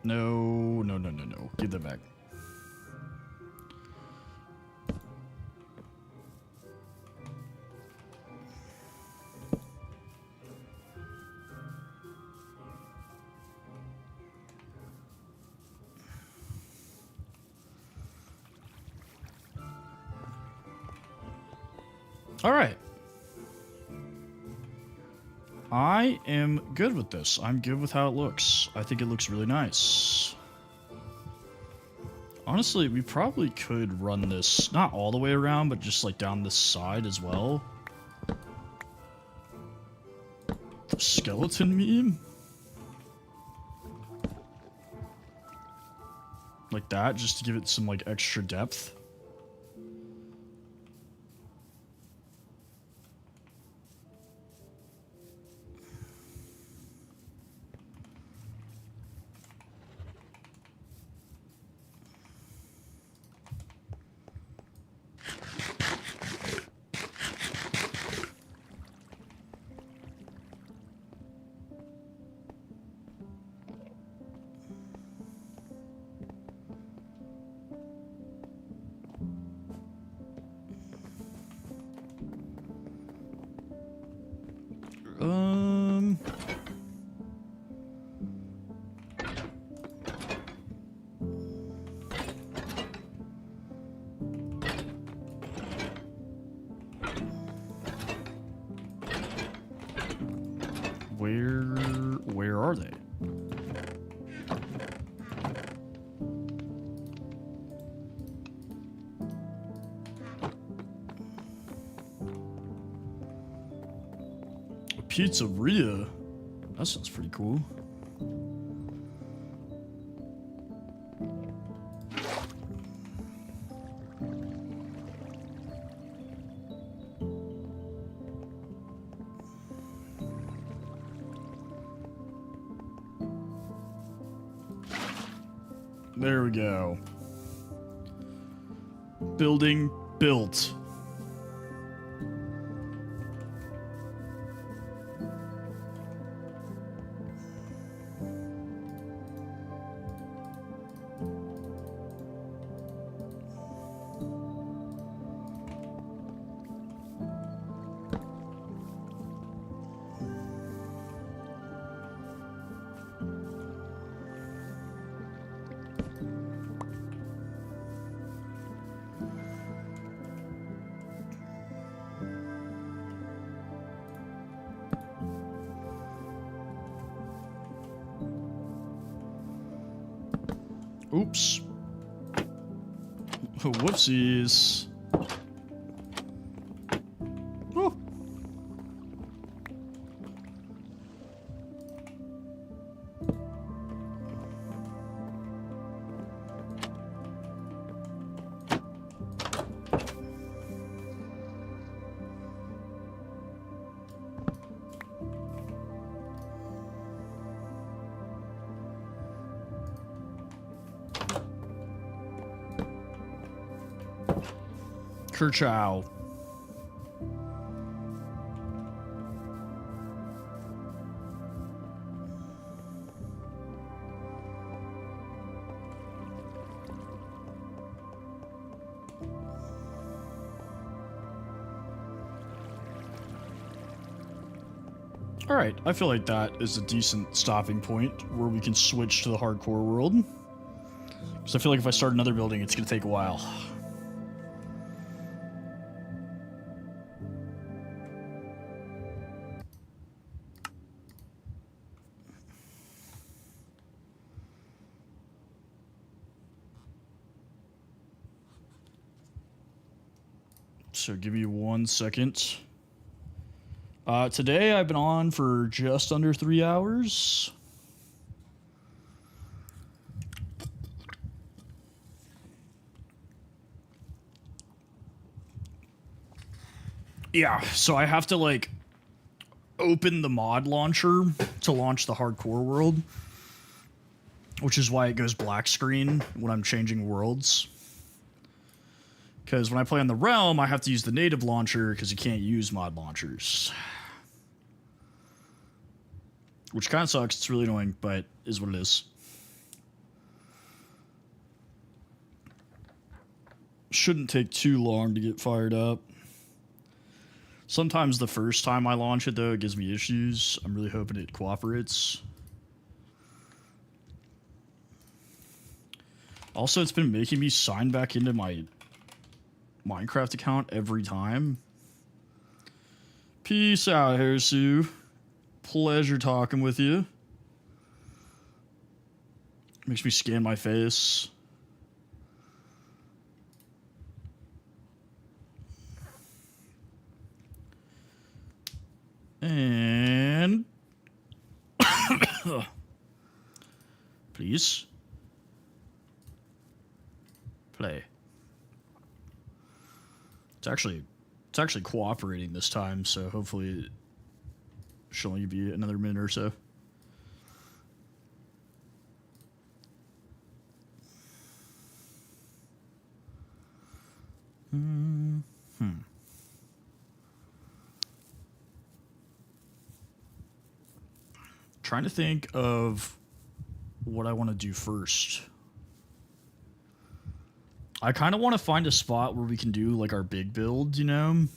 A: No, no, no, no, no. Give that back. All right. I am good with this. I'm good with how it looks. I think it looks really nice. Honestly, we probably could run this, not all the way around, but just like down this side as well. The skeleton meme? Like that, just to give it some like extra depth. Where are they? A pizzeria? That sounds pretty cool. There we go. Building built. Oops. Whoopsies. Oh. Kerchow. Alright, I feel like that is a decent stopping point where we can switch to the hardcore world. Because I feel like if I start another building, it's going to take a while. So give me 1 second. Today I've been on for just under 3 hours. Yeah, so I have to like open the mod launcher to launch the hardcore world, which is why it goes black screen when I'm changing worlds. Because when I play on the Realm, I have to use the native launcher because you can't use mod launchers. Which kind of sucks. It's really annoying, but is what it is. Shouldn't take too long to get fired up. Sometimes the first time I launch it, though, it gives me issues. I'm really hoping it cooperates. Also, it's been making me sign back into my Minecraft account every time. Peace out, Harisu. pleasure talking with you. Makes me scan my face. And please play. It's actually cooperating this time, so hopefully it should only be another minute or so. Trying to think of what I want to do first. I kind of want to find a spot where we can do like our big build, you know?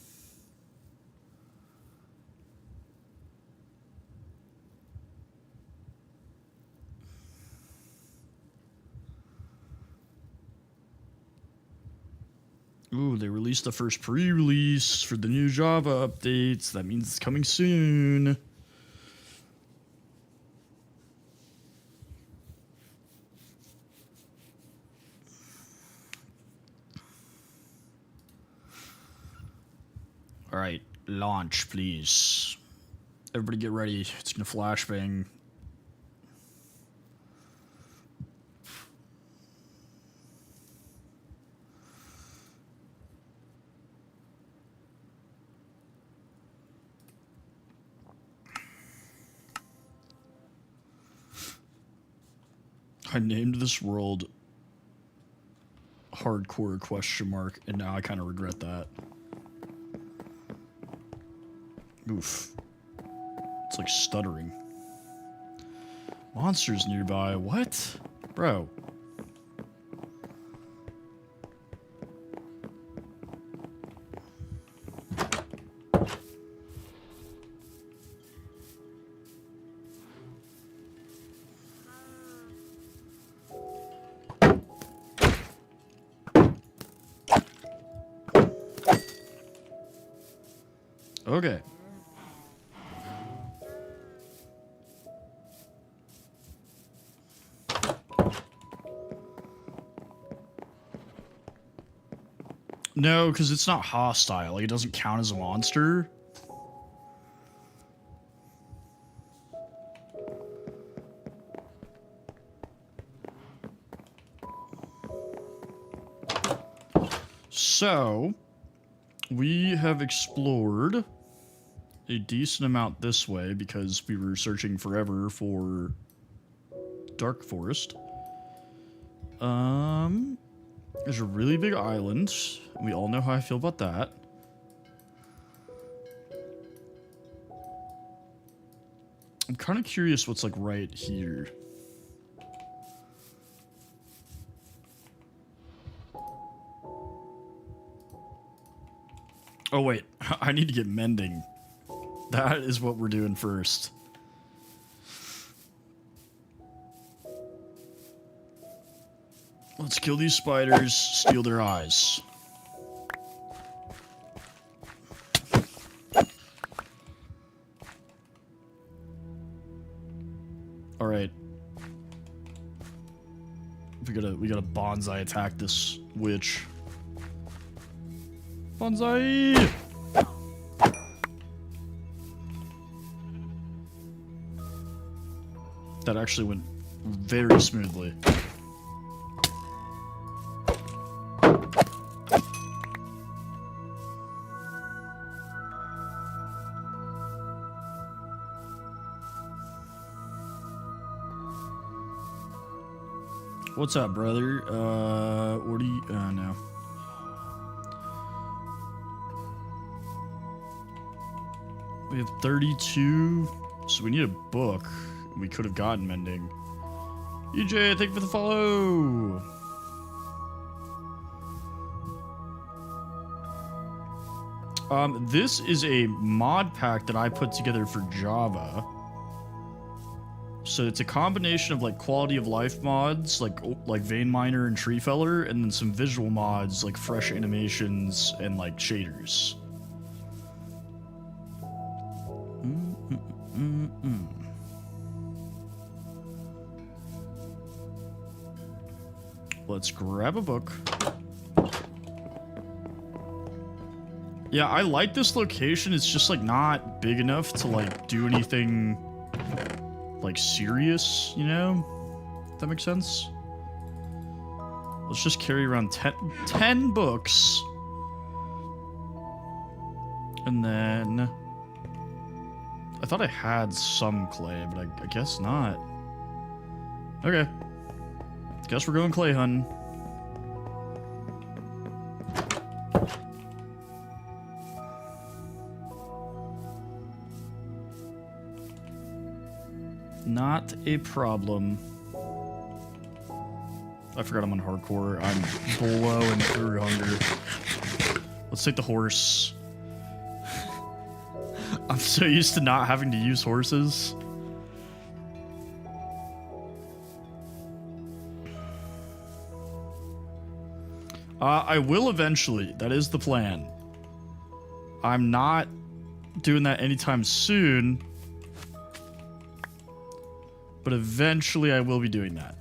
A: Ooh, they released the first pre-release for the new Java updates. That means it's coming soon. All right, launch, please. Everybody get ready. It's gonna flashbang. I named this world hardcore question mark, and now I kind of regret that. Oof. It's like stuttering. Monsters nearby. What? Bro. Okay. No, because it's not hostile. Like, it doesn't count as a monster. So, we have explored a decent amount this way because we were searching forever for Dark Forest. There's a really big island. We all know how I feel about that. I'm kind of curious what's like right here. Oh wait, I need to get mending. That is what we're doing first. Let's kill these spiders, steal their eyes. All right. We gotta bonsai attack this witch. Bonsai! That actually went very smoothly. What's up, brother? What do you... no. We have 32, so we need a book. We could have gotten mending. EJ, thank you for the follow! This is a mod pack that I put together for Java. So it's a combination of like quality of life mods, like Vein Miner and Tree Feller, and then some visual mods like fresh animations and like shaders. Hmm. Let's grab a book. Yeah, I like this location. It's just like not big enough to like do anything like serious, you know? If that makes sense. Let's just carry around 10 books. And then I thought I had some clay, but I guess not. Okay. Guess we're going clay hunting. Not a problem. I forgot I'm on hardcore. I'm blowing through hunger. Let's take the horse. I'm so used to not having to use horses. I will eventually. That is the plan. I'm not doing that anytime soon. But eventually I will be doing that.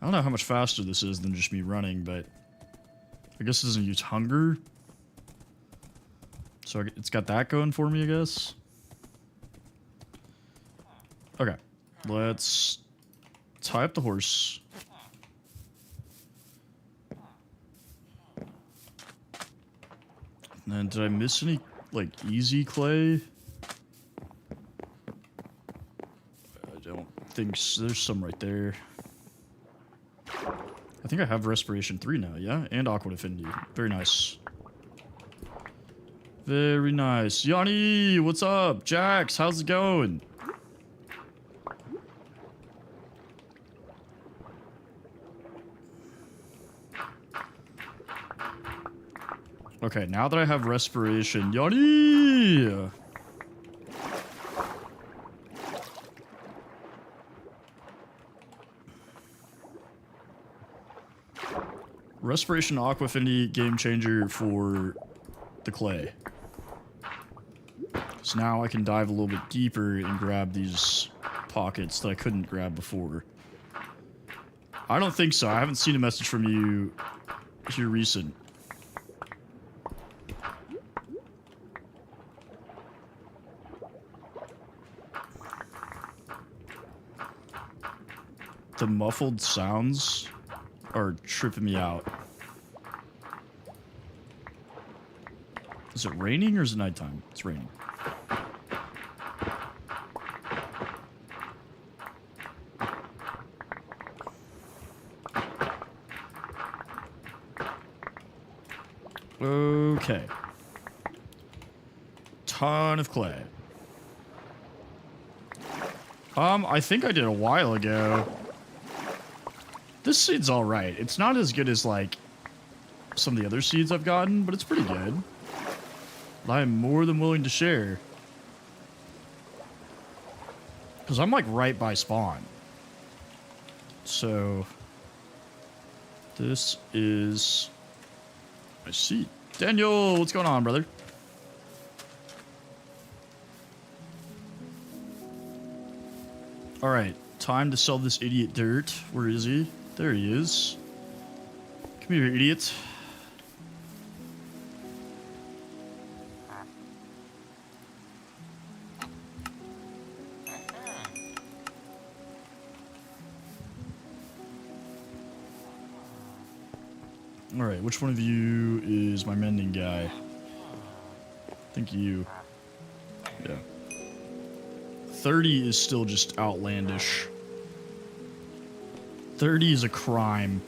A: I don't know how much faster this is than just me running, but I guess it doesn't use hunger. So it's got that going for me, I guess. Okay, let's tie up the horse. And did I miss any, like, easy clay? I don't think so. There's some right there. I think I have Respiration 3 now, yeah? And Aqua Affinity. Very nice. Very nice. Yanni, what's up? Jax, how's it going? Okay, now that I have Respiration, Yanni! Respiration Aqua Affinity game changer for the clay. So now I can dive a little bit deeper and grab these pockets that I couldn't grab before. I don't think so. I haven't seen a message from you here recent. The muffled sounds are tripping me out. Is it raining or is it nighttime? It's raining. Okay. Ton of clay. I think I did a while ago. This seed's alright. It's not as good as, like, some of the other seeds I've gotten, but it's pretty good. I'm more than willing to share. Because I'm, like, right by spawn. So, this is my seed. Daniel, what's going on, brother? Alright, time to sell this idiot dirt. Where is he? There he is. Come here, idiot. Alright, which one of you is my mending guy? I think you. Yeah. 30 is still just outlandish. 30 is a crime.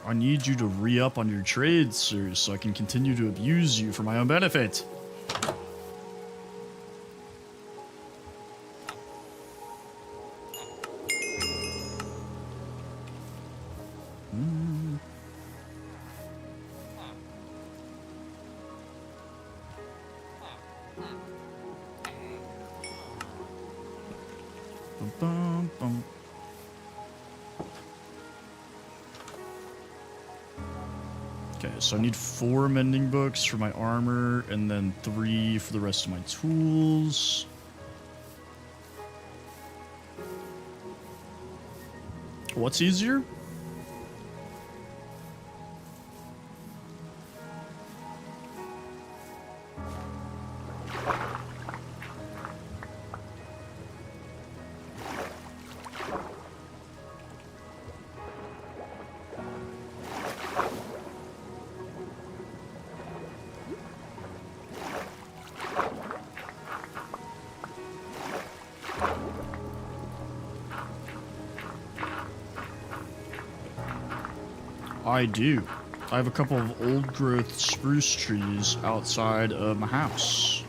A: I need you to re-up on your trades, sir, so I can continue to abuse you for my own benefit. Bum, bum. Okay, so I need 4 mending books for my armor, and then 3 for the rest of my tools. What's easier? I do. I have a couple of old growth spruce trees outside of my house.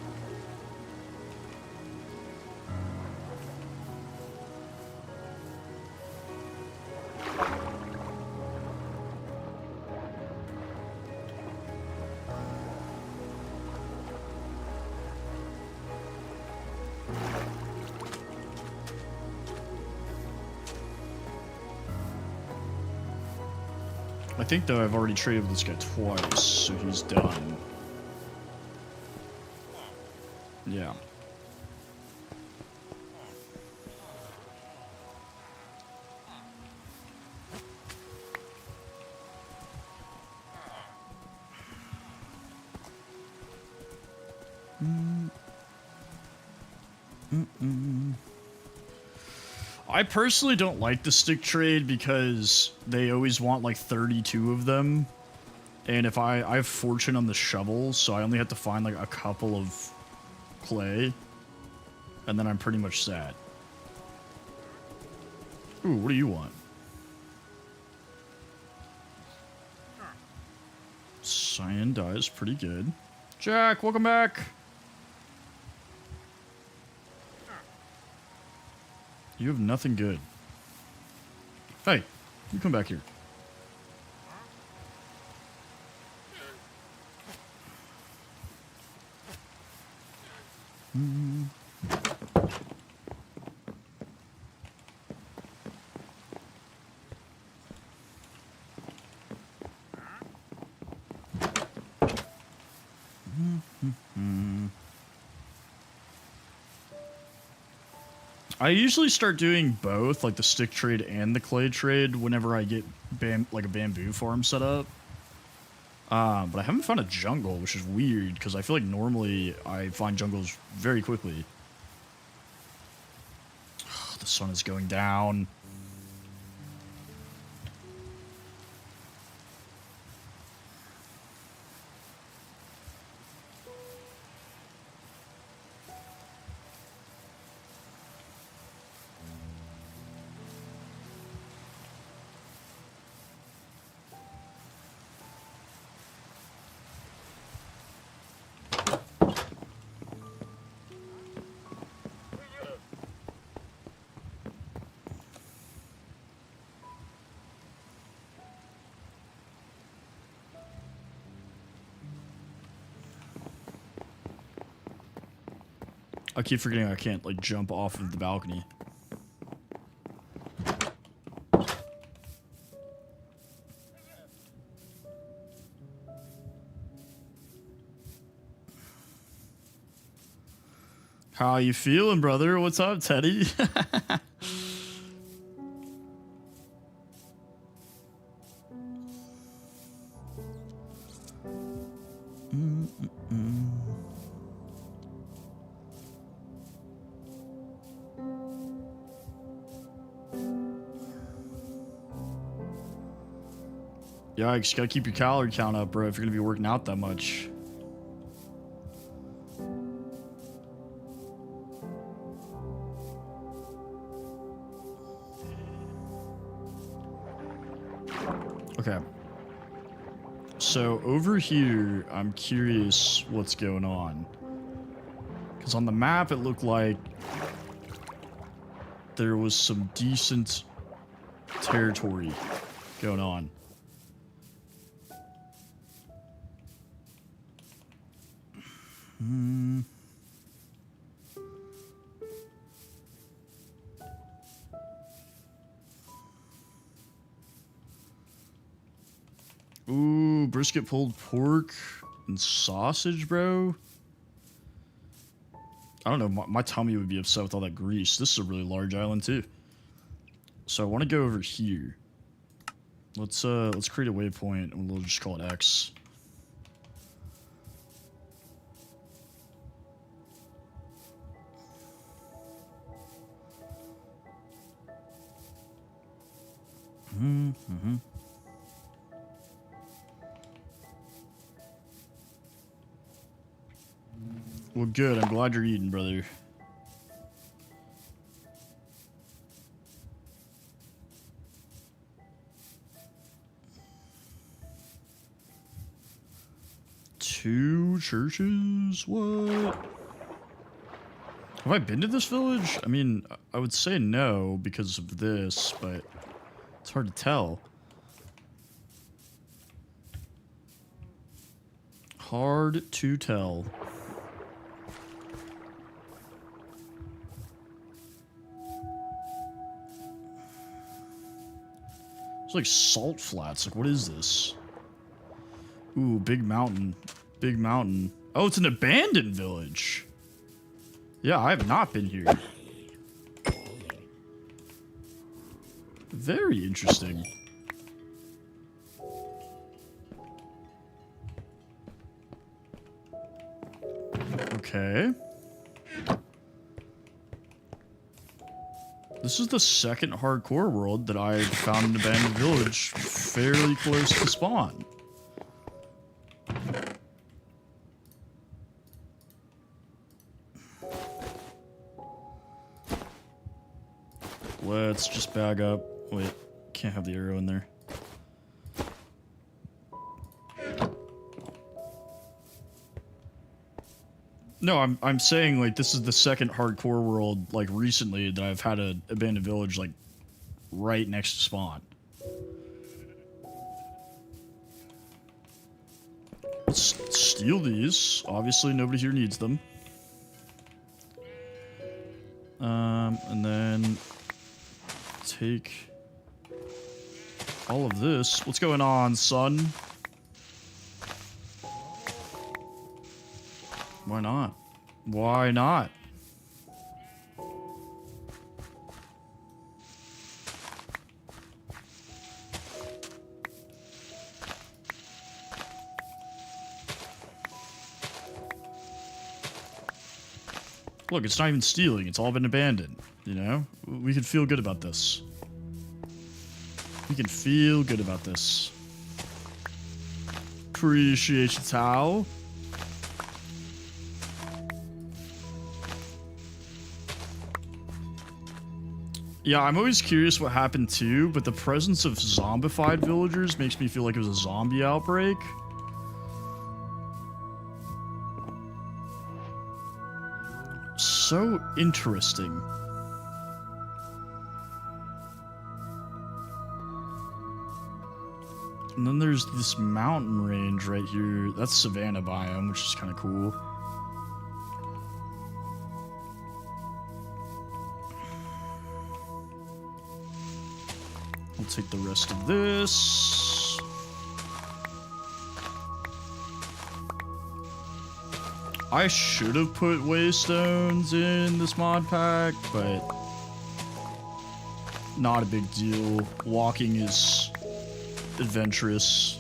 A: I think, though, I've already traded with this guy twice, so he's done. Yeah. I personally don't like the stick trade because they always want like 32 of them. And if I have fortune on the shovel, so I only have to find like a couple of clay. And then I'm pretty much set. Ooh, what do you want? Cyan dye is pretty good. Jack, welcome back. You have nothing good. Hey, you come back here. I usually start doing both, like the stick trade and the clay trade, whenever I get like a bamboo farm set up. But I haven't found a jungle, which is weird, because I feel like normally I find jungles very quickly. The sun is going down. I keep forgetting I can't, like, jump off of the balcony. How you feeling, brother? What's up, Teddy? Yikes, gotta keep your calorie count up, bro, if you're gonna be working out that much. Okay. So over here, I'm curious what's going on. Because on the map, it looked like there was some decent territory going on. Ooh, brisket pulled pork and sausage, bro. I don't know, my tummy would be upset with all that grease. This is a really large island too. So I want to go over here. Let's create a waypoint and we'll just call it X. Well, good. I'm glad you're eating, brother. Two churches? What? Have I been to this village? I mean, I would say no because of this, but it's hard to tell. Hard to tell. It's like salt flats. Like, what is this? Ooh, big mountain. Big mountain. Oh, it's an abandoned village. Yeah, I have not been here. Very interesting. Okay. This is the second hardcore world that I've found an abandoned village fairly close to spawn. Let's just bag up. Wait, can't have the arrow in there. No, I'm saying, like, this is the second hardcore world, like, recently that I've had an abandoned village, like, right next to spawn. Let's steal these. Obviously, nobody here needs them. And then take all of this. What's going on, son? Why not? Why not? Look, it's not even stealing. It's all been abandoned, you know? We can feel good about this. We can feel good about this. Appreciate you, Tao. Yeah, I'm always curious what happened too, but the presence of zombified villagers makes me feel like it was a zombie outbreak. So interesting. And then there's this mountain range right here. That's savanna biome, which is kind of cool. I'll take the rest of this. I should have put waystones in this mod pack, but not a big deal. Walking is adventurous.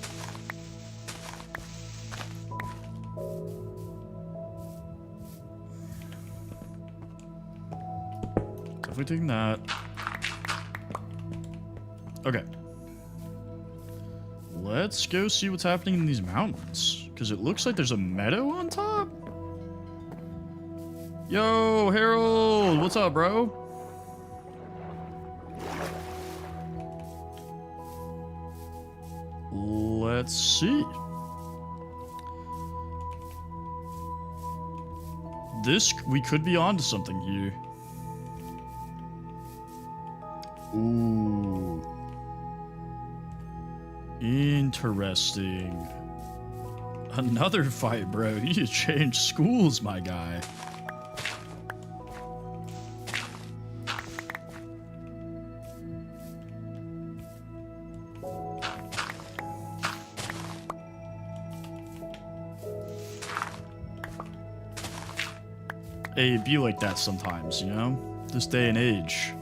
A: Definitely taking that. Okay. Let's go see what's happening in these mountains. Because it looks like there's a meadow on top. Yo, Harold! What's up, bro? Let's see. we could be onto something here. Ooh. Interesting. Another fight, bro. You need to change schools, my guy. Hey, it be like that sometimes, you know? This day and age.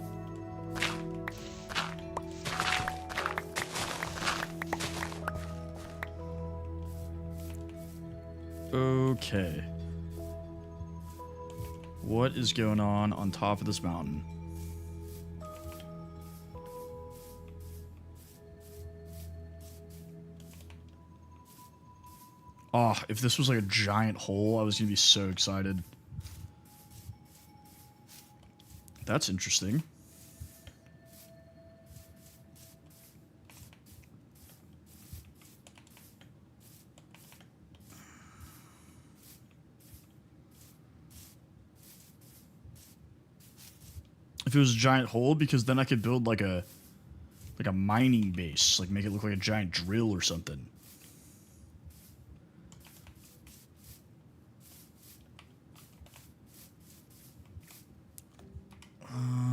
A: Okay. What is going on top of this mountain? Oh, if this was like a giant hole, I was gonna be so excited. That's interesting. If it was a giant hole, because then I could build like a mining base, like make it look like a giant drill or something.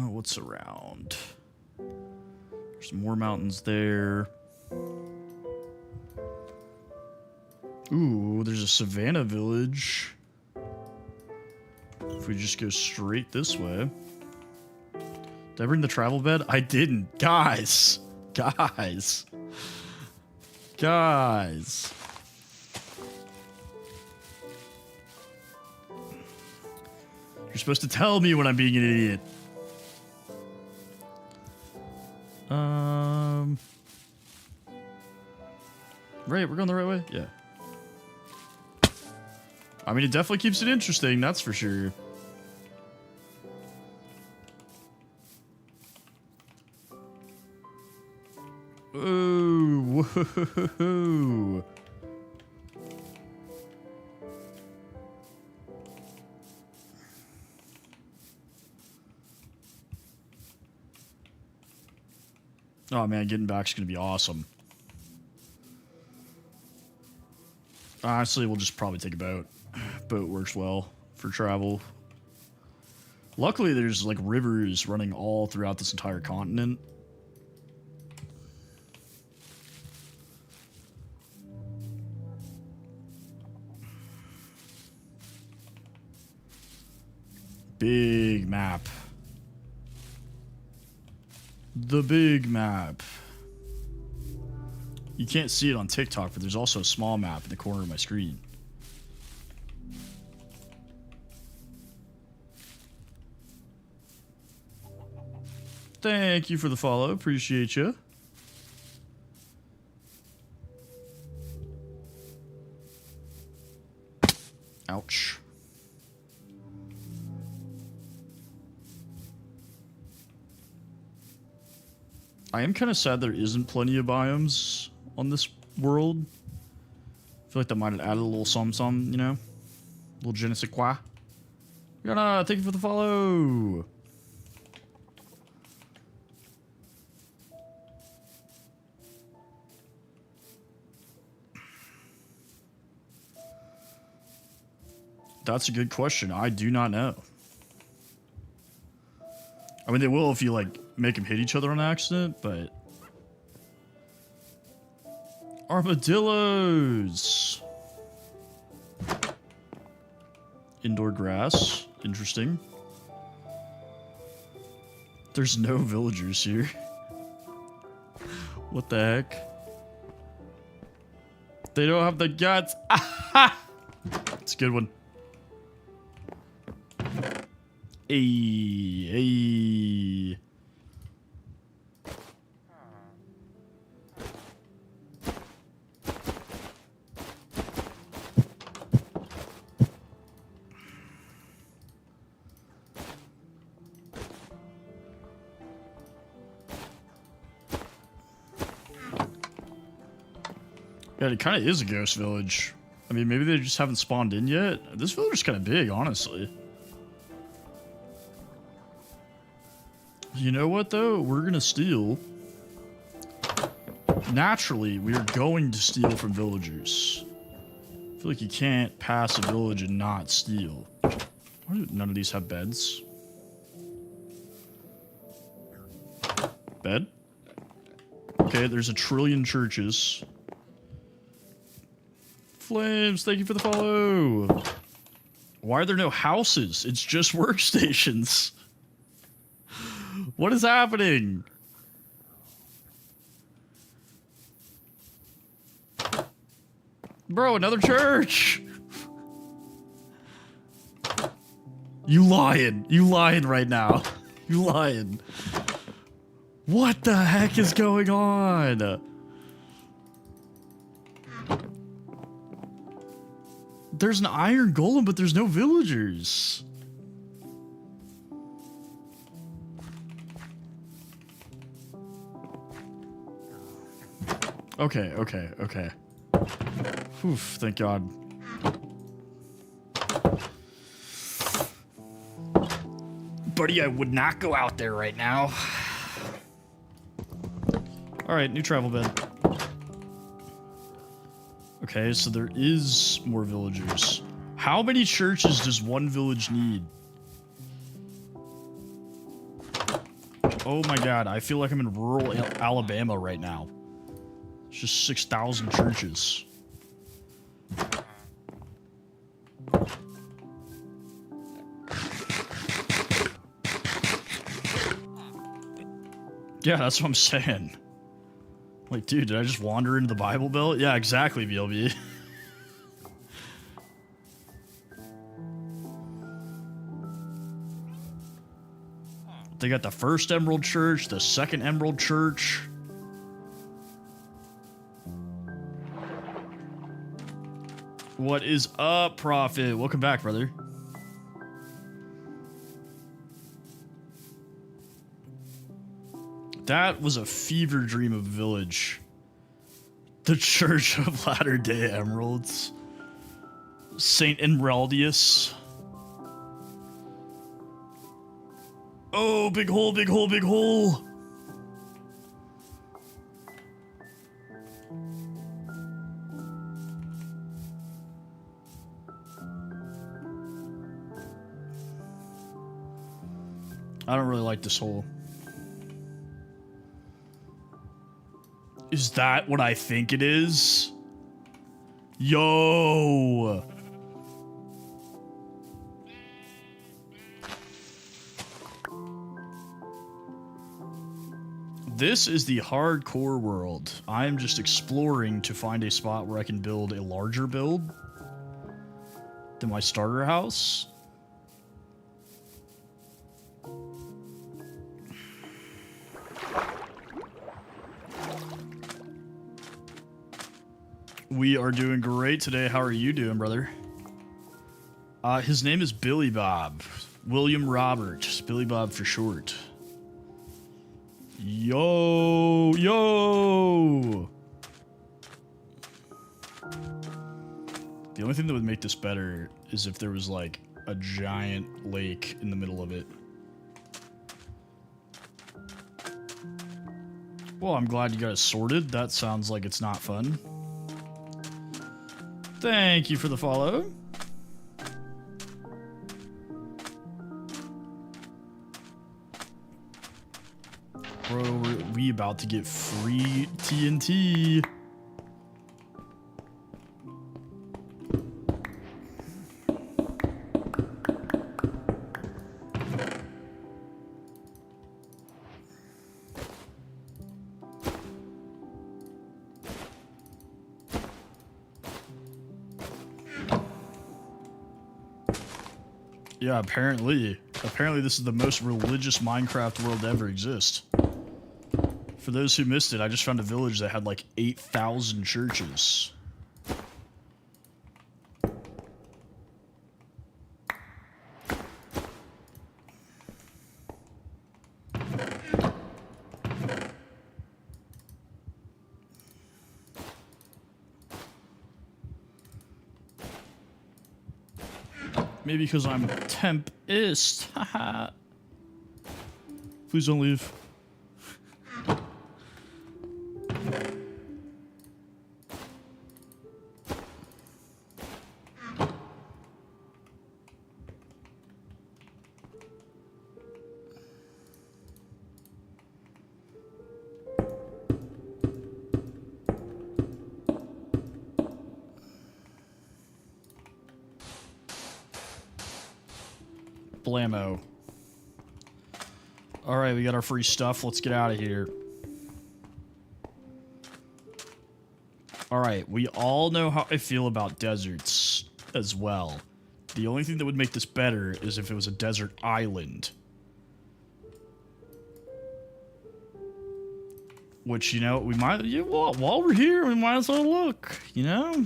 A: What's around? There's more mountains there. Ooh, there's a savannah village. If we just go straight this way. Did I bring the travel bed? I didn't. Guys. Guys. Guys. You're supposed to tell me when I'm being an idiot. Right, we're going the right way? Yeah. I mean, it definitely keeps it interesting, that's for sure. Ooh, whoa. Oh man, getting back's gonna be awesome. Honestly, we'll just probably take a boat. Boat works well for travel. Luckily, there's like rivers running all throughout this entire continent. Big map. The big map. You can't see it on TikTok, but there's also a small map in the corner of my screen. Thank you for the follow. Appreciate you. Ouch. I am kind of sad there isn't plenty of biomes on this world. I feel like that might have added a little some, you know? A little je ne sais quoi. Yana, thank you for the follow. That's a good question. I do not know. I mean, they will if you, like, make them hit each other on accident, but... Armadillos! Indoor grass. Interesting. There's no villagers here. What the heck? They don't have the guts. It's a good one. Hey, hey. Yeah, it kind of is a ghost village. I mean, maybe they just haven't spawned in yet. This village is kind of big, honestly. You know what, though? We're gonna steal. Naturally, we are going to steal from villagers. I feel like you can't pass a village and not steal. Why do none of these have beds? Bed? Okay, there's a trillion churches. Flames, thank you for the follow. Why are there no houses? It's just workstations. What is happening? Bro, another church! You lying. You lying right now. You lying. What the heck is going on? There's an iron golem, but there's no villagers. Okay, okay, okay. Oof, thank God. Buddy, I would not go out there right now. Alright, new travel bed. Okay, so there is more villagers. How many churches does one village need? Oh my God, I feel like I'm in rural Alabama right now. It's just 6,000 churches. Yeah, that's what I'm saying. Like, dude, did I just wander into the Bible Belt? Yeah, exactly, BLB. They got the first Emerald Church, the second Emerald Church. What is up, Prophet? Welcome back, brother. That was a fever dream of a village. The Church of Latter-day Emeralds. Saint Emeraldius. Oh, big hole, big hole, big hole. I don't really like this hole. Is that what I think it is? Yo! This is the hardcore world. I am just exploring to find a spot where I can build a larger build than my starter house. We are doing great today. How are you doing, brother? His name is Billy Bob. William Robert. Billy Bob for short. Yo, yo! The only thing that would make this better is if there was like a giant lake in the middle of it. Well, I'm glad you got it sorted. That sounds like it's not fun. Thank you for the follow. Bro, we about to get free TNT. Yeah, apparently this is the most religious Minecraft world to ever exist. For those who missed it, I just found a village that had like 8,000 churches. Maybe because I'm Tempest. Haha. Please don't leave. Blammo. Alright, we got our free stuff. Let's get out of here. Alright, we all know how I feel about deserts as well. The only thing that would make this better is if it was a desert island. Which, you know, we might... Yeah, while we're here, we might as well look, you know?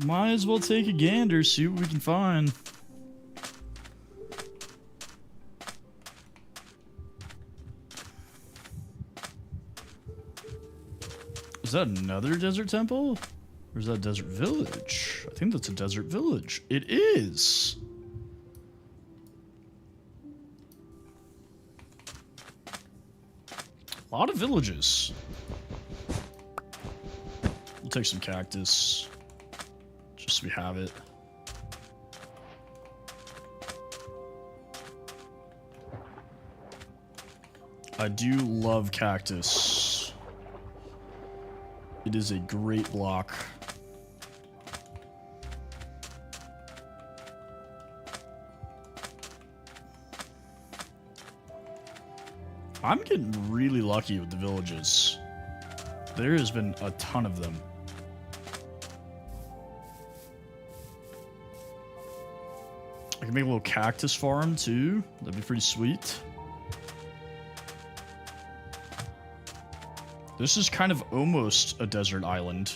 A: Might as well take a gander, see what we can find. Is that another desert temple? Or is that a desert village? I think that's a desert village. It is! A lot of villages. We'll take some cactus. Just so we have it. I do love cactus. It is a great block. I'm getting really lucky with the villages. There has been a ton of them. I can make a little cactus farm too. That'd be pretty sweet. This is kind of almost a desert island.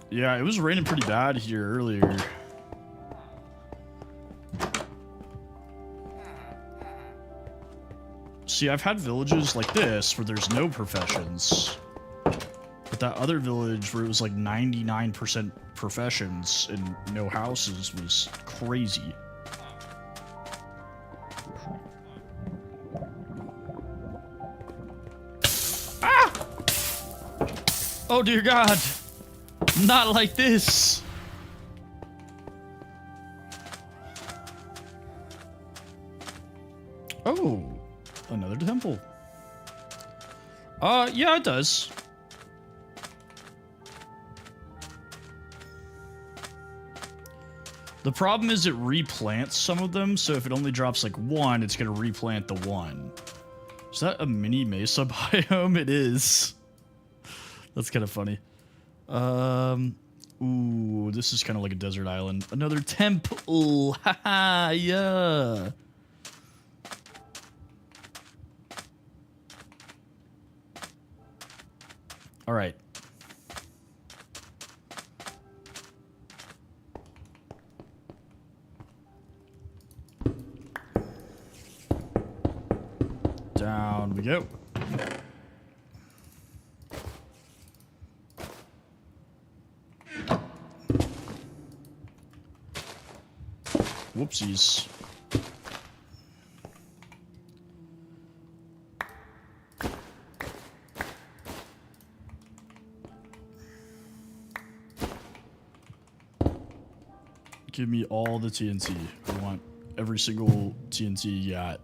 A: Yeah, it was raining pretty bad here earlier. See, I've had villages like this where there's no professions. But that other village where it was like 99% professions and no houses was crazy. Ah! Oh dear God. Not like this. Oh, another temple. Yeah, it does. The problem is it replants some of them, so if it only drops like one, it's gonna replant the one. Is that a mini mesa biome? It is. That's kind of funny. Ooh, this is kind of like a desert island. Another temple. Haha, yeah. All right. Down we go. Whoopsies. Give me all the TNT. I want every single TNT you got.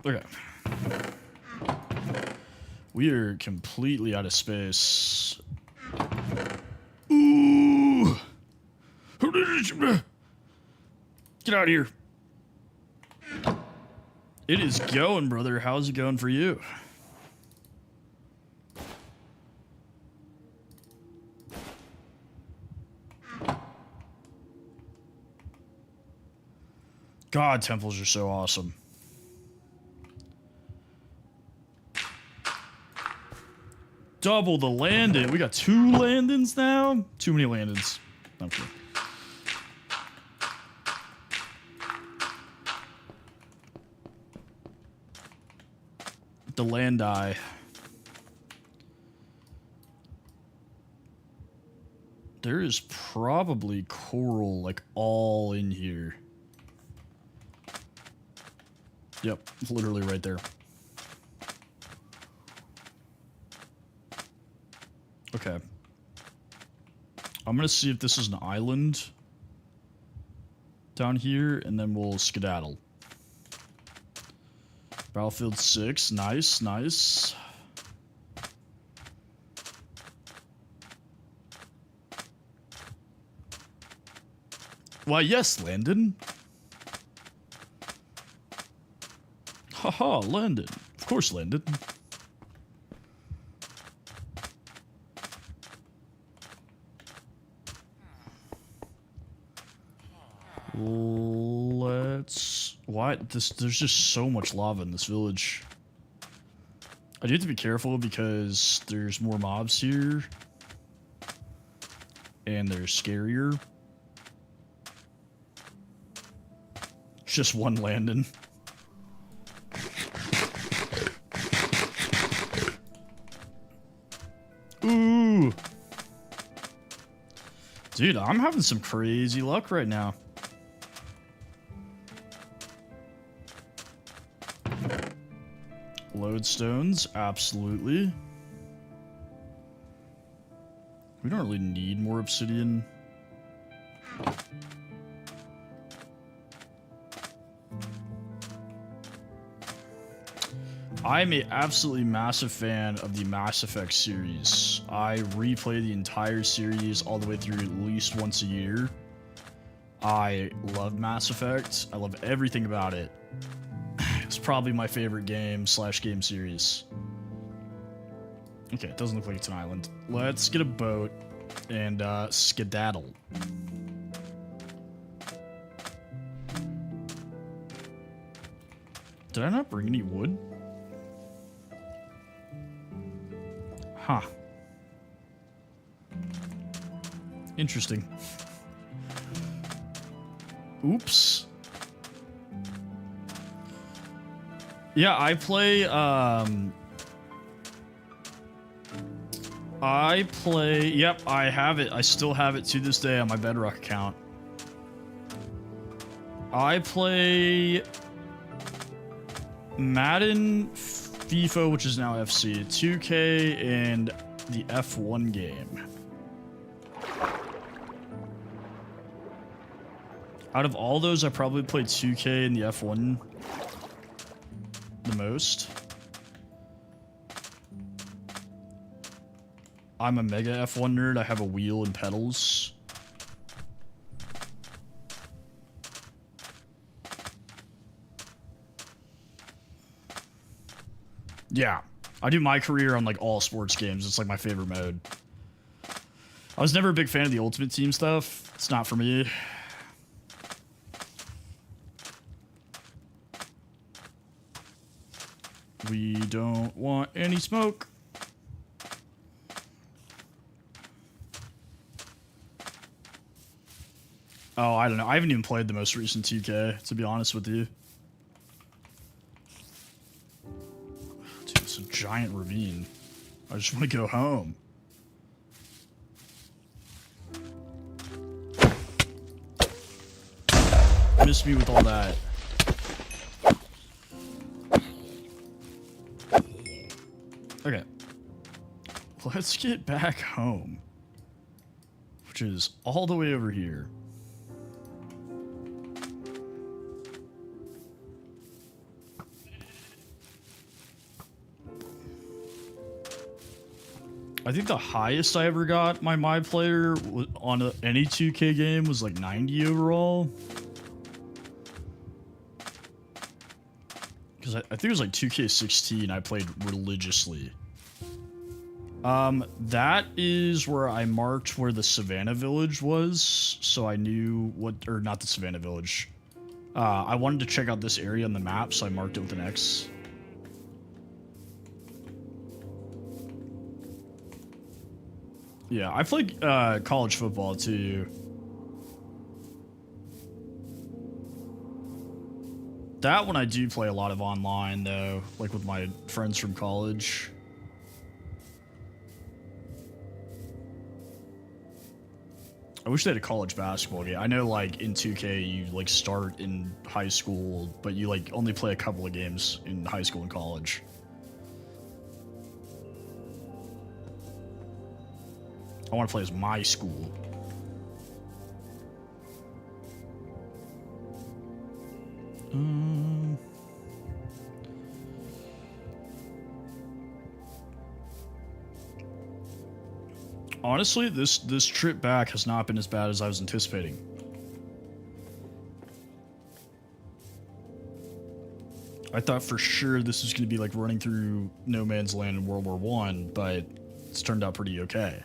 A: Okay. We are completely out of space. Ooh! Get out of here. It is going, brother. How's it going for you? God, temples are so awesome. Double the landing. We got 2 landings now? Too many landings. Okay. The land eye. There is probably coral like all in here. Yep, literally right there. Okay. I'm gonna see if this is an island down here, and then we'll skedaddle. Battlefield 6, nice, nice. Why, yes, Landon. Haha, Landon. Of course, Landon. Let's... What? There's just so much lava in this village. I do have to be careful because there's more mobs here. And they're scarier. It's just one Landon. Ooh. Dude, I'm having some crazy luck right now. Lodestones, absolutely. We don't really need more obsidian. I'm a absolutely massive fan of the Mass Effect series. I replay the entire series all the way through at least once a year. I love Mass Effect. I love everything about it. It's probably my favorite game / game series. Okay, it doesn't look like it's an island. Let's get a boat and skedaddle. Did I not bring any wood? Huh. Interesting. Oops. Yeah, I play, yep, I have it. I still have it to this day on my Bedrock account. I play Madden, FIFA, which is now FC, 2K, and the F1 game. Out of all those, I probably played 2K and the F1 the most. I'm a mega F1 nerd. I have a wheel and pedals. Yeah, I do my career on like all sports games. It's like my favorite mode. I was never a big fan of the Ultimate Team stuff. It's not for me. We don't want any smoke. Oh, I don't know. I haven't even played the most recent 2K, to be honest with you. Dude, it's a giant ravine. I just want to go home. Miss me with all that. Okay. Let's get back home. Which is all the way over here. I think the highest I ever got my player on any 2K game was like 90 overall. Because I think it was like 2K16 I played religiously. That is where I marked where the Savannah Village was, so I knew what, or not the Savannah Village. I wanted to check out this area on the map, so I marked it with an X. Yeah, I played college football too. That one I do play a lot of online though, like with my friends from college. I wish they had a college basketball game. I know like in 2K you like start in high school, but you like only play a couple of games in high school and college. I want to play as my school. Honestly, this trip back has not been as bad as I was anticipating. I thought for sure this was going to be like running through no man's land in World War I, but it's turned out pretty okay.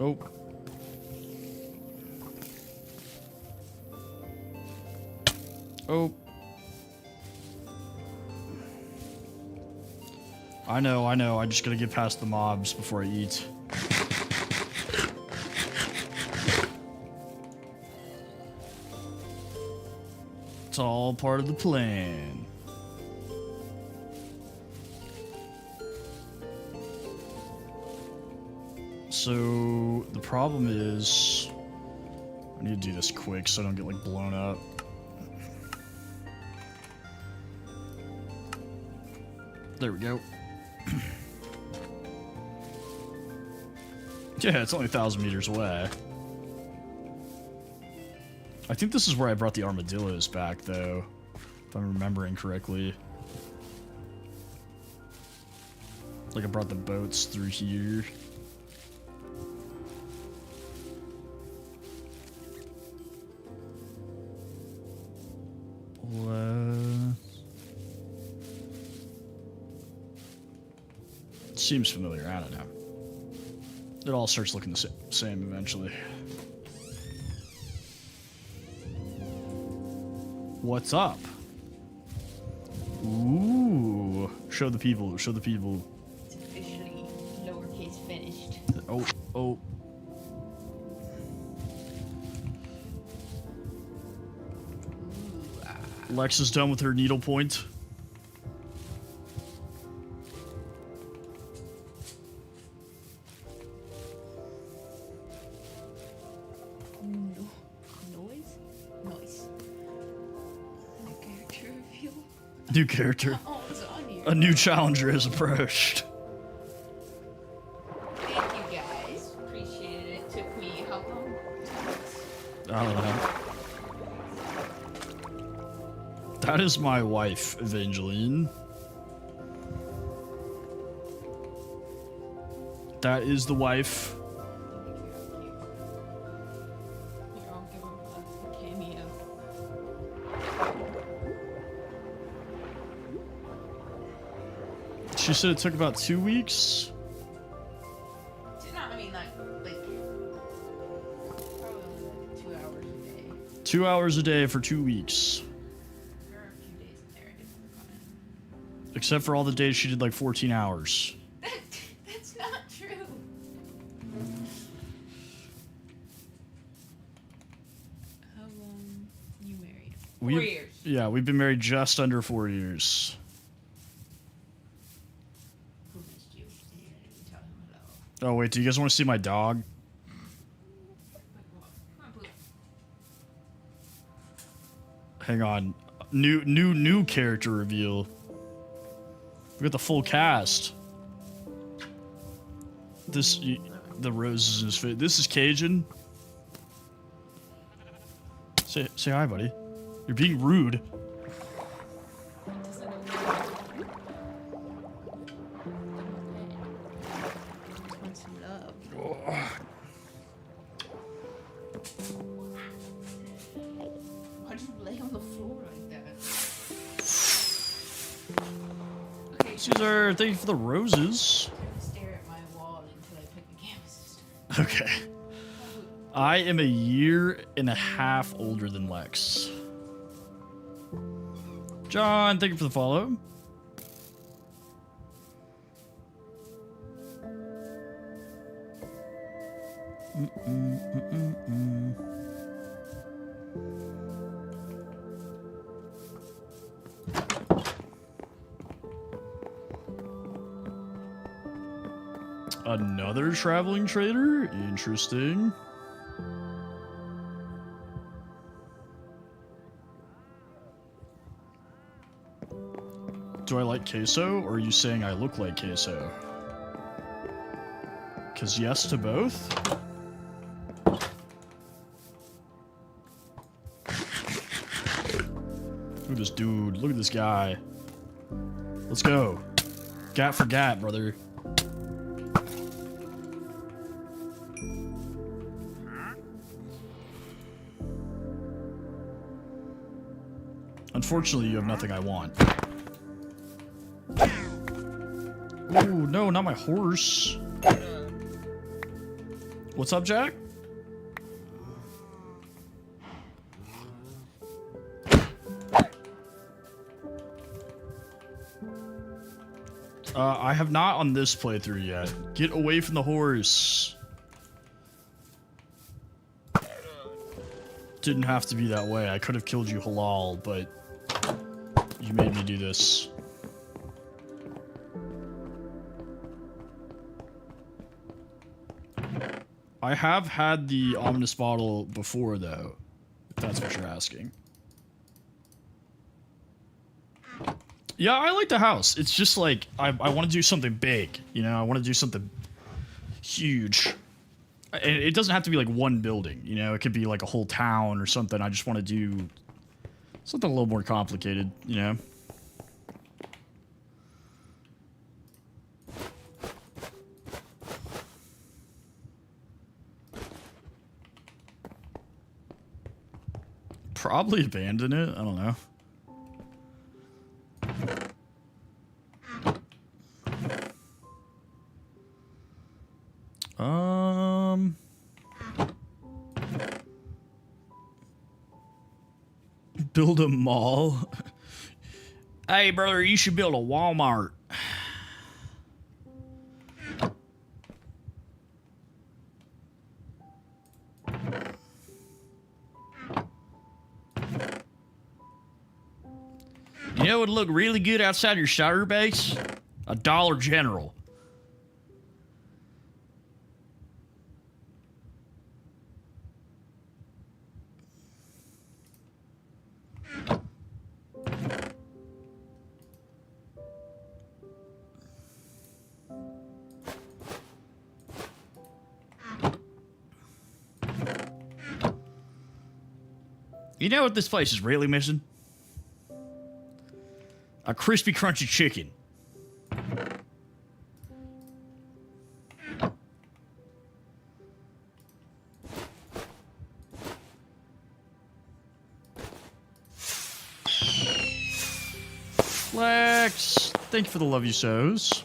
A: Oh. Oh. I know. I just gotta get past the mobs before I eat. It's all part of the plan. So the problem is I need to do this quick so I don't get like blown up. There we go. Yeah, it's only 1,000 meters away. I think this is where I brought the armadillos back, though, if I'm remembering correctly. Like I brought the boats through here. Seems familiar, I don't know. It all starts looking the same eventually. What's up? Ooh. Show the people, show the people.
B: It's officially lowercase finished.
A: Oh. Lex is done with her needlepoint. New character.
B: Oh, it's on here.
A: A new challenger has approached.
B: Thank you guys. Appreciate it. It took me how long? 2 months.
A: I don't know. That is my wife, Evangeline. That is the wife.
B: Here, I'll give him a cameo.
A: She said it took about 2 weeks.
B: No, I mean like probably 2 hours a day.
A: 2 hours a day for 2 weeks.
B: There are a few days in there I didn't work on it.
A: Except for all the days she did like 14 hours.
B: That's not true. How long you married? 4 years.
A: Yeah, we've been married just under 4 years.
B: Who missed you? You didn't even tell him hello.
A: Oh wait, do you guys want to see my dog?
B: Come on, Blue.
A: Hang on. New character reveal. We got the full cast. The roses in his face. This is Cajun. Say hi, buddy. You're being rude.
B: Doesn't know what. Want some love. Why'd you lay on the floor like that? Okay,
A: Caesar, thank you for the roses.
B: I'm gonna stare at my wall until I pick a gamma system.
A: Okay. I am a year and a half older than Lex. John, thank you for the follow. Another traveling trader? Interesting. Do I like queso, or are you saying I look like queso? Because yes to both? Look at this dude. Look at this guy. Let's go. Gat for gat, brother. Unfortunately, you have nothing I want. Ooh, no, not my horse. What's up, Jack? I have not on this playthrough yet. Get away from the horse. Didn't have to be that way. I could have killed you halal, but you made me do this. I have had the ominous bottle before, though, if that's what you're asking. Yeah, I like the house. It's just like, I want to do something big, you know? I want to do something huge. And it doesn't have to be like one building, you know? It could be like a whole town or something. I just want to do something a little more complicated, you know? Probably abandon it. I don't know. Build a mall. Hey, brother, you should build a Walmart. You know what would look really good outside your starter base? A Dollar General. You know what this place is really missing? A crispy, crunchy chicken. Flex. Thank you for the love you sows.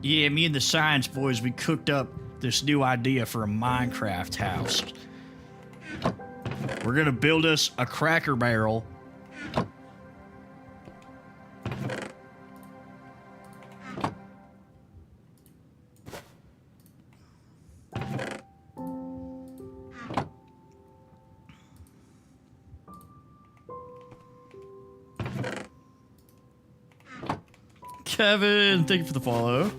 A: Yeah, me and the science boys, we cooked up this new idea for a Minecraft house. We're gonna build us a Cracker Barrel. Kevin, thank you for the follow.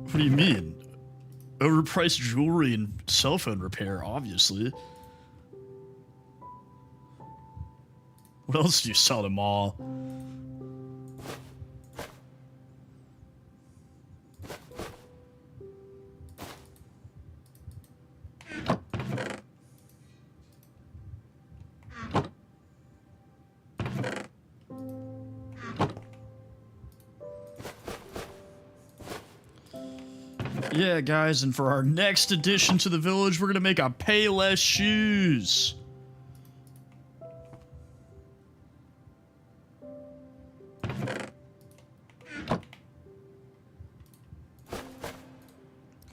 A: What do you mean? Overpriced jewelry and cell phone repair, obviously. What else do you sell at a mall? Yeah, guys, and for our next addition to the village, we're gonna make a Payless shoes.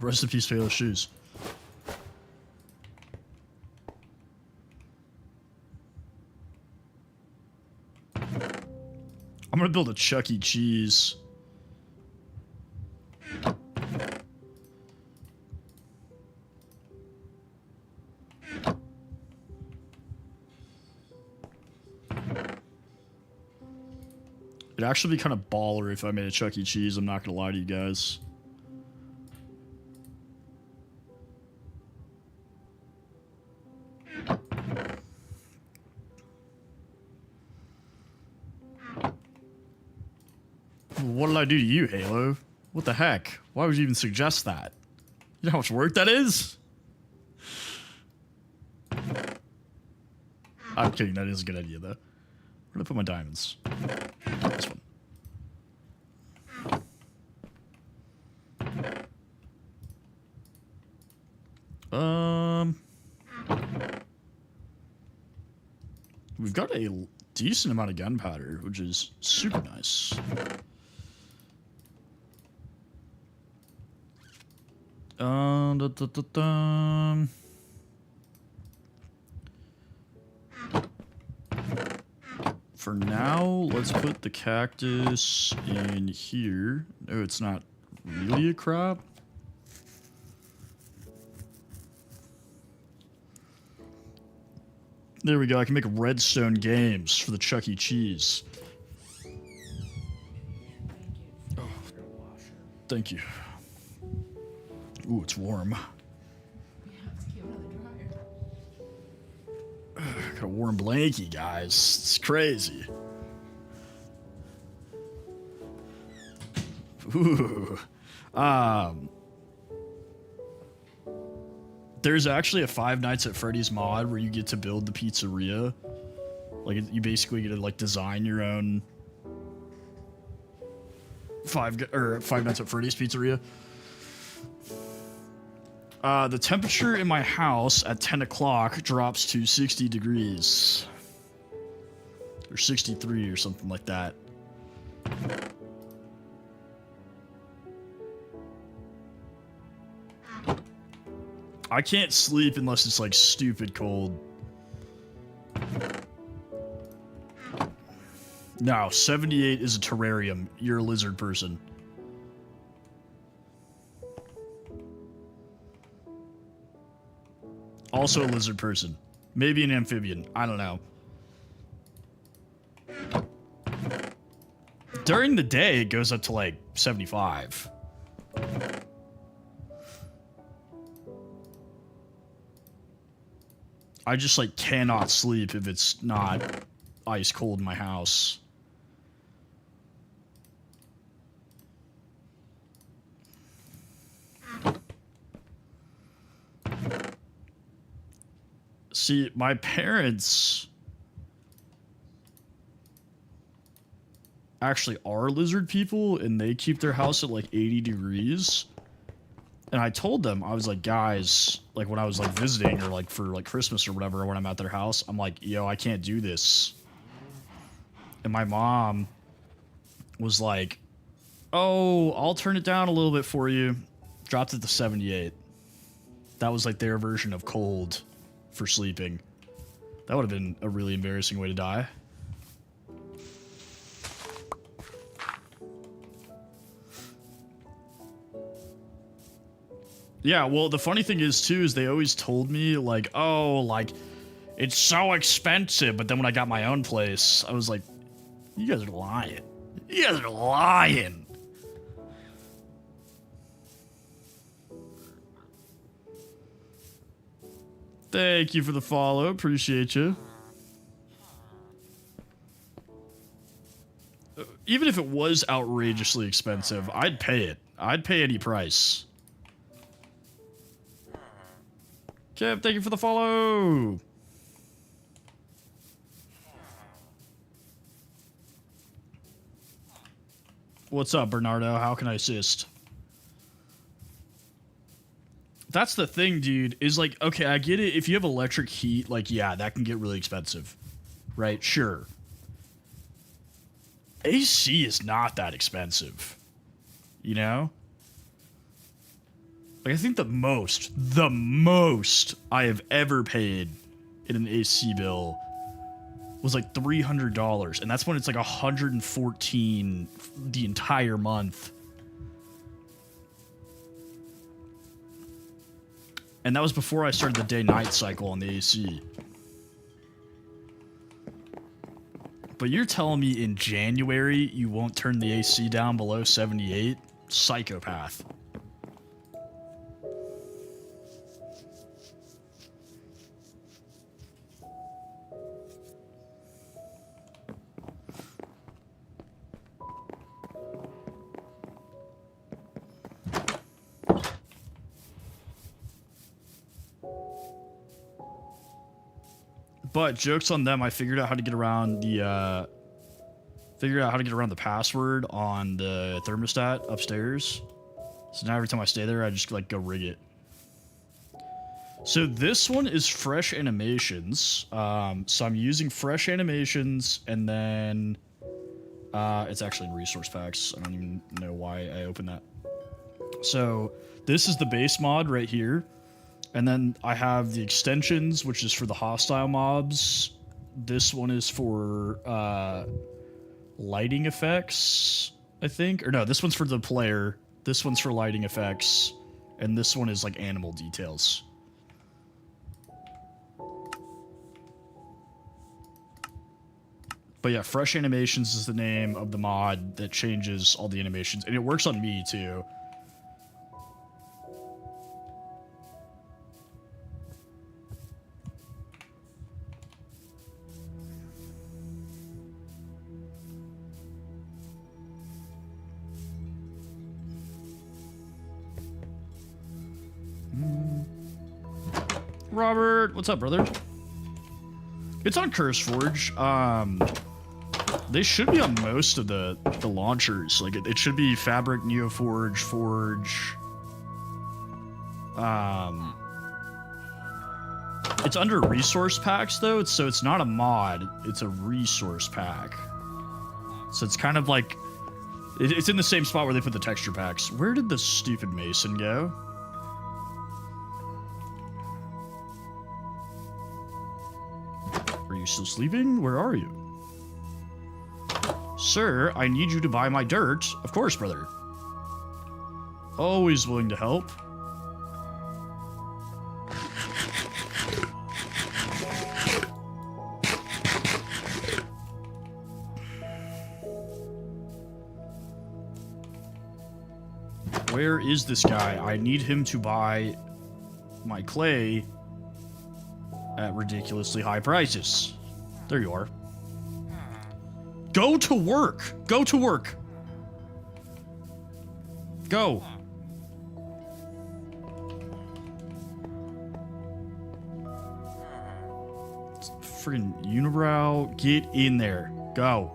A: Rest in peace, Payless shoes. I'm gonna build a Chuck E. Cheese. It'd actually be kind of baller if I made a Chuck E. Cheese, I'm not gonna lie to you guys. What did I do to you, Halo? What the heck? Why would you even suggest that? You know how much work that is? I'm kidding, that is a good idea, though. Where did I put my diamonds? This one. We've got a decent amount of gunpowder, which is super nice. Da, da, da, da. For now, let's put the cactus in here. No, it's not really a crop. There we go. I can make redstone games for the Chuck E. Cheese. Oh, thank you. Ooh, it's warm.
B: We have to keep it on the dryer.
A: Got a warm blankie, guys. It's crazy. Ooh. There's actually a Five Nights at Freddy's mod where you get to build the pizzeria. Like, you basically get to, like, design your own Five Nights at Freddy's pizzeria. The temperature in my house at 10 o'clock drops to 60 degrees. Or 63 or something like that. I can't sleep unless it's like stupid cold. No, 78 is a terrarium. You're a lizard person. Also a lizard person. Maybe an amphibian. I don't know. During the day, it goes up to like 75. I just like cannot sleep if it's not ice cold in my house. See, my parents actually are lizard people, and they keep their house at like 80 degrees. And I told them, I was like, guys, like when I was like visiting or like for like Christmas or whatever, when I'm at their house, I'm like, yo, I can't do this. And my mom was like, oh, I'll turn it down a little bit for you. Dropped it to 78. That was like their version of cold for sleeping. That would have been a really embarrassing way to die. Yeah, well, the funny thing is, too, is they always told me, like, oh, like, it's so expensive. But then when I got my own place, I was like, you guys are lying. You guys are lying. Thank you for the follow. Appreciate you. Even if it was outrageously expensive, I'd pay it. I'd pay any price. Kev, thank you for the follow. What's up, Bernardo? How can I assist? That's the thing, dude, is like, okay, I get it. If you have electric heat, like, yeah, that can get really expensive. Right? Sure. AC is not that expensive. You know? Like, I think the most I have ever paid in an AC bill was like $300. And that's when it's like 114 the entire month. And that was before I started the day-night cycle on the AC. But you're telling me in January you won't turn the AC down below 78? Psychopath. But joke's on them, I figured out how to get around the password on the thermostat upstairs. So now every time I stay there, I just like go rig it. So this one is fresh animations. So I'm using fresh animations, and then it's actually in resource packs. I don't even know why I opened that. So this is the base mod right here. And then I have the extensions, which is for the hostile mobs. This one is for lighting effects, I think. Or no, this one's for the player. This one's for lighting effects. And this one is like animal details. But yeah, Fresh Animations is the name of the mod that changes all the animations. And it works on me too. Robert, what's up, brother? It's on CurseForge. They should be on most of the launchers. Like it should be Fabric, NeoForge, Forge. It's under resource packs though, so it's not a mod. It's a resource pack. So it's kind of like it's in the same spot where they put the texture packs. Where did the stupid Mason go? Are you still sleeping? Where are you? Sir, I need you to buy my dirt. Of course, brother. Always willing to help. Where is this guy? I need him to buy my clay at ridiculously high prices. There you are. Go to work. Go to work. Go. Friggin' unibrow, get in there. Go.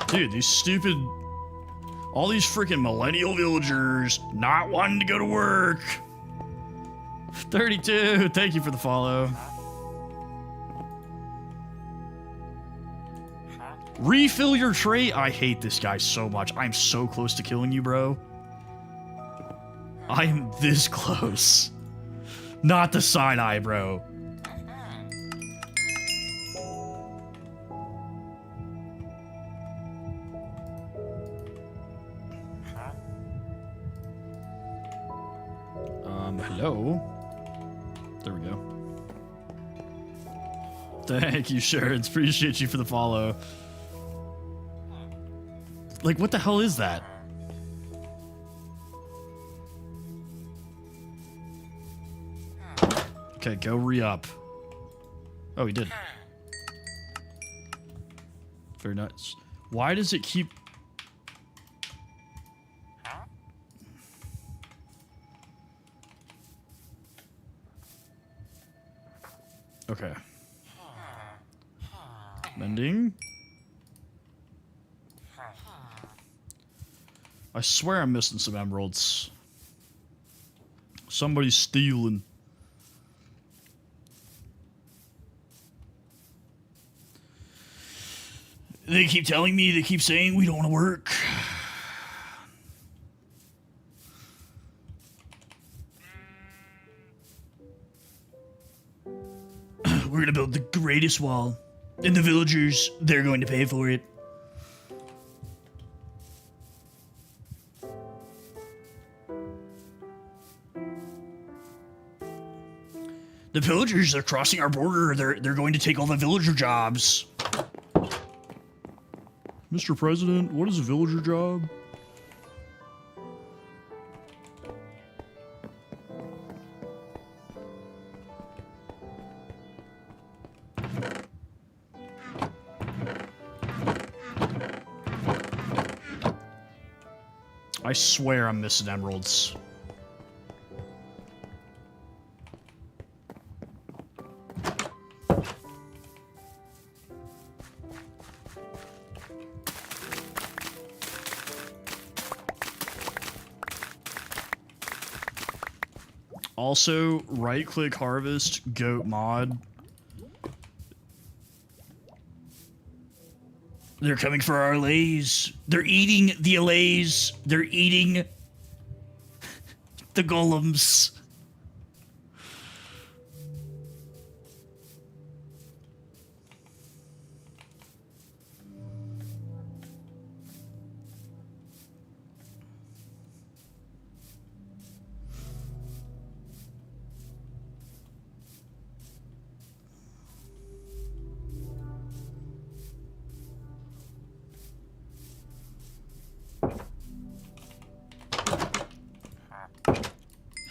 A: Dude, these stupid... all these freaking millennial villagers not wanting to go to work. 32, thank you for the follow. Refill your tray. I hate this guy so much. I'm so close to killing you, bro. I am this close. Not the side eye, bro. Hello? There we go. Thank you, Sharon. Appreciate you for the follow. Like, what the hell is that? Okay, go re-up. Oh, he did. Very nice. Why does it keep... Okay. Mending. I swear I'm missing some emeralds. Somebody's stealing. They keep telling me, they keep saying we don't want to work. We're gonna build the greatest wall. And the villagers, they're going to pay for it. The villagers are crossing our border. They're going to take all the villager jobs. Mr. President, what is a villager job? I swear I'm missing emeralds. Also, right-click harvest, goat mod. They're coming for our allays. They're eating the allays. They're eating the golems.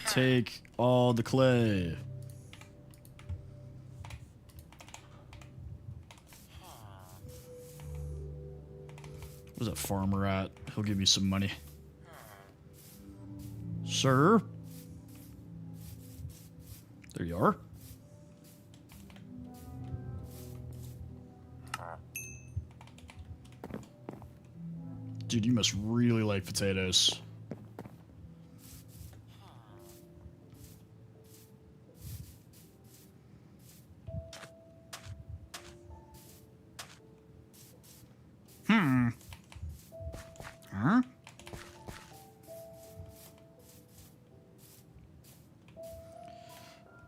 A: Take all the clay. Where's that farmer at? He'll give me some money. Sir? There you are. Dude, you must really like potatoes. Huh?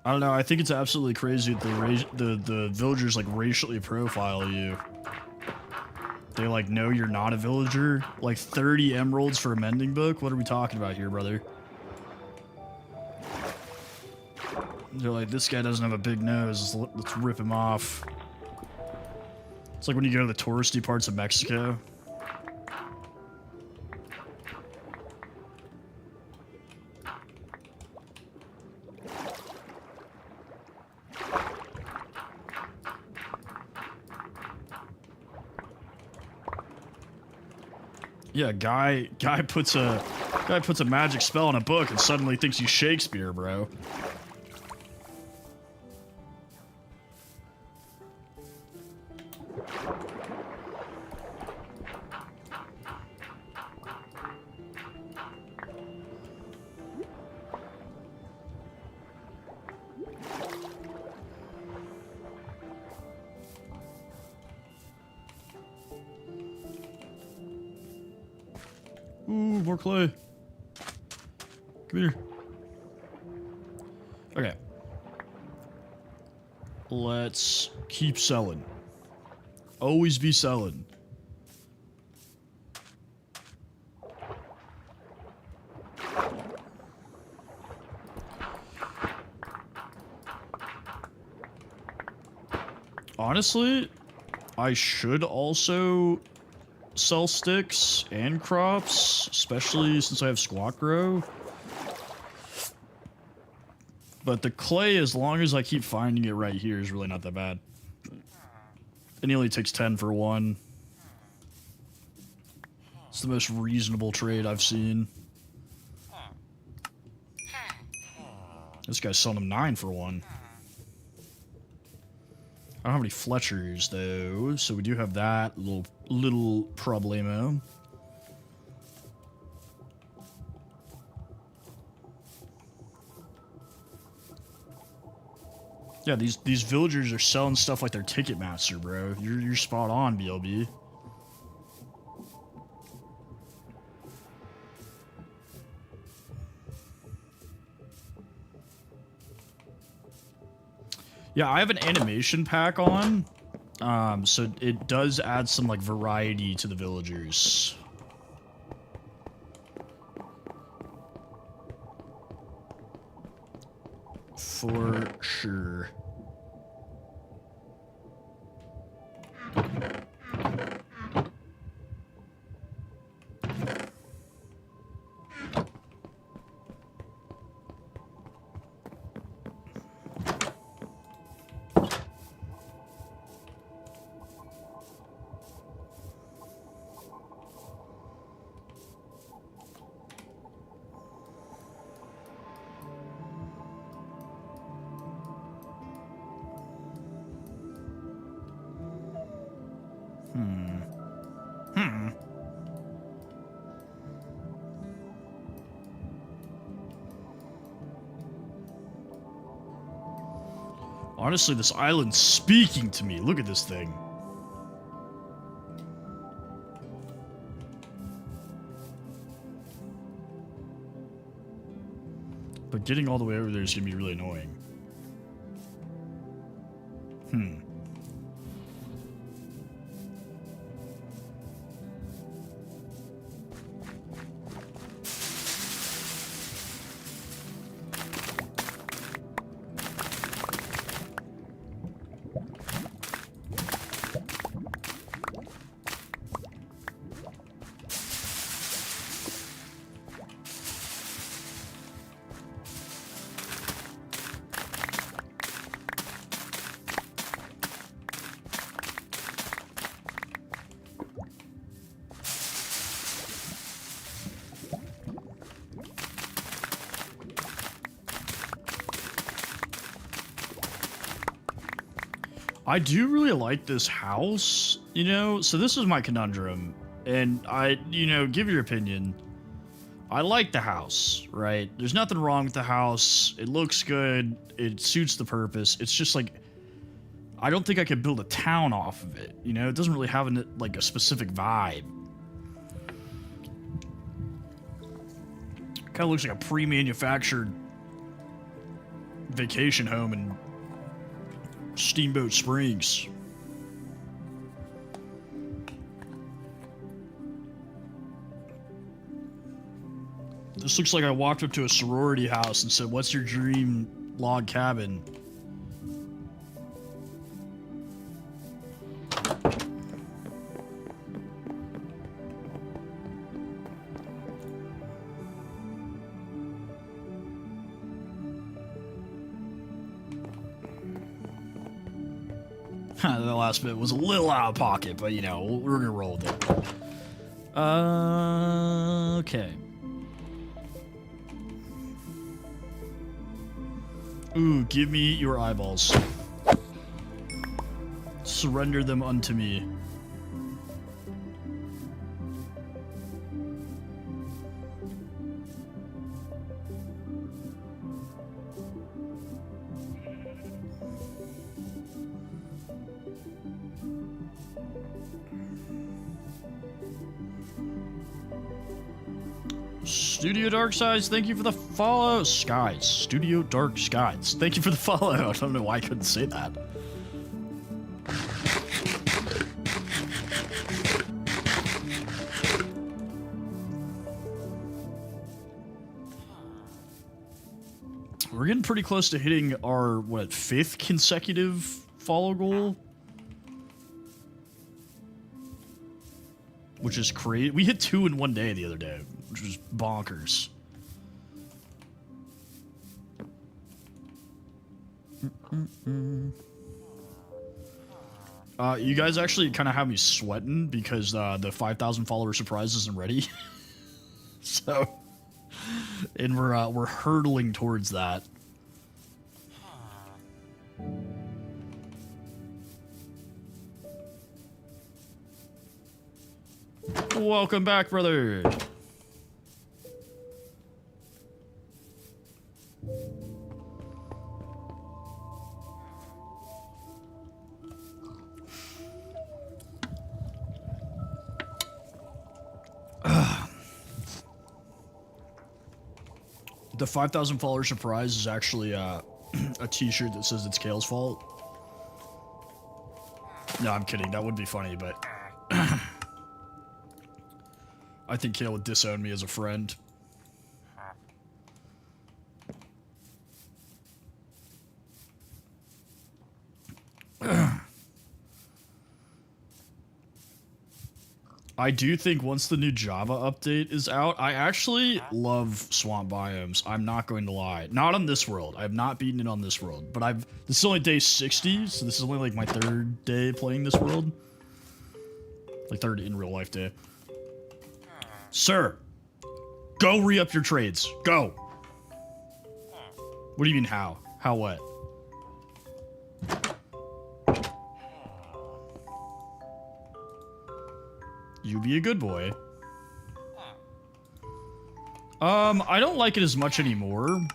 A: I don't know. I think it's absolutely crazy that the villagers like racially profile you. They like know you're not a villager. Like 30 emeralds for a mending book. What are we talking about here, brother? They're like, this guy doesn't have a big nose. Let's rip him off. It's like when you go to the touristy parts of Mexico. Yeah, guy puts a magic spell in a book and suddenly thinks he's Shakespeare, bro. Ooh, more clay. Come here. Okay. Let's keep selling. Always be selling. Honestly, I should also sell sticks and crops, especially since I have squat grow. But the clay, as long as I keep finding it right here, is really not that bad. And he only takes 10 for one. It's the most reasonable trade I've seen. This guy's selling him 9 for one. I don't have any Fletchers though, so we do have that little problemo. Yeah, these villagers are selling stuff like they're Ticketmaster, bro. You're spot on, BLB. Yeah, I have an animation pack on, so it does add some like variety to the villagers. For sure. Honestly, this island's speaking to me. Look at this thing. But getting all the way over there is going to be really annoying. I do really like this house, you know? So this is my conundrum, and give your opinion. I like the house, right? There's nothing wrong with the house. It looks good. It suits the purpose. It's just like, I don't think I could build a town off of it, you know? It doesn't really have a specific vibe. Kind of looks like a pre-manufactured vacation home in Steamboat Springs. This looks like I walked up to a sorority house and said, "What's your dream log cabin?" The last bit was a little out of pocket, but you know, we're gonna roll with it. Okay. Ooh, give me your eyeballs. Surrender them unto me. Studio Dark Skies, thank you for the follow. Skies. Studio Dark Skies. Thank you for the follow. I don't know why I couldn't say that. We're getting pretty close to hitting our, what, 5th consecutive follow goal? Which is crazy. We hit 2 in one day the other day, which was bonkers. You guys actually kind of have me sweating because the 5,000 follower surprise isn't ready. So, and we're hurtling towards that. Welcome back, brother. The 5,000 follower surprise is actually a t-shirt that says it's Kale's fault. No, I'm kidding. That would be funny, but I think Kale would disown me as a friend. I do think once the new Java update is out, I actually love swamp biomes. I'm not going to lie. Not on this world. I have not beaten it on this world, but this is only day 60, so this is only like my 3rd day playing this world. Like 3rd in real life day. Sir, go re-up your trades. Go. What do you mean how? How what? You be a good boy. I don't like it as much anymore.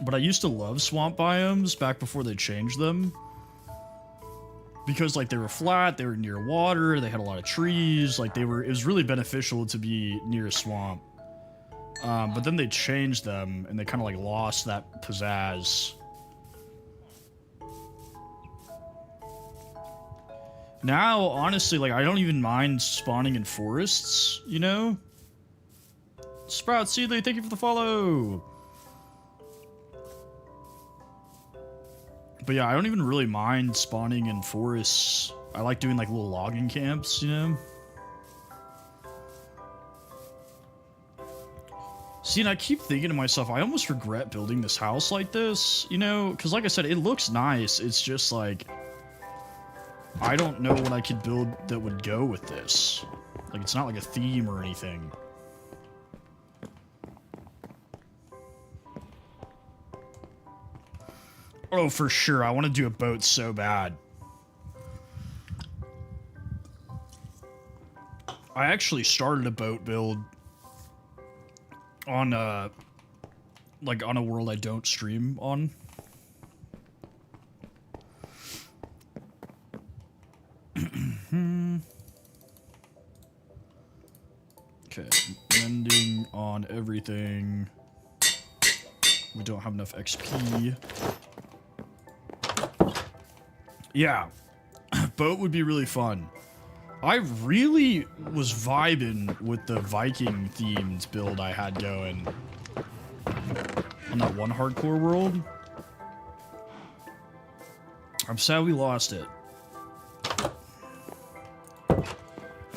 A: But I used to love swamp biomes back before they changed them. Because, like, they were flat, they were near water, they had a lot of trees, like, it was really beneficial to be near a swamp. But then they changed them, and they kind of, like, lost that pizzazz. Now, honestly, like, I don't even mind spawning in forests, you know? Sprout Seedley, thank you for the follow! But yeah, I don't even really mind spawning in forests. I like doing, like, little logging camps, you know? See, and I keep thinking to myself, I almost regret building this house like this, you know? Because, like I said, it looks nice. It's just, like, I don't know what I could build that would go with this. Like, it's not like a theme or anything. Oh, for sure. I want to do a boat so bad. I actually started a boat build on, like, on a world I don't stream on. Okay, mending on everything. We don't have enough XP. Yeah, boat would be really fun. I really was vibing with the Viking themed build I had going in that one hardcore world. I'm sad we lost it.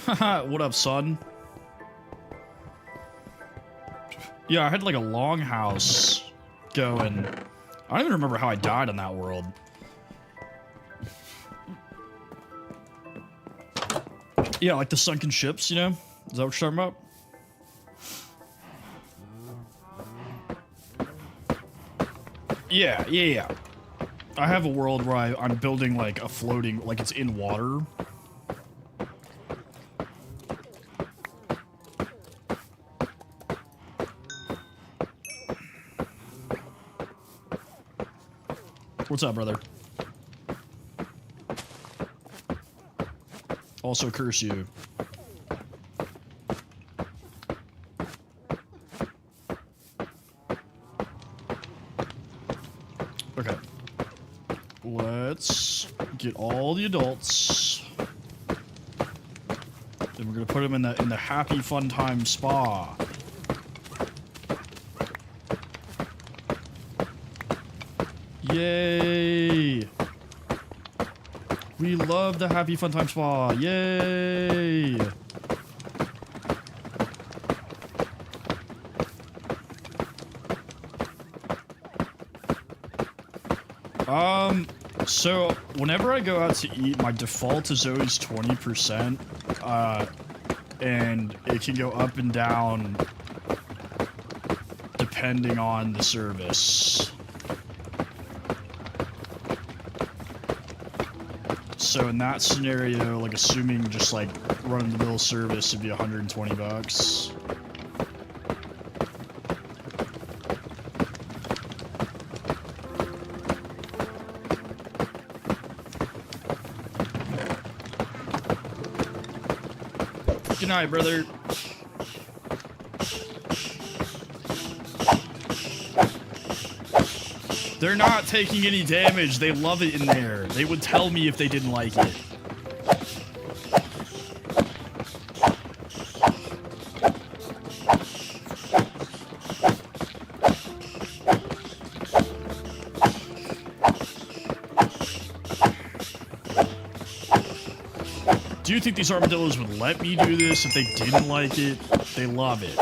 A: Haha, what up, son? Yeah, I had like a longhouse going. I don't even remember how I died on that world. Yeah, like the sunken ships, you know? Is that what you're talking about? Yeah. I have a world where I'm building like a floating, like it's in water. What's up, brother? Also curse you. Okay. Let's get all the adults. Then we're gonna put them in the happy fun time spa. Yay! We love the happy fun time spa. Yay! So whenever I go out to eat, my default is always 20%, and it can go up and down depending on the service. So in that scenario, like assuming just like run-of-the-mill service would be 120 bucks. Good night, brother. They're not taking any damage. They love it in there. They would tell me if they didn't like it. Do you think these armadillos would let me do this if they didn't like it? They love it.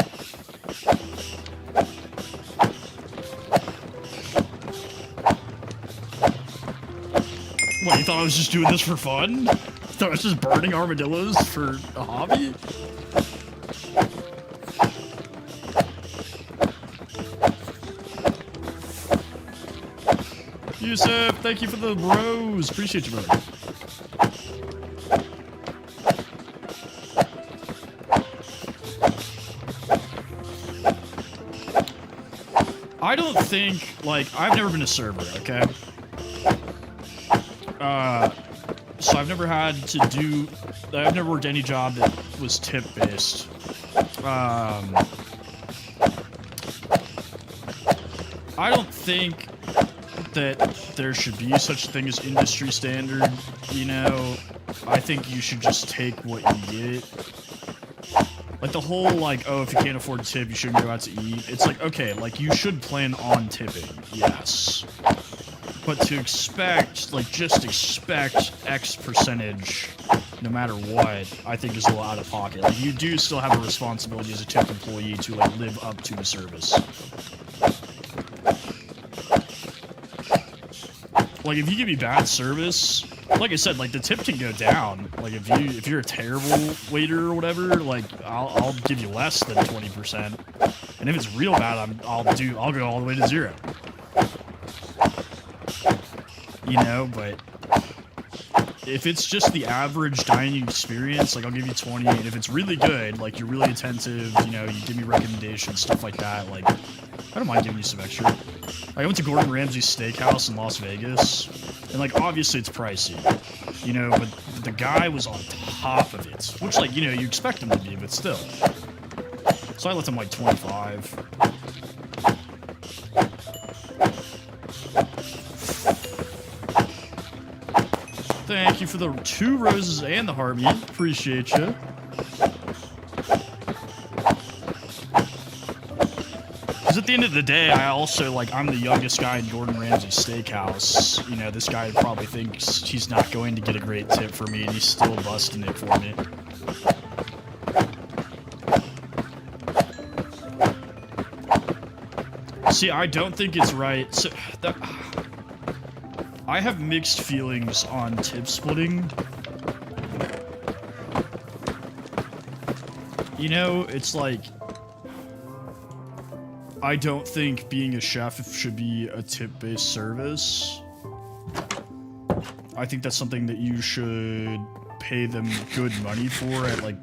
A: What, you thought I was just doing this for fun? You thought I was just burning armadillos for a hobby? Yusuf, thank you for the rose. Appreciate you, brother. I don't think, like, I've never been a server, okay? So I've never had to do, I've never worked any job that was tip-based. I don't think that there should be such a thing as industry standard, you know? I think you should just take what you get. Like, the whole, like, oh, if you can't afford to tip, you shouldn't go out to eat. It's like, okay, like, you should plan on tipping, yes. But to expect, like, just expect X percentage, no matter what, I think is a little out of pocket. Like, you do still have a responsibility as a tip employee to, like, live up to the service. Like, if you give me bad service, like I said, like, the tip can go down. Like, if you're a terrible waiter or whatever, like, I'll give you less than 20%. And if it's real bad, I'll go all the way to 0. You know, but if it's just the average dining experience, like, I'll give you 20. And if it's really good, like, you're really attentive, you know, you give me recommendations, stuff like that, like, I don't mind giving you some extra. I went to Gordon Ramsay's Steakhouse in Las Vegas, and, like, obviously it's pricey, you know, but the guy was on top of it, which, like, you know, you expect him to be, but still. So I left him, like, 25. Thank you for the 2 roses and the heartbeat. Appreciate you. Because at the end of the day, I also, like, I'm the youngest guy in Gordon Ramsay's Steakhouse. You know, this guy probably thinks he's not going to get a great tip for me, and he's still busting it for me. See, I don't think it's right. So, I have mixed feelings on tip splitting. You know, it's like, I don't think being a chef should be a tip-based service. I think that's something that you should pay them good money for at, like,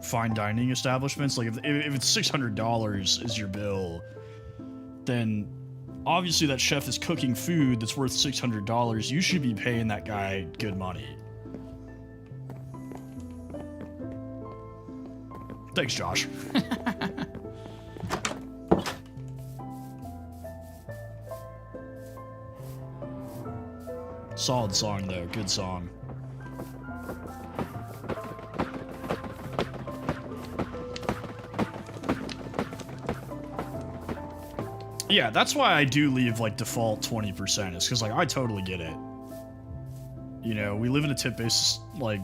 A: fine dining establishments. Like, if it's $600 is your bill, then obviously that chef is cooking food that's worth $600. You should be paying that guy good money. Thanks, Josh. Solid song, though. Good song. Yeah, that's why I do leave, like, default 20%, is because, like, I totally get it. You know, we live in a tip-based, like,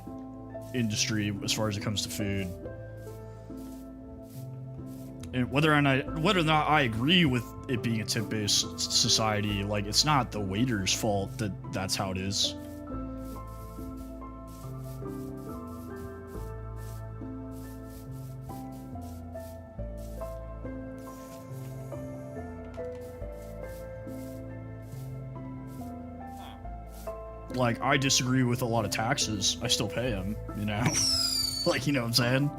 A: industry as far as it comes to food. And whether or not I agree with it being a tip-based society, like, it's not the waiter's fault that that's how it is. Like, I disagree with a lot of taxes. I still pay them, you know? Like, you know what I'm saying?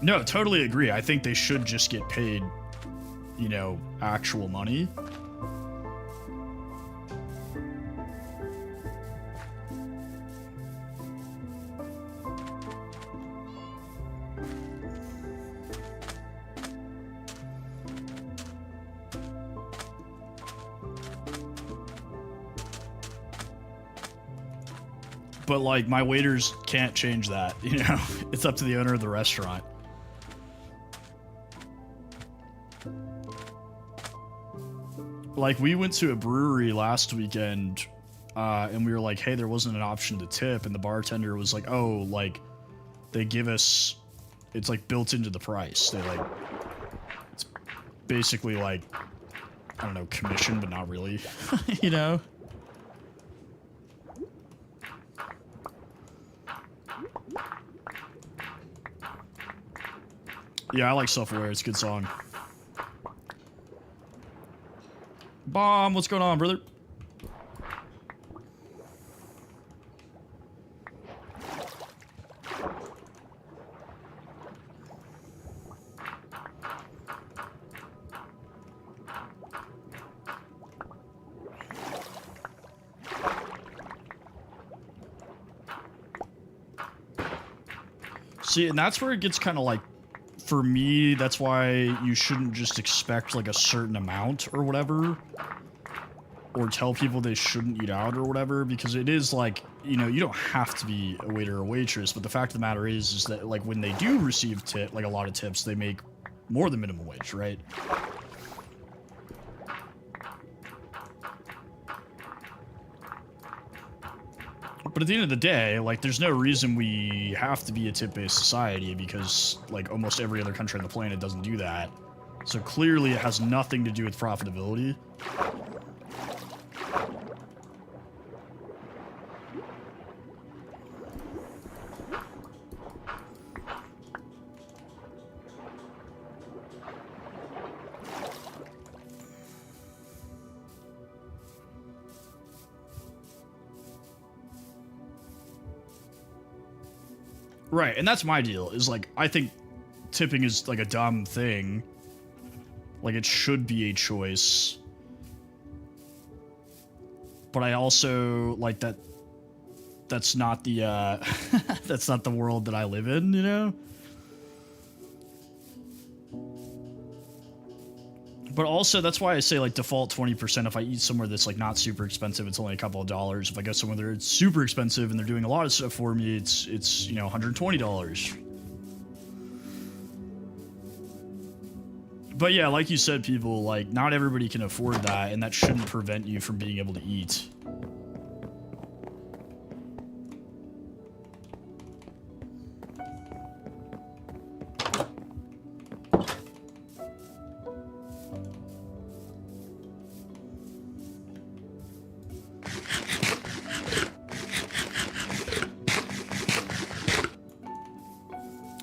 A: No, totally agree. I think they should just get paid, you know, actual money. But like my waiters can't change that, you know? It's up to the owner of the restaurant. Like we went to a brewery last weekend and we were like, hey, there wasn't an option to tip, and the bartender was like, oh, like they give us, it's like built into the price. They like, it's basically like, I don't know, commission, but not really, you know? Yeah, I like Self-Aware. It's a good song. Bomb, what's going on, brother? See, and that's where it gets kind of like, for me, that's why you shouldn't just expect like a certain amount or whatever, or tell people they shouldn't eat out or whatever, because it is like, you know, you don't have to be a waiter or waitress, but the fact of the matter is that like when they do receive tip, like a lot of tips, they make more than minimum wage, right? But at the end of the day, like, there's no reason we have to be a tip-based society, because, like, almost every other country on the planet doesn't do that. So clearly it has nothing to do with profitability. Right, and that's my deal, is like, I think tipping is like a dumb thing. Like, it should be a choice. But I also, like, that's not the, that's not the world that I live in, you know? But also, that's why I say, like, default 20% if I eat somewhere that's, like, not super expensive, it's only a couple of dollars. If I go somewhere that's super expensive and they're doing a lot of stuff for me, it's you know, $120. But yeah, like you said, people, like, not everybody can afford that, and that shouldn't prevent you from being able to eat.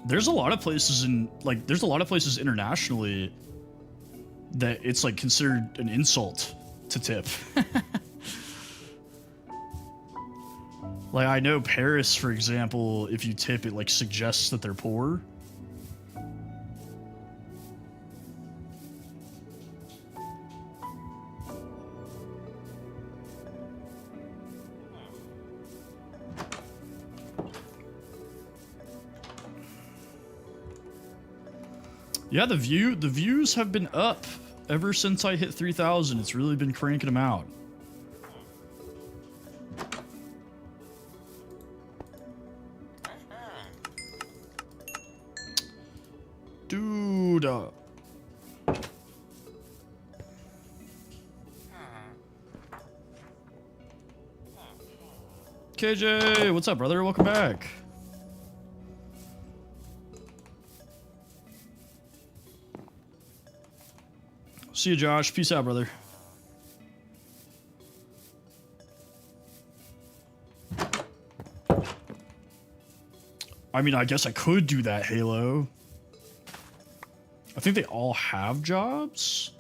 A: There's a lot of places there's a lot of places internationally that it's like considered an insult to tip. Like, I know Paris, for example, if you tip, it like suggests that they're poor. Yeah, the views have been up ever since I hit 3,000. It's really been cranking them out. Dude. KJ, what's up, brother? Welcome back. See you, Josh. Peace out, brother. I mean, I guess I could do that, Halo. I think they all have jobs.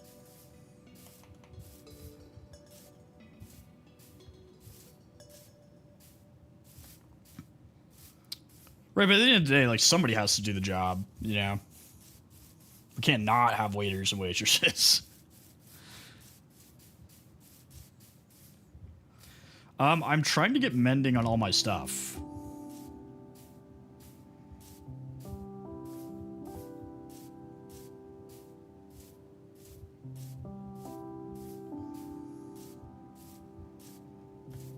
A: Right, but at the end of the day, like, somebody has to do the job, you know? We can't not have waiters and waitresses. I'm trying to get mending on all my stuff.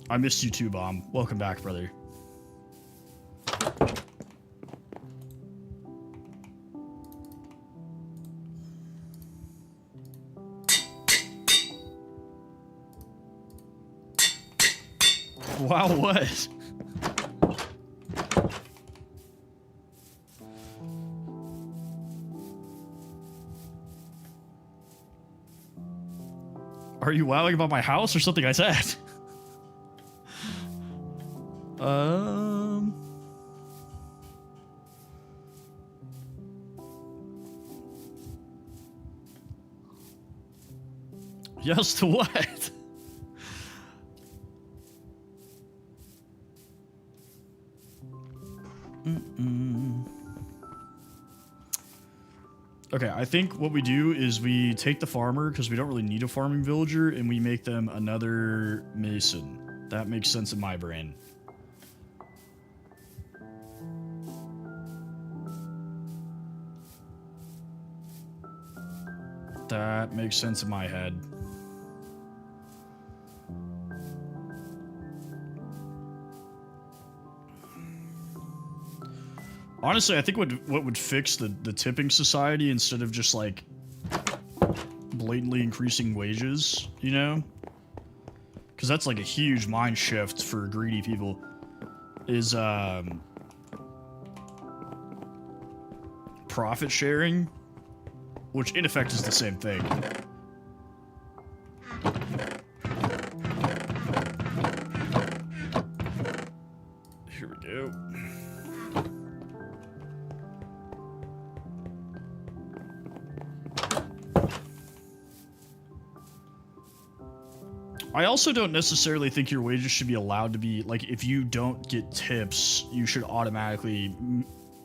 A: I missed you too, Bomb. Welcome back, brother. Wow, what? Are you wowing about my house or something I said? Yes to what? Okay, I think what we do is we take the farmer, because we don't really need a farming villager, and we make them another mason. That makes sense in my brain. That makes sense in my head. Honestly, I think what would fix the tipping society instead of just like blatantly increasing wages, you know? Because that's like a huge mind shift for greedy people, is profit sharing, which in effect is the same thing. Here we go. I also don't necessarily think your wages should be allowed to be, like, if you don't get tips, you should automatically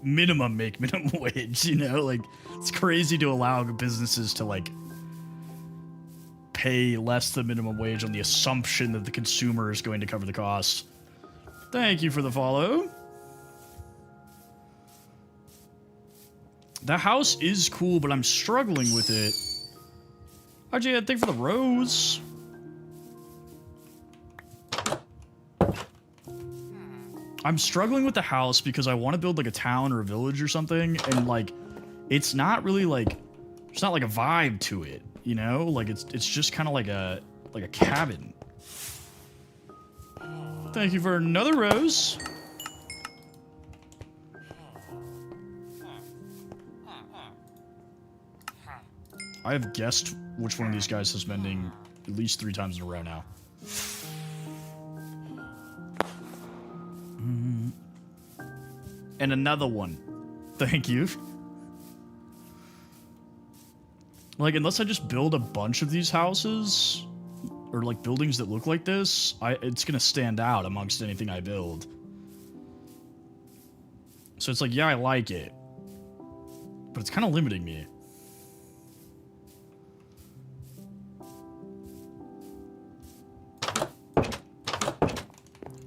A: minimum make minimum wage, you know? Like, it's crazy to allow businesses to, like, pay less than minimum wage on the assumption that the consumer is going to cover the cost. Thank you for the follow. The house is cool, but I'm struggling with it. RJ, thank you for the rose. I'm struggling with the house because I want to build like a town or a village or something, and like it's not really like there's not like a vibe to it, you know? Like it's just kind of like a cabin. Thank you for another rose. I have guessed which one of these guys has bending at least 3 times in a row now. And another one. Thank you. Like, unless I just build a bunch of these houses, or like buildings that look like this, it's gonna stand out amongst anything I build. So it's like, yeah, I like it, but it's kind of limiting me.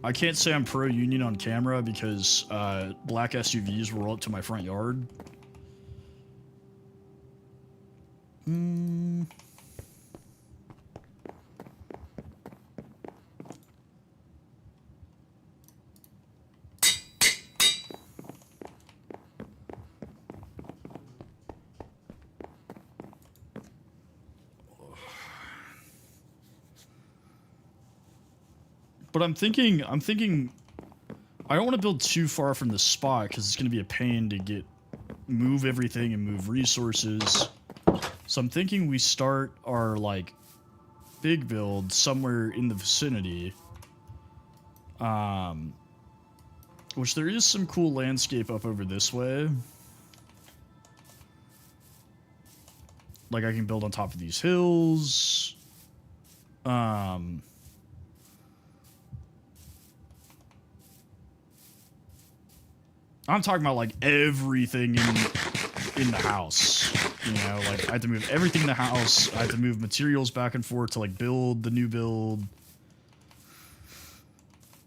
A: I can't say I'm pro-union on camera because black SUVs roll up to my front yard. But I'm thinking, I don't want to build too far from the spot because it's going to be a pain to move everything and move resources. So I'm thinking we start our, like, big build somewhere in the vicinity. Which there is some cool landscape up over this way. Like, I can build on top of these hills. I'm talking about, like, everything in the house. You know, like, I have to move everything in the house. I have to move materials back and forth to, like, build the new build.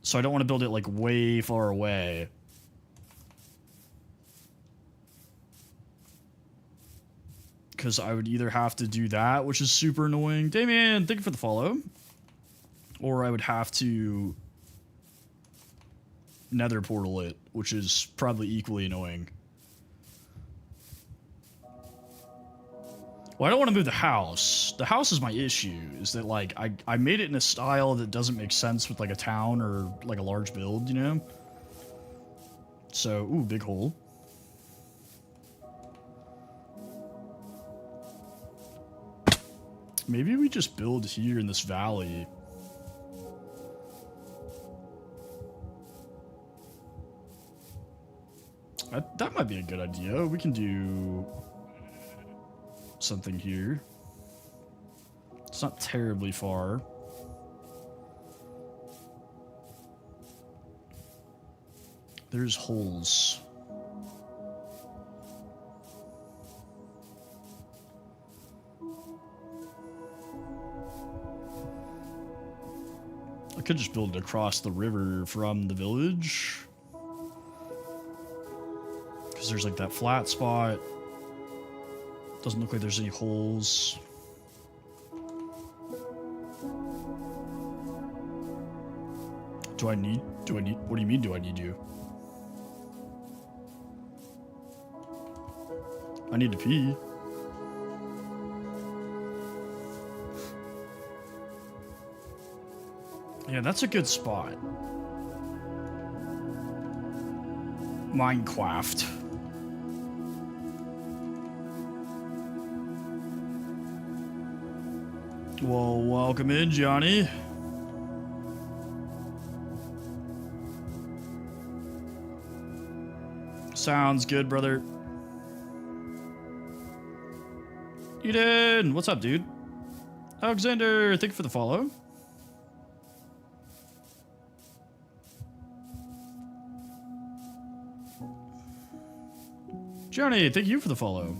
A: So I don't want to build it, like, way far away. Because I would either have to do that, which is super annoying. Damien, thank you for the follow. Or I would have to nether portal it, which is probably equally annoying. Well, I don't want to move the house. The house is my issue, is that, like, I made it in a style that doesn't make sense with, like, a town or, like, a large build, you know? So, ooh, big hole. Maybe we just build here in this valley. That might be a good idea. We can do something here. It's not terribly far. There's holes. I could just build it across the river from the village. Because there's like that flat spot. Doesn't look like there's any holes. What do you mean, do I need you? I need to pee. Yeah, that's a good spot. Minecraft. Well, welcome in, Johnny. Sounds good, brother. Eden, what's up, dude? Alexander, thank you for the follow. Johnny, thank you for the follow.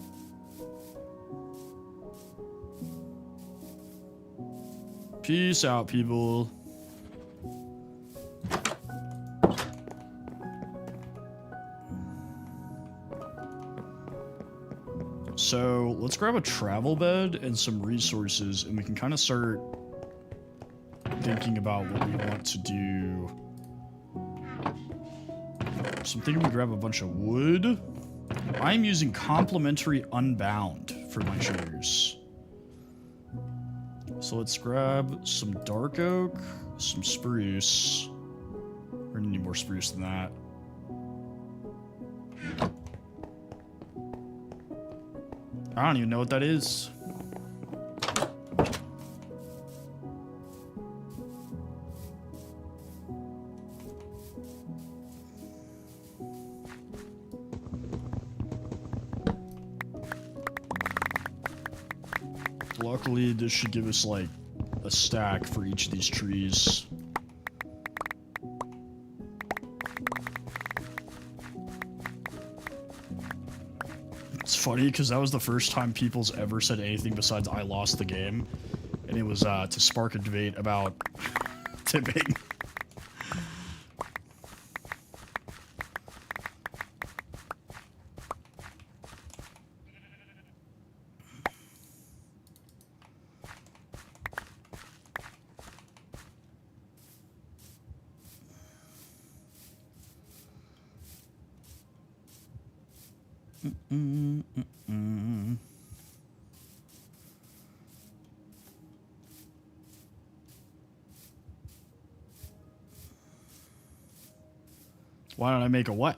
A: Peace out, people. So let's grab a travel bed and some resources, and we can kind of start thinking about what we want to do. So I'm thinking we grab a bunch of wood. I'm using complimentary unbound for my shears. So let's grab some dark oak, some spruce. We're gonna need more spruce than that. I don't even know what that is. Luckily, this should give us, like, a stack for each of these trees. It's funny, because that was the first time people's ever said anything besides I lost the game. And it was to spark a debate about tipping. Why don't I make a what?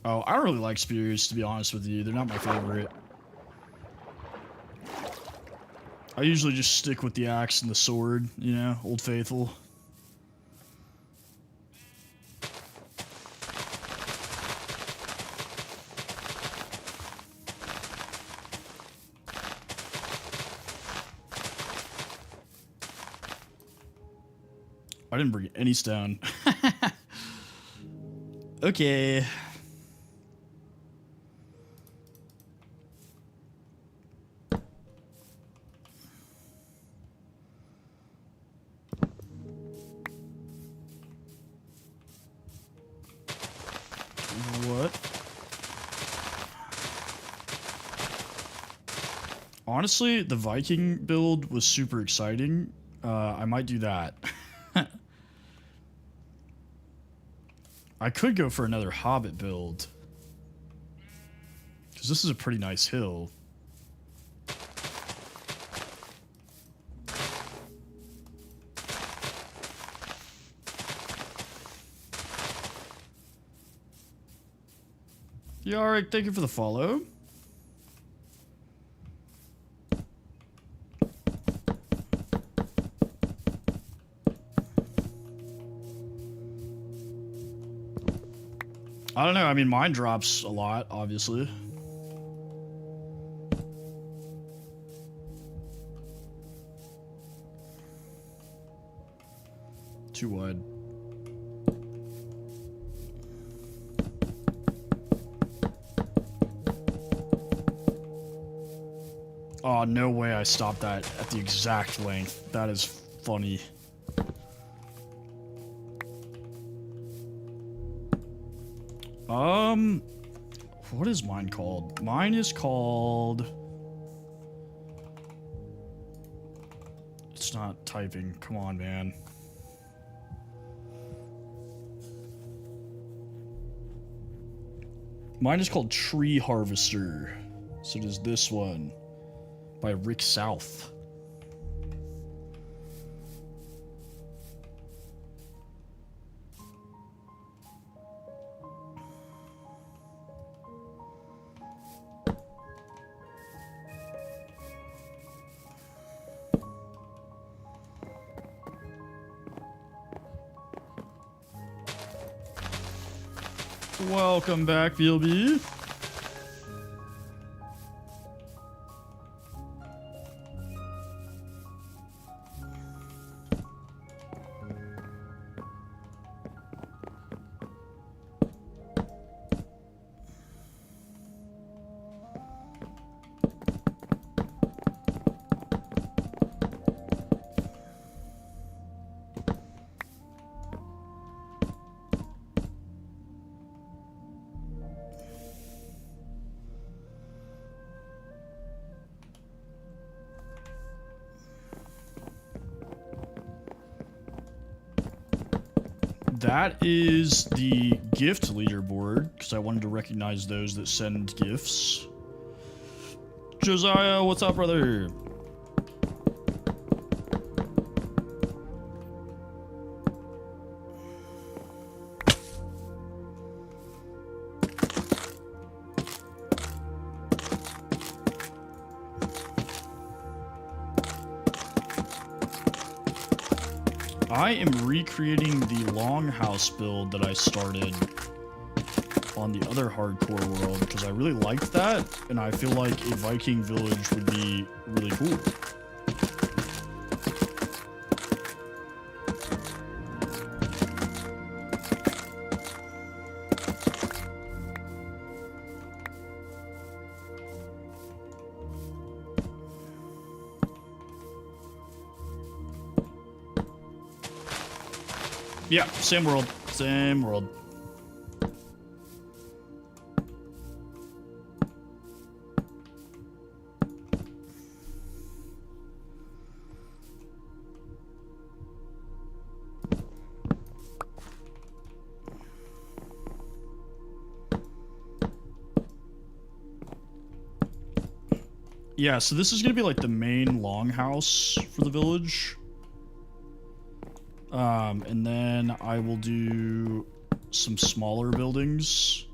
A: Oh, I don't really like spears, to be honest with you. They're not my favorite. I usually just stick with the axe and the sword, you know, Old Faithful. I didn't bring any stone. Okay. What? Honestly, the Viking build was super exciting. I might do that. I could go for another Hobbit build. Because this is a pretty nice hill. Yeah, alright, thank you for the follow. I don't know, I mean, mine drops a lot, obviously. Too wide. Oh, no way I stopped that at the exact length. That is funny. What is mine called? Mine is called... It's not typing. Come on, man. Mine is called Tree Harvester. So does this one. By Rick South. Welcome back, BLB. That is the gift leaderboard, because I wanted to recognize those that send gifts. Josiah, what's up, brother? I am recreating the longhouse build that I started on the other hardcore world because I really liked that, and I feel like a Viking village would be really cool. Yeah, same world. Same world. Yeah, so this is gonna be like the main longhouse for the village. And then I will do some smaller buildings.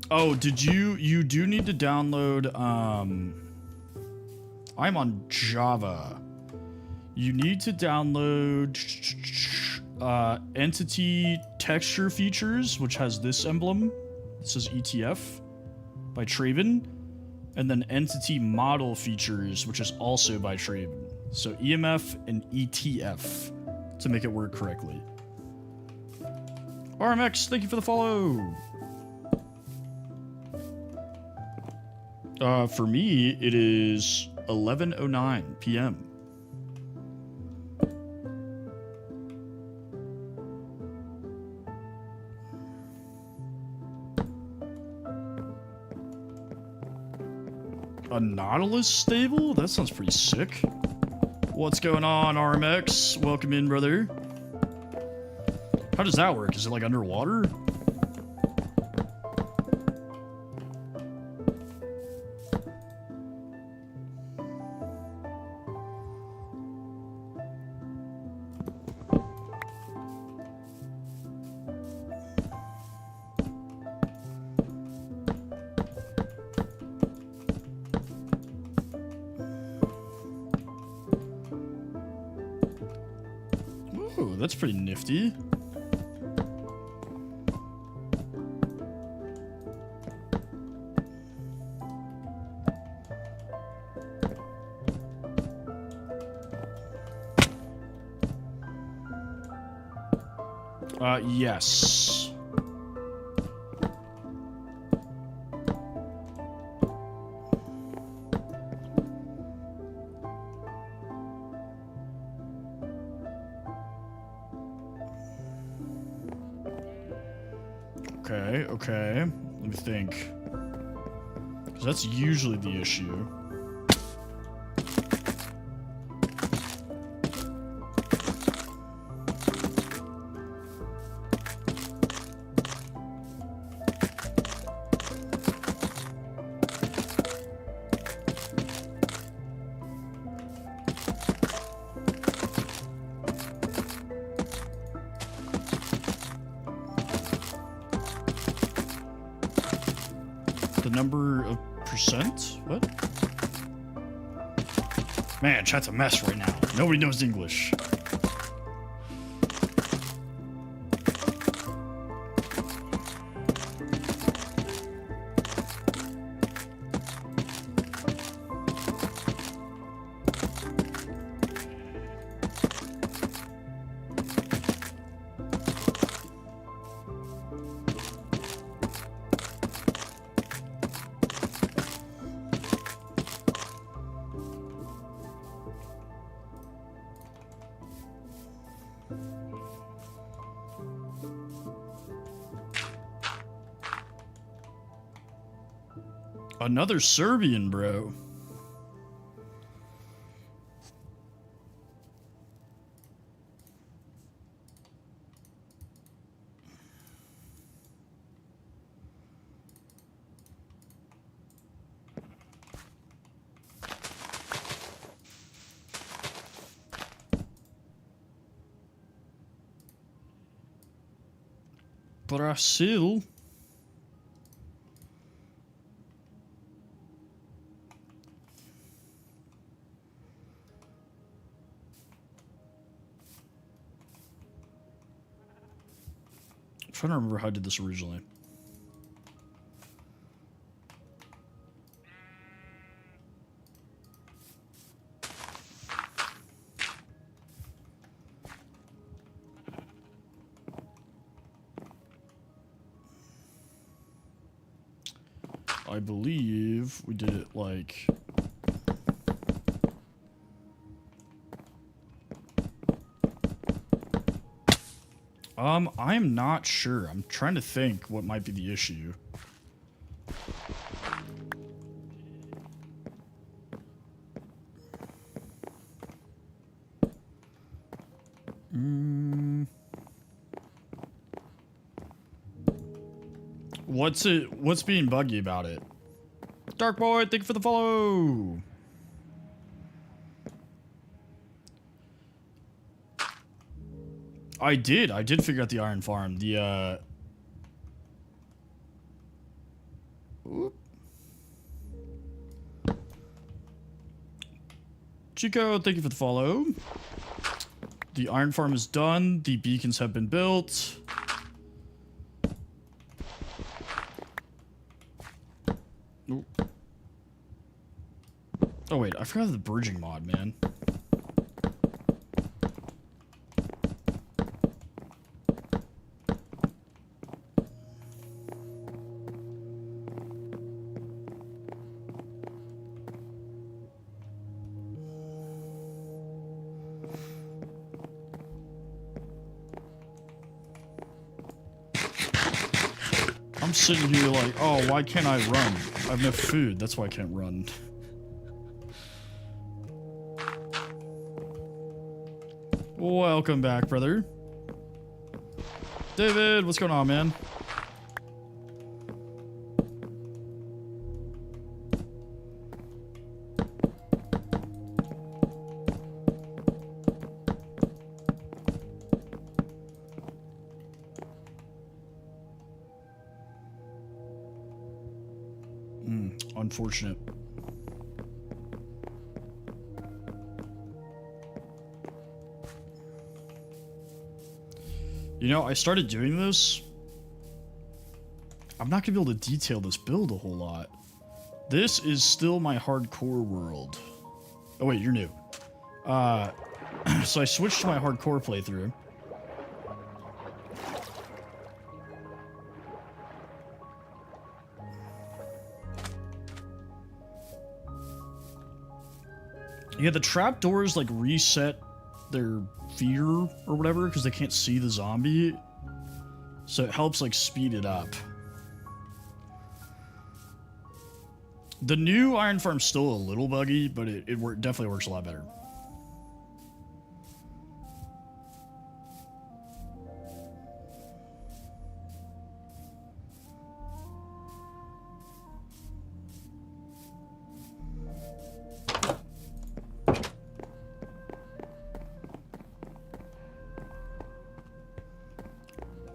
A: Oh, did you do need to download, I'm on Java. You need to download, Entity Texture Features, which has this emblem. This is ETF by Traven. And then Entity Model Features, which is also by Traven. So EMF and ETF to make it work correctly. RMX, thank you for the follow. For me, it is 11:09 p.m. A Nautilus stable? That sounds pretty sick. What's going on, RMX? Welcome in, brother. How does that work? Is it like underwater? Ooh, that's pretty nifty. Yes. Okay. Let me think. 'Cause that's usually the issue. The number of percent? What? Man, chat's a mess right now. Nobody knows English. Another Serbian, bro. Brazil. I'm trying to remember how I did this originally. I believe we did it like... I'm not sure. I'm trying to think what might be the issue. What's being buggy about it? Dark Boy, thank you for the follow. I did figure out the iron farm. The Oop. Chico, thank you for the follow. The iron farm is done. The beacons have been built. Ooh. Oh wait, I forgot the bridging mod, man. sitting here like, oh, why can't I run? I have no food. That's why I can't run. Welcome back, brother. David, what's going on, man? Unfortunate. You know, I started doing this. I'm not gonna be able to detail this build a whole lot. This is still my hardcore world. Oh wait, you're new. So I switched to my hardcore playthrough. Yeah, the trapdoors like reset their fear or whatever because they can't see the zombie. So it helps like speed it up. The new Iron Farm's still a little buggy, but it definitely works a lot better.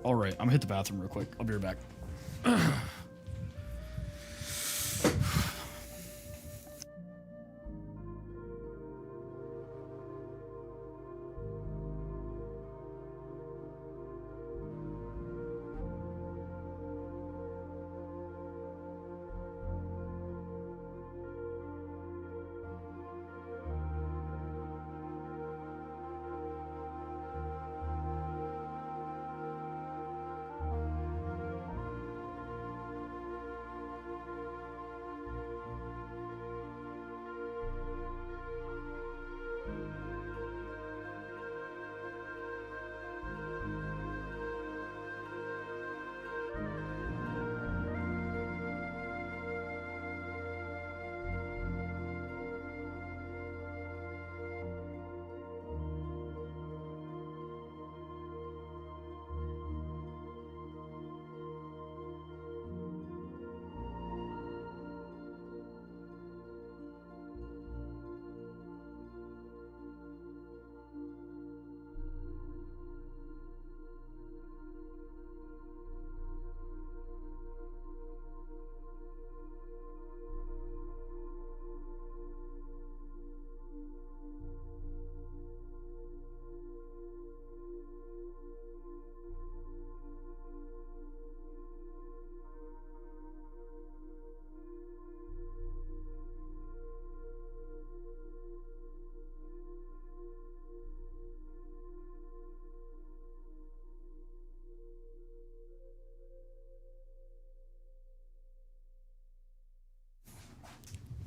A: Alright, I'm gonna hit the bathroom real quick. I'll be right back.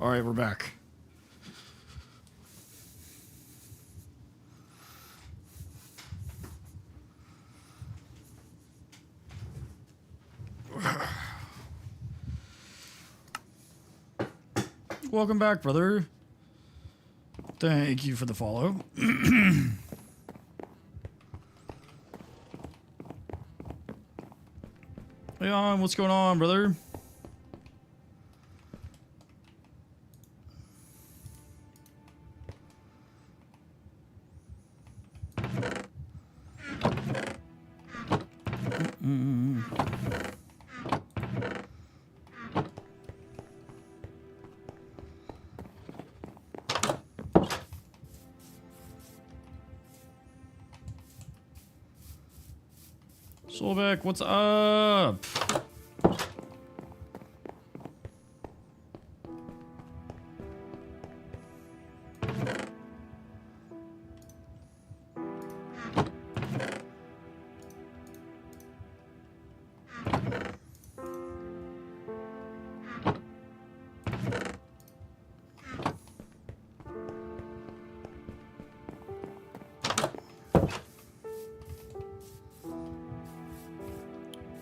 A: Alright, we're back. Welcome back, brother. Thank you for the follow. Leon, what's going on, brother? Soulbeck, what's up?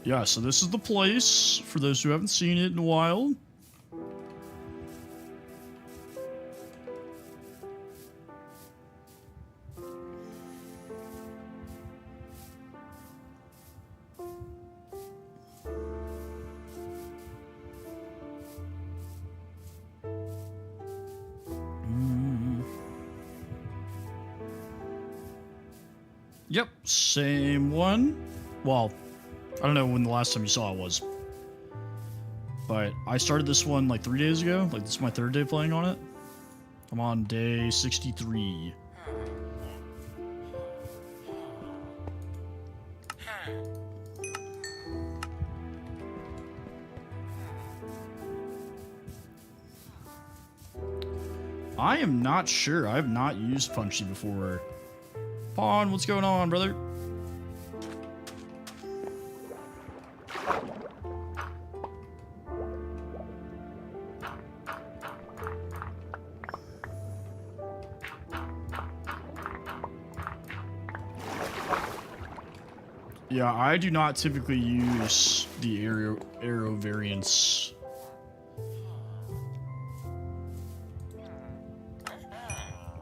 A: Yeah, so this is the place for those who haven't seen it in a while. Yep, same one. Well, I don't know when the last time you saw it was. But I started this one like 3 days ago. Like, this is my 3rd day playing on it. I'm on day 63. I am not sure. I have not used Punchy before. Pawn, what's going on, brother? Yeah, I do not typically use the arrow variants.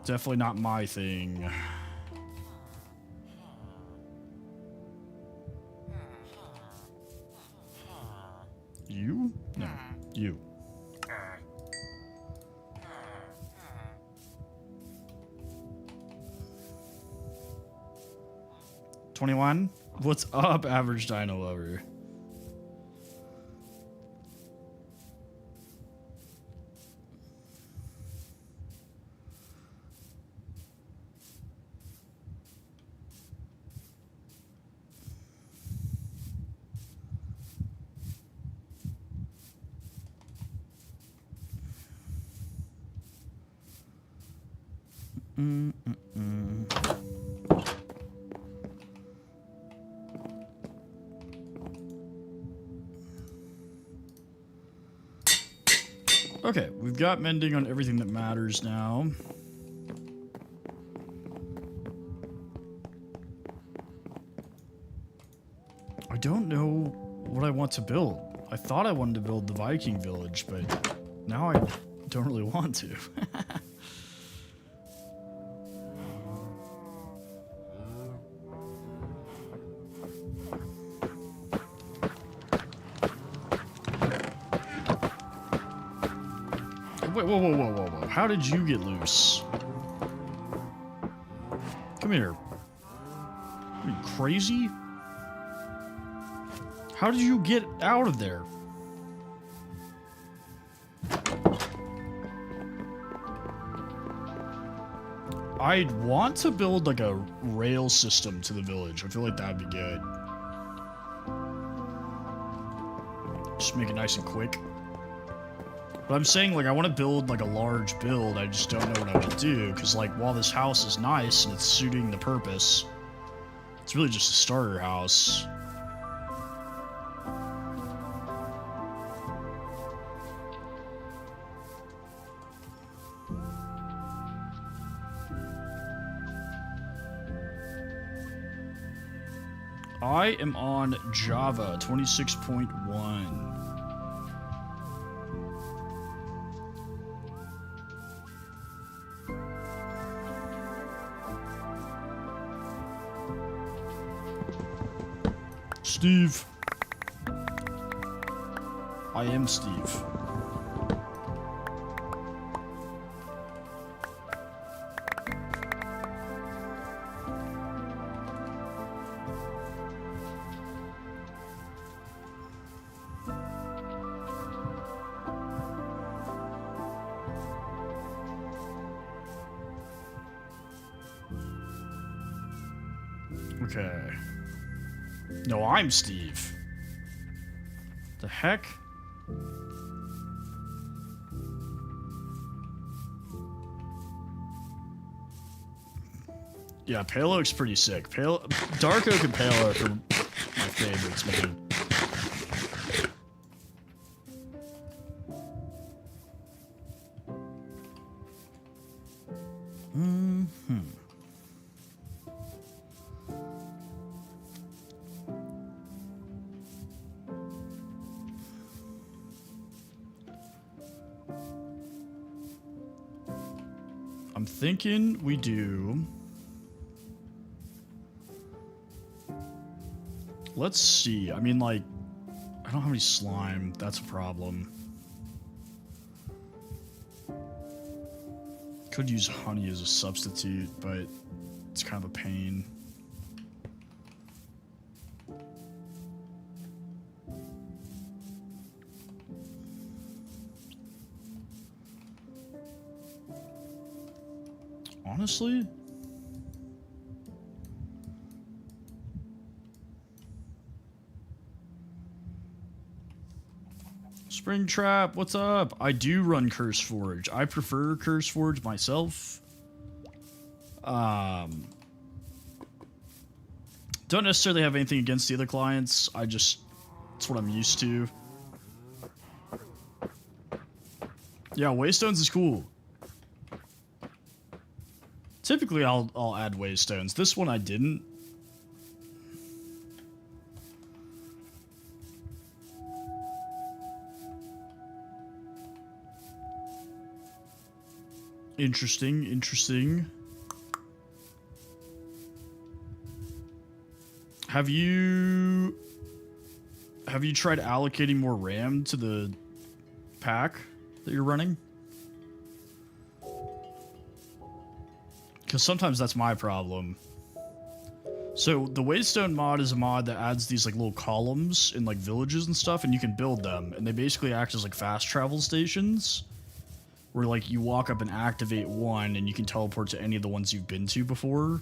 A: Definitely not my thing. You? No, you. $21? What's up, average dino lover? Okay, we've got mending on everything that matters now. I don't know what I want to build. I thought I wanted to build the Viking village, but now I don't really want to. Wait, whoa. How did you get loose? Come here. Are you crazy? How did you get out of there? I'd want to build like a rail system to the village. I feel like that'd be good. Just make it nice and quick. But I'm saying, like, I want to build, like, a large build. I just don't know what I would do. Because, like, while this house is nice and it's suiting the purpose, it's really just a starter house. I am on Java 26.1. Steve. I am Steve. Okay. No, I'm Steve. The heck? Yeah, Pale Oak's pretty sick. Dark Oak and Pale Oak are my favorites, man. I'm thinking we do... Let's see. I mean, like, I don't have any slime. That's a problem. Could use honey as a substitute, but it's kind of a pain. Honestly? Springtrap, what's up? I do run CurseForge. I prefer CurseForge myself. Don't necessarily have anything against the other clients. It's what I'm used to. Yeah, Waystones is cool. Typically, I'll add Waystones. This one I didn't. Interesting, interesting. Have you tried allocating more RAM to the pack that you're running? Because sometimes that's my problem. So the Waystone mod is a mod that adds these like little columns in like villages and stuff, and you can build them, and they basically act as like fast travel stations, where like you walk up and activate one, and you can teleport to any of the ones you've been to before.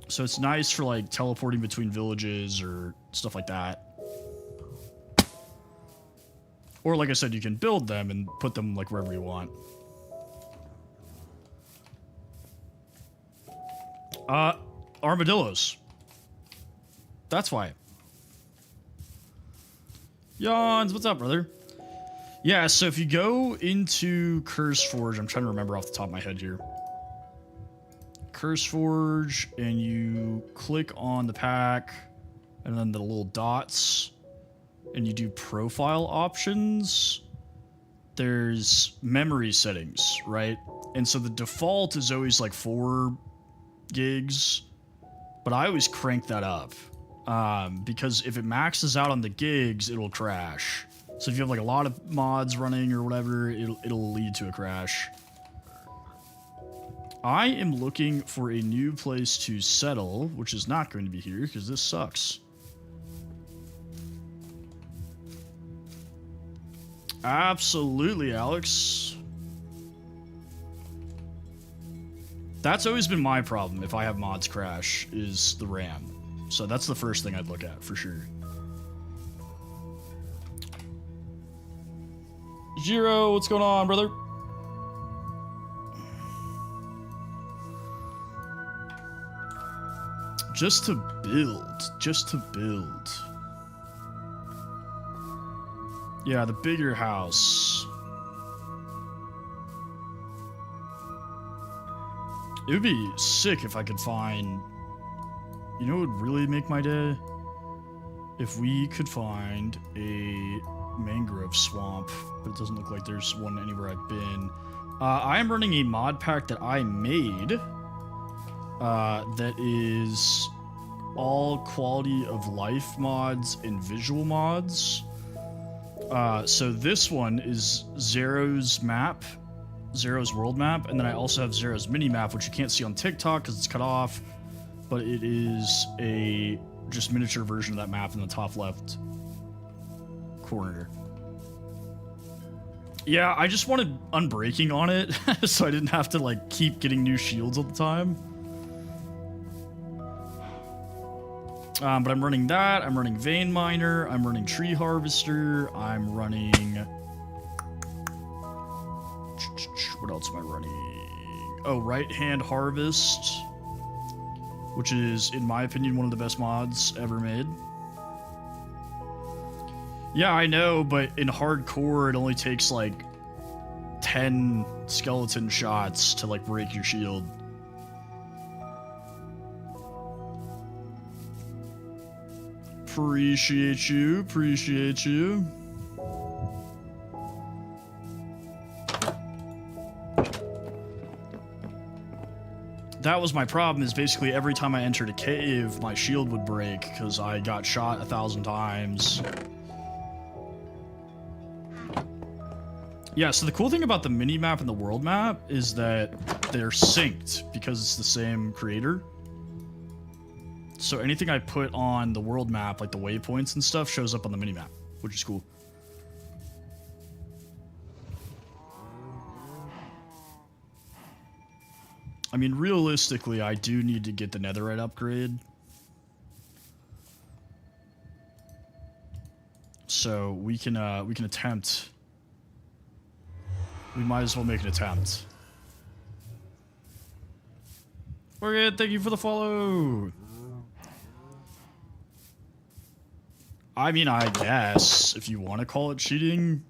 A: So it's nice for like teleporting between villages or stuff like that. Or like I said, you can build them and put them like wherever you want. Armadillos. That's why. Yawns, what's up, brother? Yeah, so if you go into CurseForge, I'm trying to remember off the top of my head here. CurseForge, and you click on the pack, and then the little dots, and you do profile options. There's memory settings, right? And so the default is always like 4 gigs, but I always crank that up. Because if it maxes out on the gigs, it'll crash. So if you have like a lot of mods running or whatever, it'll lead to a crash. I am looking for a new place to settle, which is not going to be here because this sucks. Absolutely, Alex. That's always been my problem if I have mods crash, is the RAM. So that's the first thing I'd look at, for sure. Jiro, what's going on, brother? Just to build. Yeah, the bigger house. It would be sick if I could find... You know what would really make my day? If we could find a mangrove swamp, but it doesn't look like there's one anywhere I've been. I am running a mod pack that I made that is all quality of life mods and visual mods. So this one is Zero's map, Zero's world map, and then I also have Zero's mini map, which you can't see on TikTok because it's cut off, but it is a just miniature version of that map in the top left corner. Yeah, I just wanted unbreaking on it, so I didn't have to like keep getting new shields all the time. But I'm running that, I'm running Vein Miner, I'm running Tree Harvester, I'm running... What else am I running? Oh, Right Hand Harvest, which is, in my opinion, one of the best mods ever made. Yeah, I know, but in hardcore, it only takes like 10 skeleton shots to like break your shield. Appreciate you, appreciate you. that was my problem, is basically every time I entered a cave, my shield would break because I got shot 1,000 times. Yeah, so the cool thing about the mini-map and the world map is that they're synced because it's the same creator. So anything I put on the world map, like the waypoints and stuff, shows up on the mini-map, which is cool. I mean, realistically, I do need to get the netherite upgrade. So we can attempt. We might as well make an attempt. Okay, thank you for the follow. I mean, I guess if you want to call it cheating,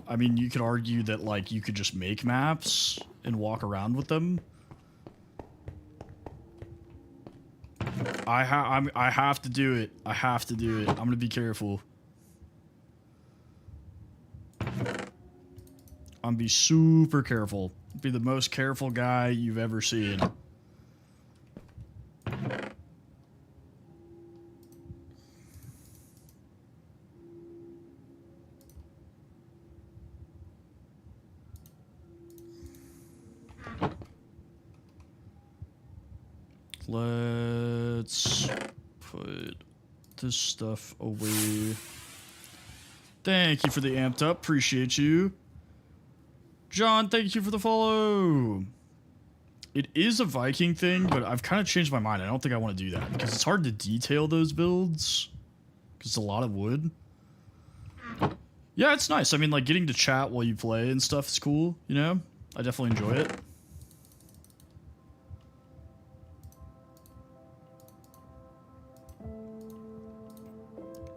A: I mean, you could argue that like you could just make maps and walk around with them. I have to do it. I have to do it. I'm gonna be careful. I'm gonna be super careful. Be the most careful guy you've ever seen. Let's put this stuff away. Thank you for the amped up. Appreciate you. John, thank you for the follow. It is a Viking thing, but I've kind of changed my mind. I don't think I want to do that because it's hard to detail those builds because it's a lot of wood. Yeah, it's nice. I mean, like getting to chat while you play and stuff is cool, you know? I definitely enjoy it.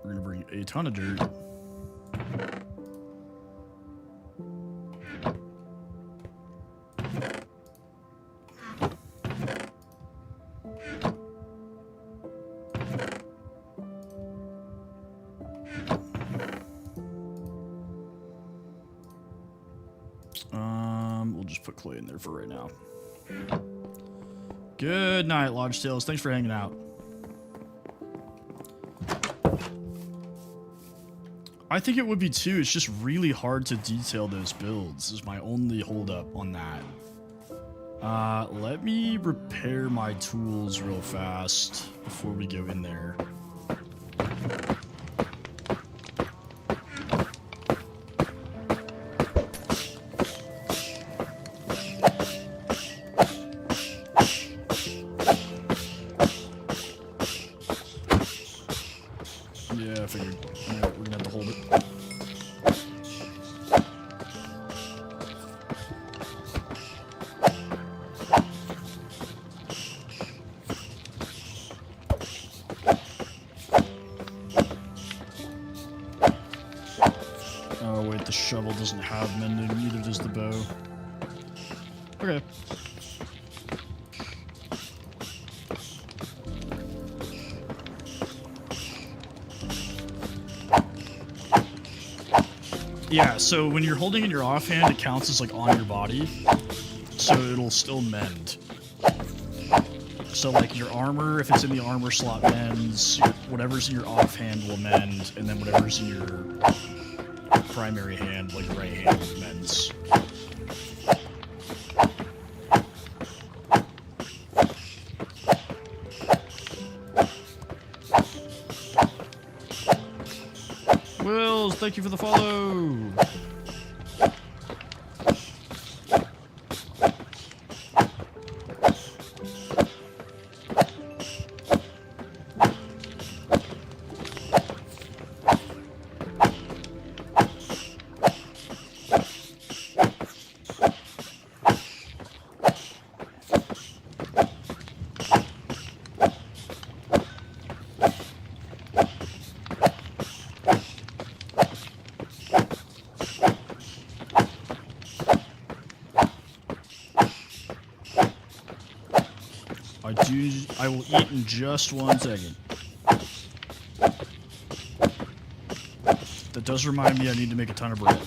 A: We're gonna bring a ton of dirt. We'll just put clay in there for right now. Good night, Lodge Tales. Thanks for hanging out. I think it would be too. It's just really hard to detail those builds is my only holdup on that. Let me repair my tools real fast before we go in there. Yeah, I figured. Yeah, we're gonna have to hold it. Oh wait, the shovel doesn't have mending, neither does the bow. Okay. Yeah, so when you're holding in your offhand, it counts as like on your body, so it'll still mend. So like your armor, if it's in the armor slot, mends. Whatever's in your offhand will mend, and then whatever's in your primary hand, like your right hand, mends. Wills, thank you for the follow. I will eat in just 1 second. That does remind me I need to make a ton of bread.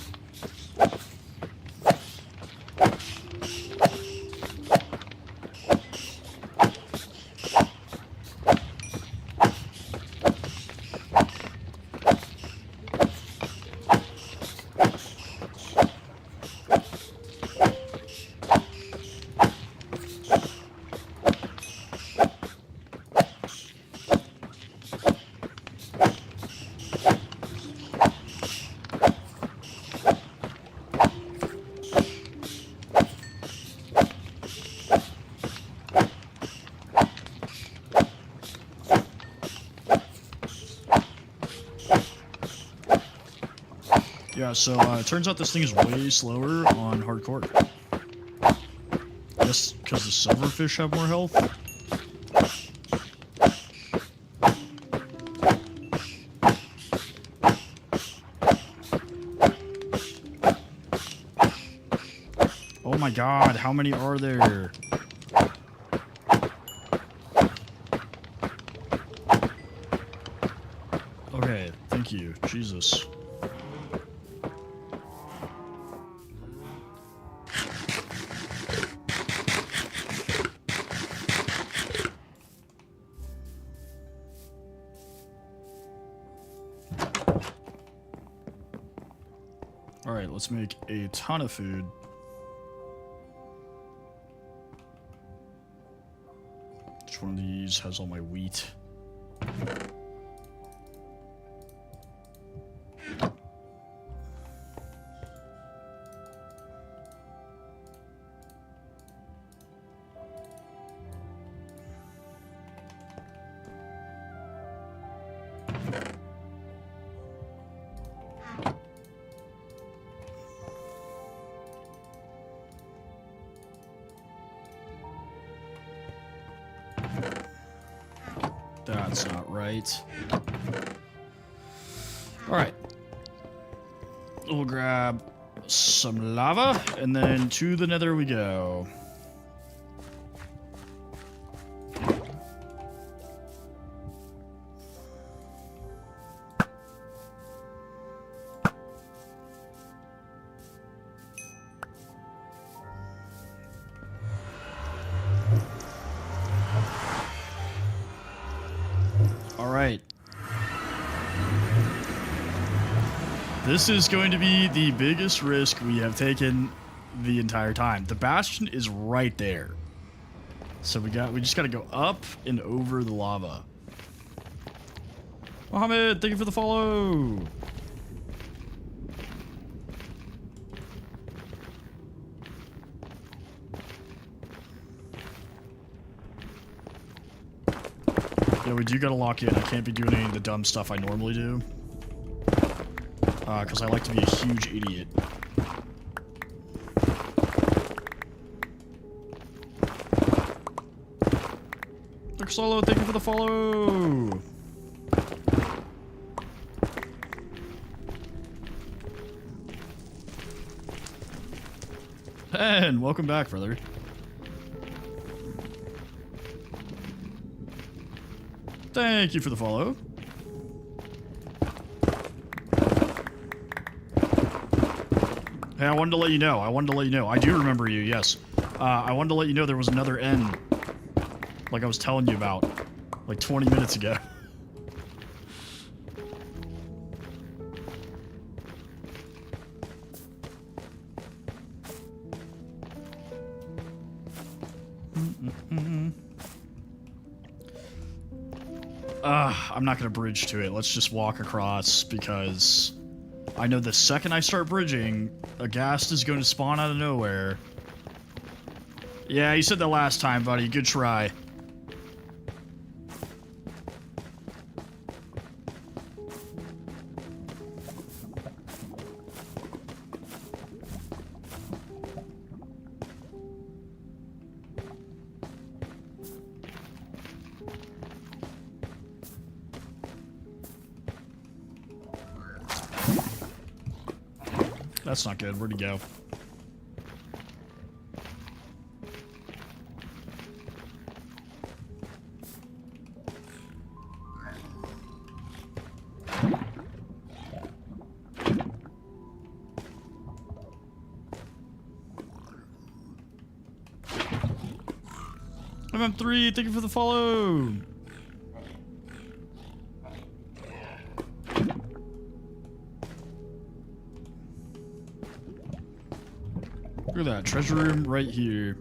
A: Yeah, so it turns out this thing is way slower on hardcore. Just because the silverfish have more health. Oh my god, how many are there? Okay, thank you. Jesus. Alright, let's make a ton of food. Which one of these has all my wheat? That's not right. Alright. We'll grab some lava, and then to the nether we go. Alright. This is going to be the biggest risk we have taken the entire time. The bastion is right there. So we just gotta go up and over the lava. Mohammed, thank you for the follow. Yeah, we do gotta lock in. I can't be doing any of the dumb stuff I normally do. Because I like to be a huge idiot. Dark Solo, thank you for the follow! And welcome back, brother. Thank you for the follow. Hey, I wanted to let you know. I do remember you, yes. I wanted to let you know there was another end. Like I was telling you about. Like 20 minutes ago. I'm not going to bridge to it. Let's just walk across because I know the second I start bridging, a ghast is going to spawn out of nowhere. Yeah, you said that last time, buddy. Good try. That's not good. Where'd he go? MM3, thank you for the follow. Look at that, treasure room right here.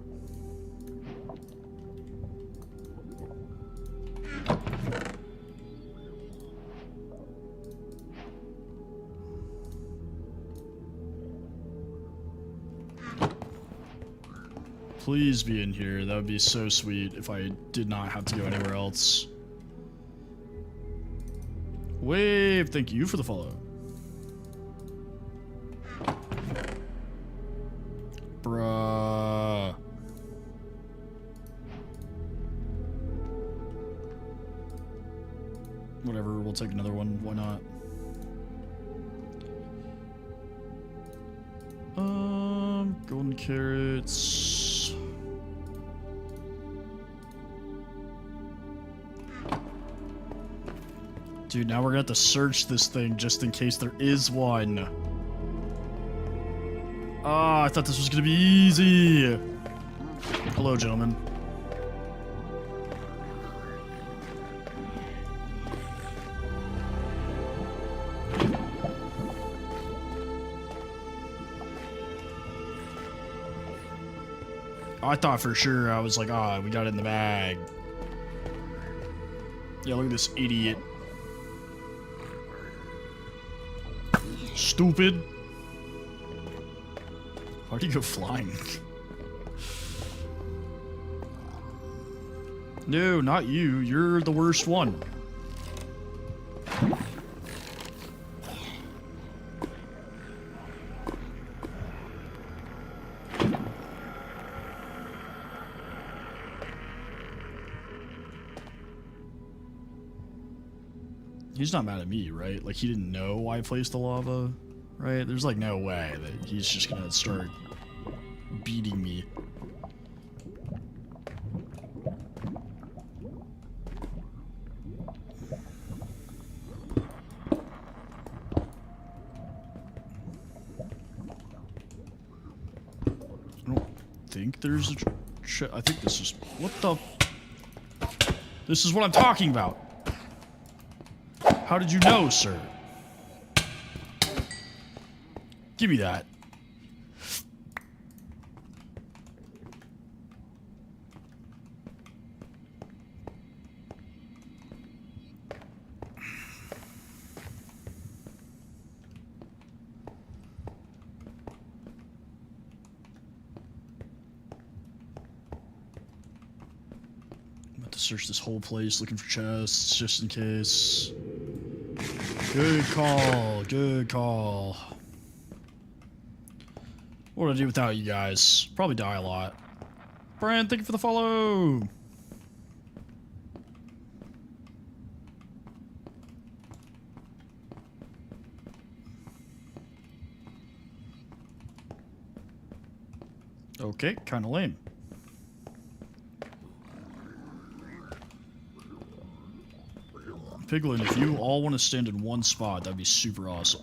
A: Please be in here. That would be so sweet if I did not have to go anywhere else. Wave, thank you for the follow. Bruh. Whatever, we'll take another one. Why not? Golden carrots. Dude, now we're gonna have to search this thing just in case there is one. Ah, I thought this was gonna be easy. Hello, gentlemen. I thought for sure, I was like, ah, we got it in the bag. Yeah, look at this idiot. Stupid. Why'd you go flying? No, not you. You're the worst one. He's not mad at me, right? Like, he didn't know why I placed the lava, right? There's, like, no way that he's just gonna start beating me. I don't think there's a... I think this is... What the... This is what I'm talking about! How did you know, sir? Give me that. I'm about to search this whole place looking for chests just in case. Good call. Good call. What would I do without you guys? Probably die a lot. Brian, thank you for the follow. Okay, kind of lame. Piglin, if you all want to stand in one spot, that'd be super awesome.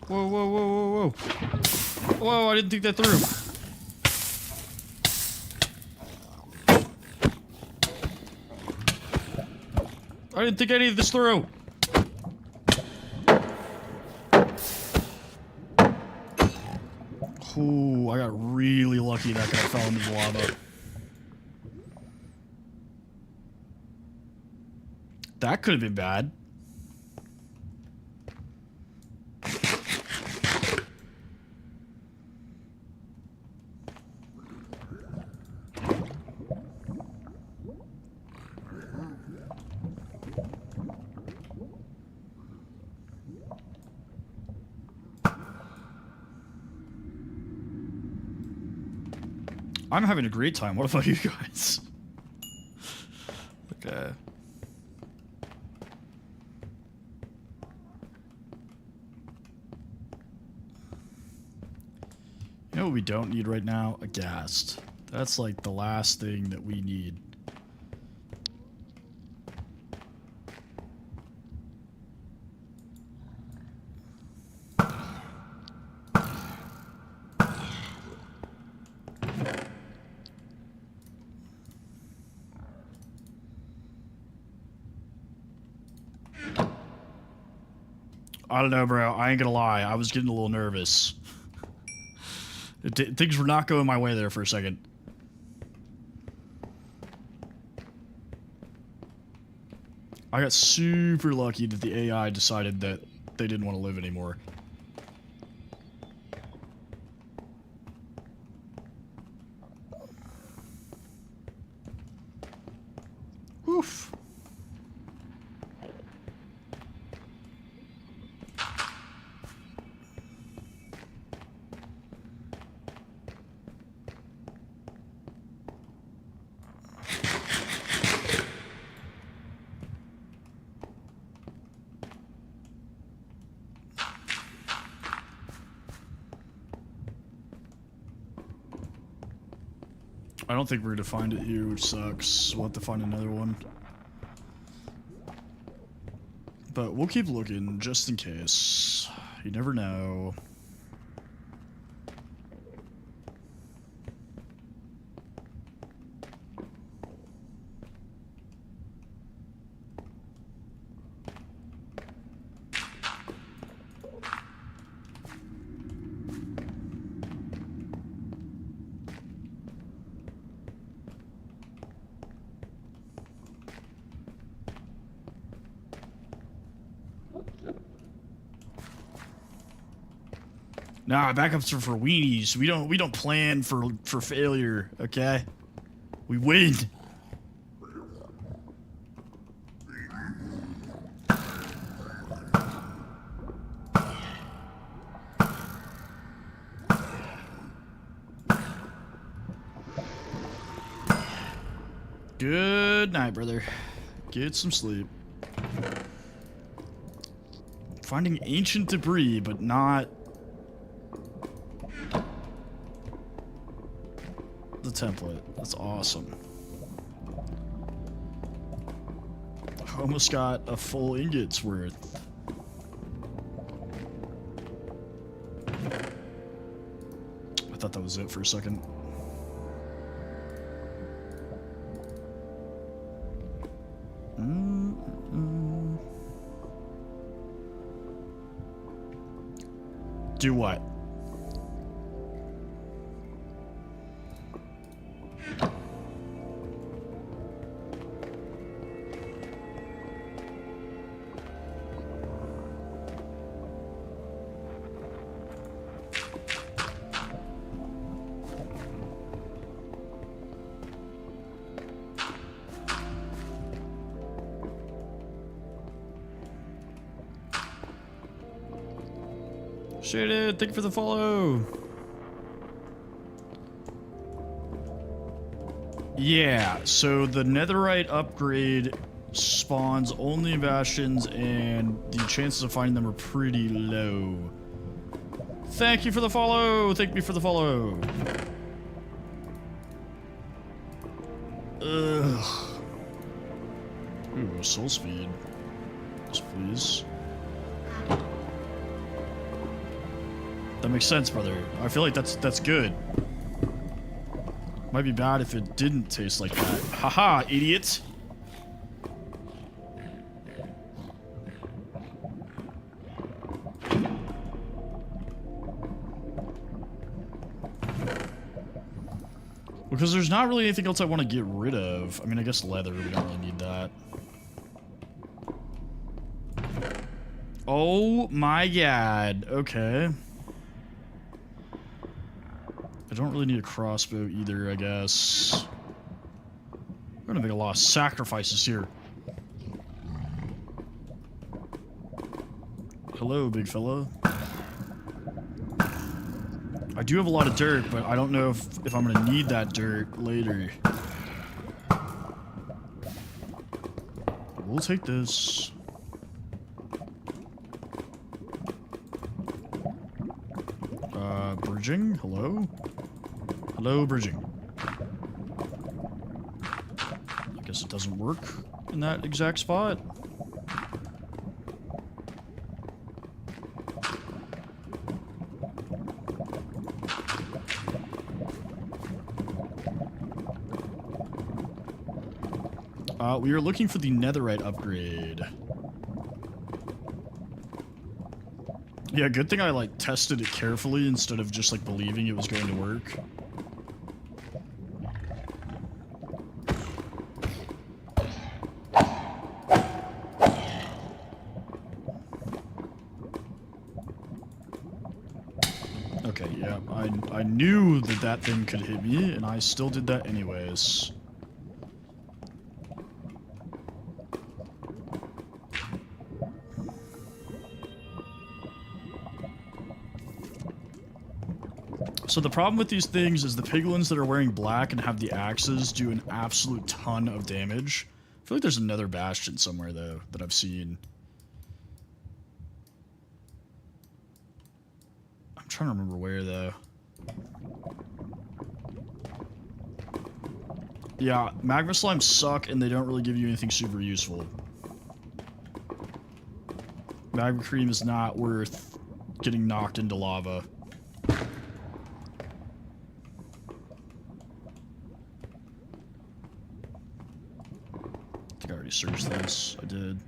A: Whoa, whoa, whoa, whoa, whoa. Whoa, I didn't think that through. I didn't think any of this through. Ooh, I got really lucky that guy fell into the lava. That could have been bad. I'm having a great time. What about you guys? Okay. You know what we don't need right now? A ghast. That's like the last thing that we need. I don't know, bro. I ain't gonna lie. I was getting a little nervous. Things were not going my way there for a second. I got super lucky that the AI decided that they didn't want to live anymore. Oof. I don't think we're gonna find it here, which sucks. We'll have to find another one. But we'll keep looking, just in case. You never know. Nah, backups are for weenies. We don't plan for failure, okay? We win. Good night, brother. Get some sleep. Finding ancient debris, but not the template. That's awesome. Almost got a full ingot's worth. I thought that was it for a second. Do what? Shaded, thank you for the follow. Yeah, so the netherite upgrade spawns only in bastions, and the chances of finding them are pretty low. Thank you for the follow. Thank me for the follow. Ugh. Ooh, soul speed. Yes, please. That makes sense, brother. I feel like that's good. Might be bad if it didn't taste like that. Haha, idiot! Because there's not really anything else I want to get rid of. I mean, I guess leather, we don't really need that. Oh my god, okay. I don't really need a crossbow either, I guess. We're gonna make a lot of sacrifices here. Hello, big fella. I do have a lot of dirt, but I don't know if I'm gonna need that dirt later. We'll take this. Bridging? Hello? Hello, bridging. I guess it doesn't work in that exact spot. We are looking for the netherite upgrade. Yeah, good thing I like tested it carefully instead of just like believing it was going to work. Okay, yeah, I knew that that thing could hit me, and I still did that anyways. So the problem with these things is the piglins that are wearing black and have the axes do an absolute ton of damage. I feel like there's another bastion somewhere, though, that I've seen. I'm trying to remember where, though. Yeah, magma slimes suck, and they don't really give you anything super useful. Magma cream is not worth getting knocked into lava. I think I already searched this. I did.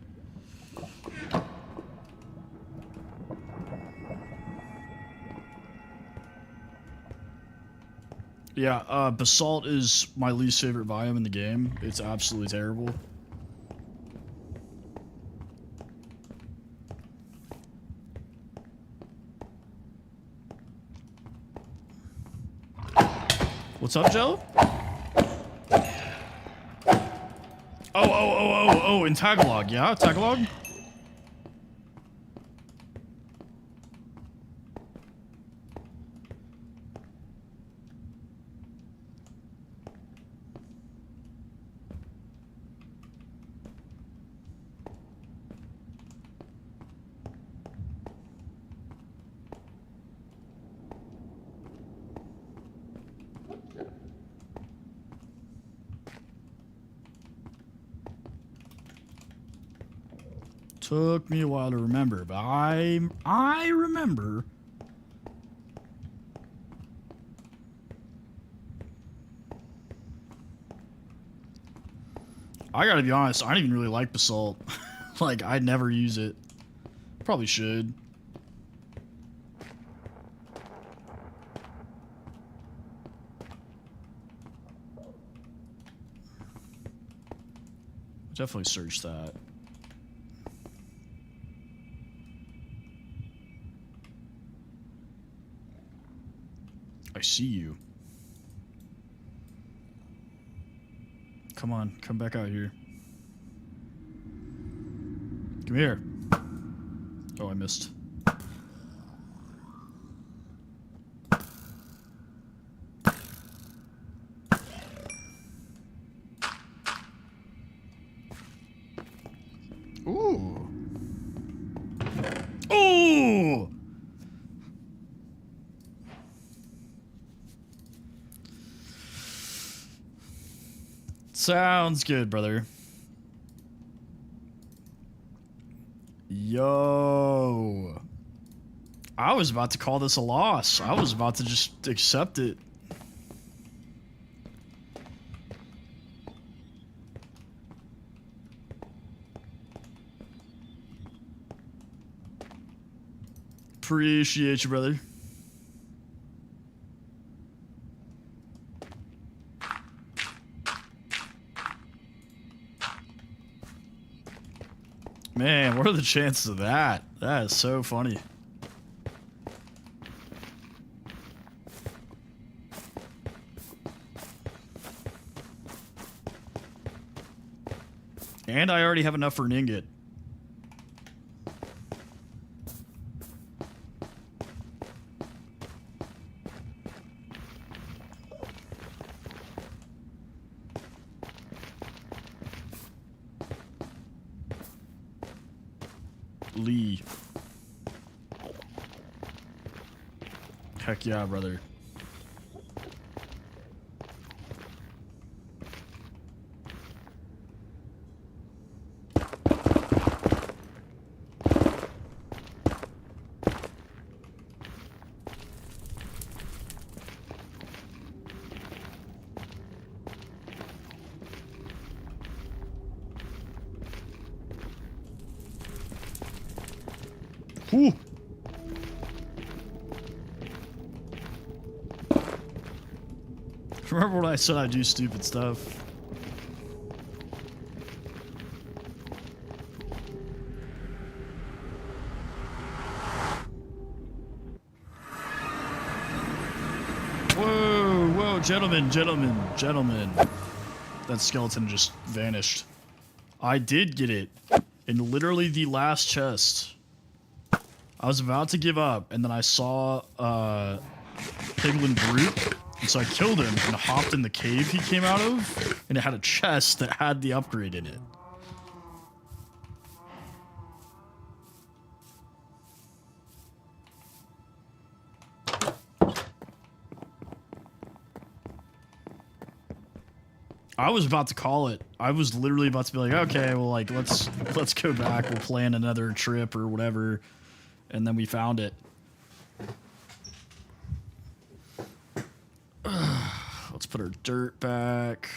A: Yeah, basalt is my least favorite biome in the game. It's absolutely terrible. What's up, Joe? Oh, in Tagalog, yeah? Tagalog? Took me a while to remember, but I remember. I gotta be honest, I don't even really like basalt. Like, I'd never use it. Probably should. Definitely search that. I see you. Come on, come back out here. Come here. Oh, I missed. Ooh. Ooh! Sounds good, brother. Yo. I was about to call this a loss. I was about to just accept it. Appreciate you, brother. Man, what are the chances of that? That is so funny. And I already have enough for an ingot. Lee. Heck yeah, brother. Whew. Remember when I said I do stupid stuff? Whoa, whoa, gentlemen, gentlemen, gentlemen. That skeleton just vanished. I did get it. In literally the last chest. I was about to give up, and then I saw Piglin Brute, and so I killed him and hopped in the cave he came out of, and it had a chest that had the upgrade in it. I was about to call it. I was literally about to be like, okay, well, like, let's go back. We'll plan another trip or whatever. And then we found it. Let's put our dirt back.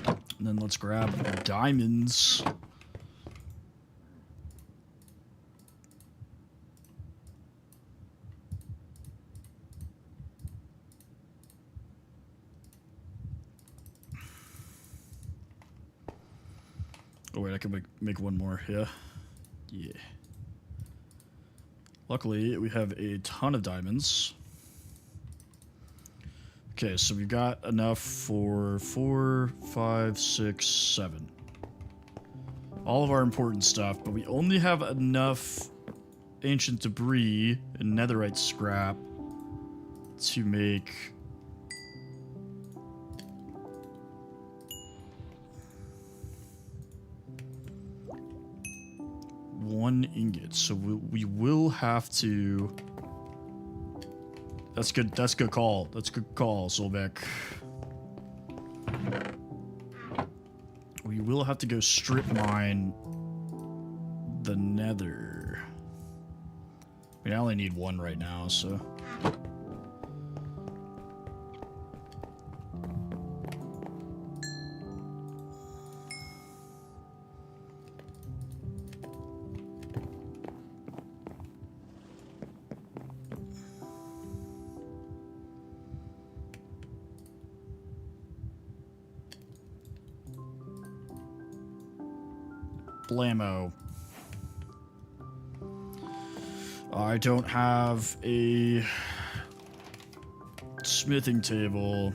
A: And then let's grab diamonds. Oh wait, I can make one more, yeah. Yeah. Luckily, we have a ton of diamonds. Okay, so we've got enough for 4, 5, 6, 7. All of our important stuff, but we only have enough ancient debris and netherite scrap to make... one ingot, so we will have to. That's good. That's good call. That's good call, Solbeck. We will have to go strip mine the nether. I mean, I only need one right now, so. Blammo. I don't have a smithing table.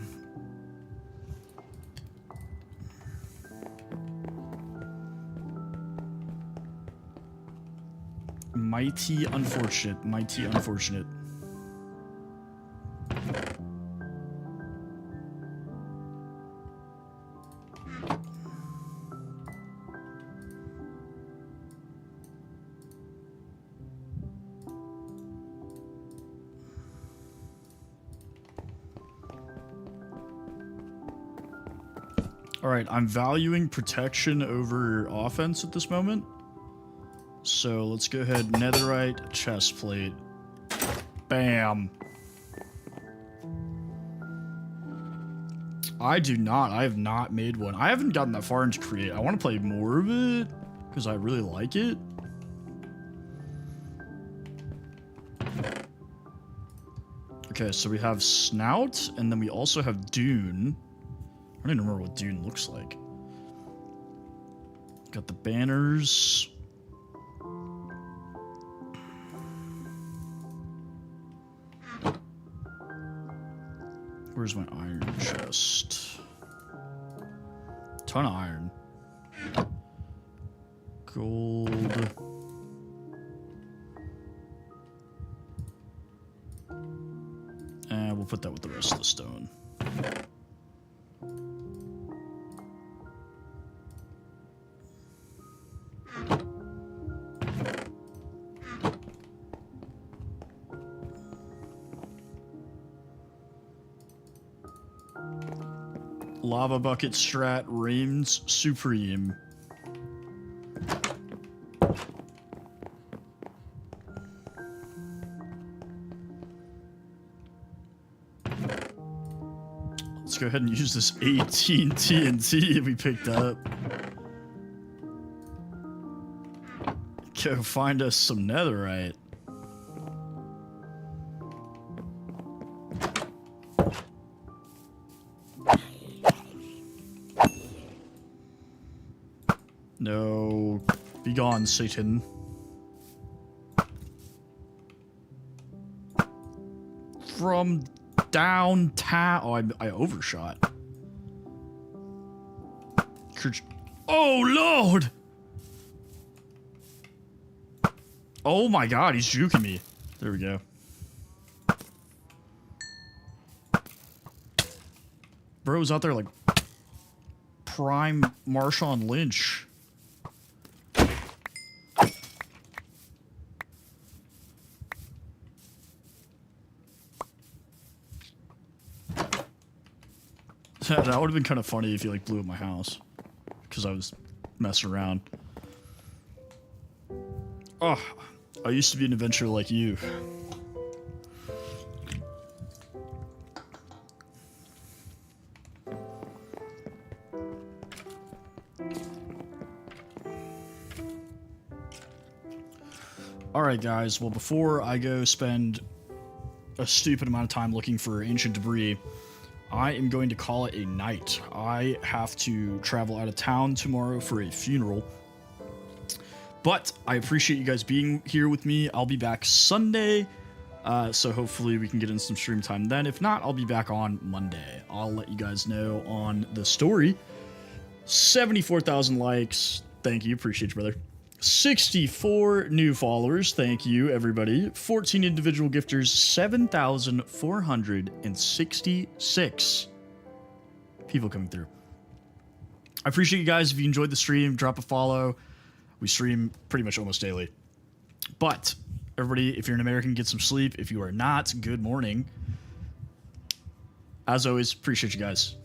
A: Mighty unfortunate. Mighty unfortunate. Alright, I'm valuing protection over offense at this moment. So let's go ahead, netherite, chest plate. Bam. I have not made one. I haven't gotten that far into create. I want to play more of it, because I really like it. Okay, so we have Snout, and then we also have Dune. I don't even remember what Dune looks like. Got the banners. Where's my iron chest? Ton of iron. Gold. And we'll put that with the rest of the stone. Lava bucket strat reigns supreme. Let's go ahead and use this 18 TNT we picked up. Go find us some netherite. No. Be gone, Satan. From downtown. Oh, I overshot. Oh, Lord! Oh my god, he's juking me. There we go. Bro's out there like prime Marshawn Lynch. That would have been kind of funny if he like blew up my house. Because I was messing around. Oh, I used to be an adventurer like you. Alright guys, well before I go spend a stupid amount of time looking for ancient debris, I am going to call it a night. I have to travel out of town tomorrow for a funeral. But I appreciate you guys being here with me. I'll be back Sunday, so hopefully we can get in some stream time then. If not, I'll be back on Monday. I'll let you guys know on the story. 74,000 likes. Thank you. Appreciate you, brother. 64 new followers. Thank you, everybody. 14 individual gifters. 7,466 people coming through. I appreciate you guys. If you enjoyed the stream, drop a follow. We stream pretty much almost daily. But, everybody, if you're an American, get some sleep. If you are not, good morning. As always, appreciate you guys.